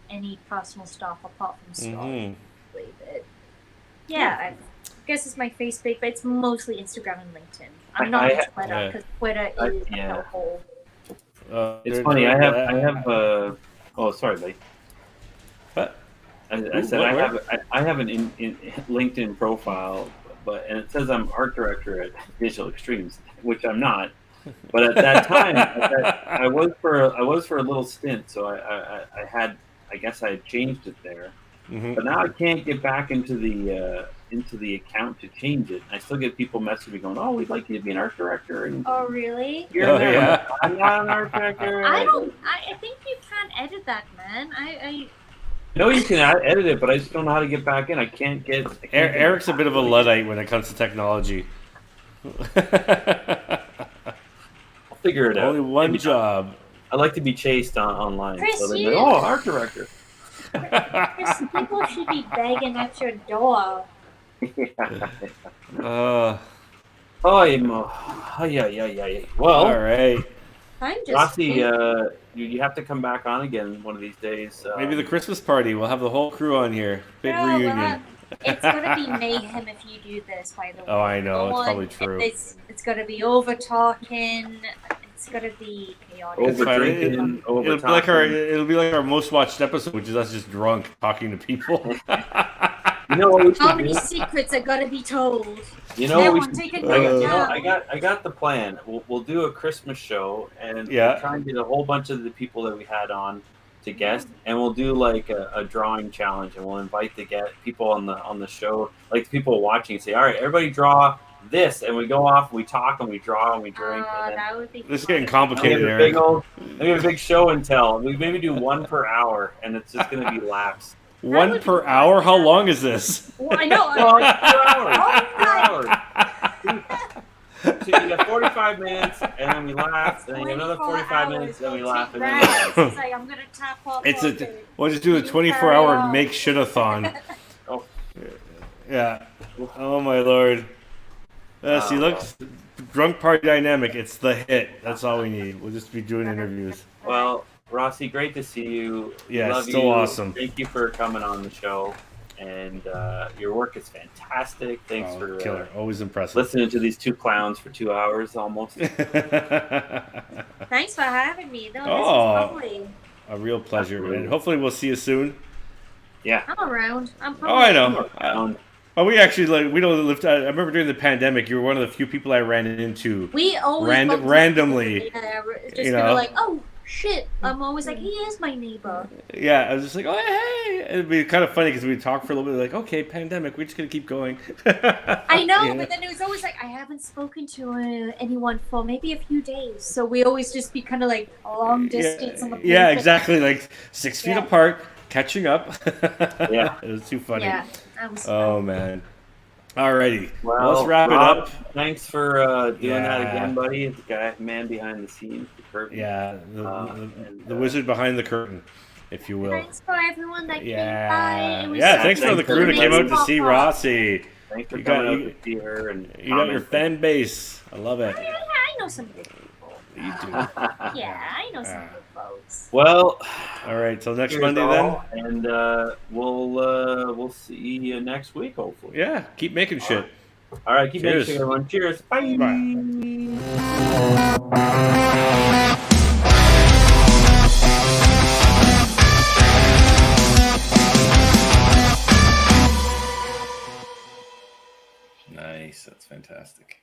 Speaker 3: any personal stuff apart from stories. But yeah, I guess it's my Facebook, but it's mostly Instagram and LinkedIn. I'm not on Twitter because Twitter is a hellhole.
Speaker 2: It's funny. I have. Oh, sorry, buddy.
Speaker 1: What?
Speaker 2: I said I have an in LinkedIn profile, and it says I'm art director at Digital Extremes, which I'm not. But at that time, I was for a little stint, so I had changed it there. Mm-hmm. But now I can't get back into the account to change it. I still get people messaging me going, "Oh, we'd like you to be an art director." And
Speaker 3: oh, really?
Speaker 2: Yeah. I'm not an art director.
Speaker 3: I think you can't edit that, man. I
Speaker 2: No, you can edit it, but I just don't know how to get back in. I can't get.
Speaker 1: Eric's a bit of a Luddite when it comes to technology.
Speaker 2: I'll figure it out.
Speaker 1: Only one job.
Speaker 2: I like to be chased online.
Speaker 3: Chris,
Speaker 2: so they're like, art director.
Speaker 3: Chris, people should be begging at your door.
Speaker 2: Yeah. Well,
Speaker 1: all right.
Speaker 2: Rossi, you have to come back on again one of these days.
Speaker 1: Maybe the Christmas party. We'll have the whole crew on here. Big reunion.
Speaker 3: It's gonna be mayhem if you do this. By the way.
Speaker 1: Oh, I know. It's probably true.
Speaker 3: It's gonna be over talking. It's gonna be chaotic.
Speaker 2: Over drinking.
Speaker 1: It'll be like our most watched episode, which is us just drunk talking to people.
Speaker 2: You know what we should
Speaker 3: How many secrets are gonna be told?
Speaker 2: You know what we should I got the plan. We'll do a Christmas show and we'll try and get a whole bunch of the people that we had on to guest, and we'll do like a drawing challenge, and we'll invite the people on the show, like the people watching, and say, all right, everybody draw this, and we go off and we talk and we draw and we drink. And
Speaker 3: that would be
Speaker 1: this is getting complicated.
Speaker 2: We have a big show and tell. We maybe do one per hour, and it's just going to be laughs.
Speaker 1: One per hour? How long is this?
Speaker 3: Well, I know.
Speaker 2: 2 hours. So you got 45 minutes, and then we laugh, and then you get another 45 minutes, and then we laugh, and then we laugh.
Speaker 3: It's like, I'm gonna tap off.
Speaker 1: We'll just do a 24-hour make shit-a-thon.
Speaker 2: Oh.
Speaker 1: Yeah. Oh, my Lord. See, look, drunk party dynamic. It's the hit. That's all we need. We'll just be doing interviews.
Speaker 2: Well, Rossi, great to see you.
Speaker 1: Yeah, it's still awesome.
Speaker 2: Thank you for coming on the show. And your work is fantastic. Thanks for
Speaker 1: killer. Always impressive.
Speaker 2: Listening to these two clowns for 2 hours almost.
Speaker 3: Thanks for having me. No, this is lovely.
Speaker 1: A real pleasure. Absolutely. And hopefully we'll see you soon.
Speaker 2: Yeah.
Speaker 3: I'm around.
Speaker 1: I know. We actually we don't live. I remember during the pandemic, you were one of the few people I ran into.
Speaker 3: We always
Speaker 1: randomly.
Speaker 3: Like, oh shit! I'm always like, he is my neighbor.
Speaker 1: Yeah, I was just like, oh hey. It'd be kind of funny because we'd talk for a little bit, like, okay, pandemic, we're just gonna keep going.
Speaker 3: I know, but then it was always like, I haven't spoken to anyone for maybe a few days, so we always just be kind of like long distance on the.
Speaker 1: Yeah, exactly, like 6 feet apart, catching up.
Speaker 2: Yeah,
Speaker 1: it was too funny.
Speaker 3: Yeah.
Speaker 1: Man. Alrighty.
Speaker 2: Well,
Speaker 1: let's wrap it up.
Speaker 2: Thanks for doing that again, buddy. The man behind the scenes, the curtain.
Speaker 1: Yeah, the wizard behind the curtain, if you will.
Speaker 3: Thanks for everyone that came by.
Speaker 1: Thanks for the crew that came out to see Rossi.
Speaker 2: Thanks for coming out to see her. And
Speaker 1: you got your fan base. I love it.
Speaker 3: I know some good people.
Speaker 1: You do.
Speaker 3: Yeah, I know some good folks. goes.
Speaker 2: Well,
Speaker 1: all right. Till next Monday then,
Speaker 2: and we'll see you next week, hopefully.
Speaker 1: Yeah, keep making shit.
Speaker 2: All right, keep making shit, everyone. Cheers. Bye.
Speaker 1: Bye. Nice. That's fantastic.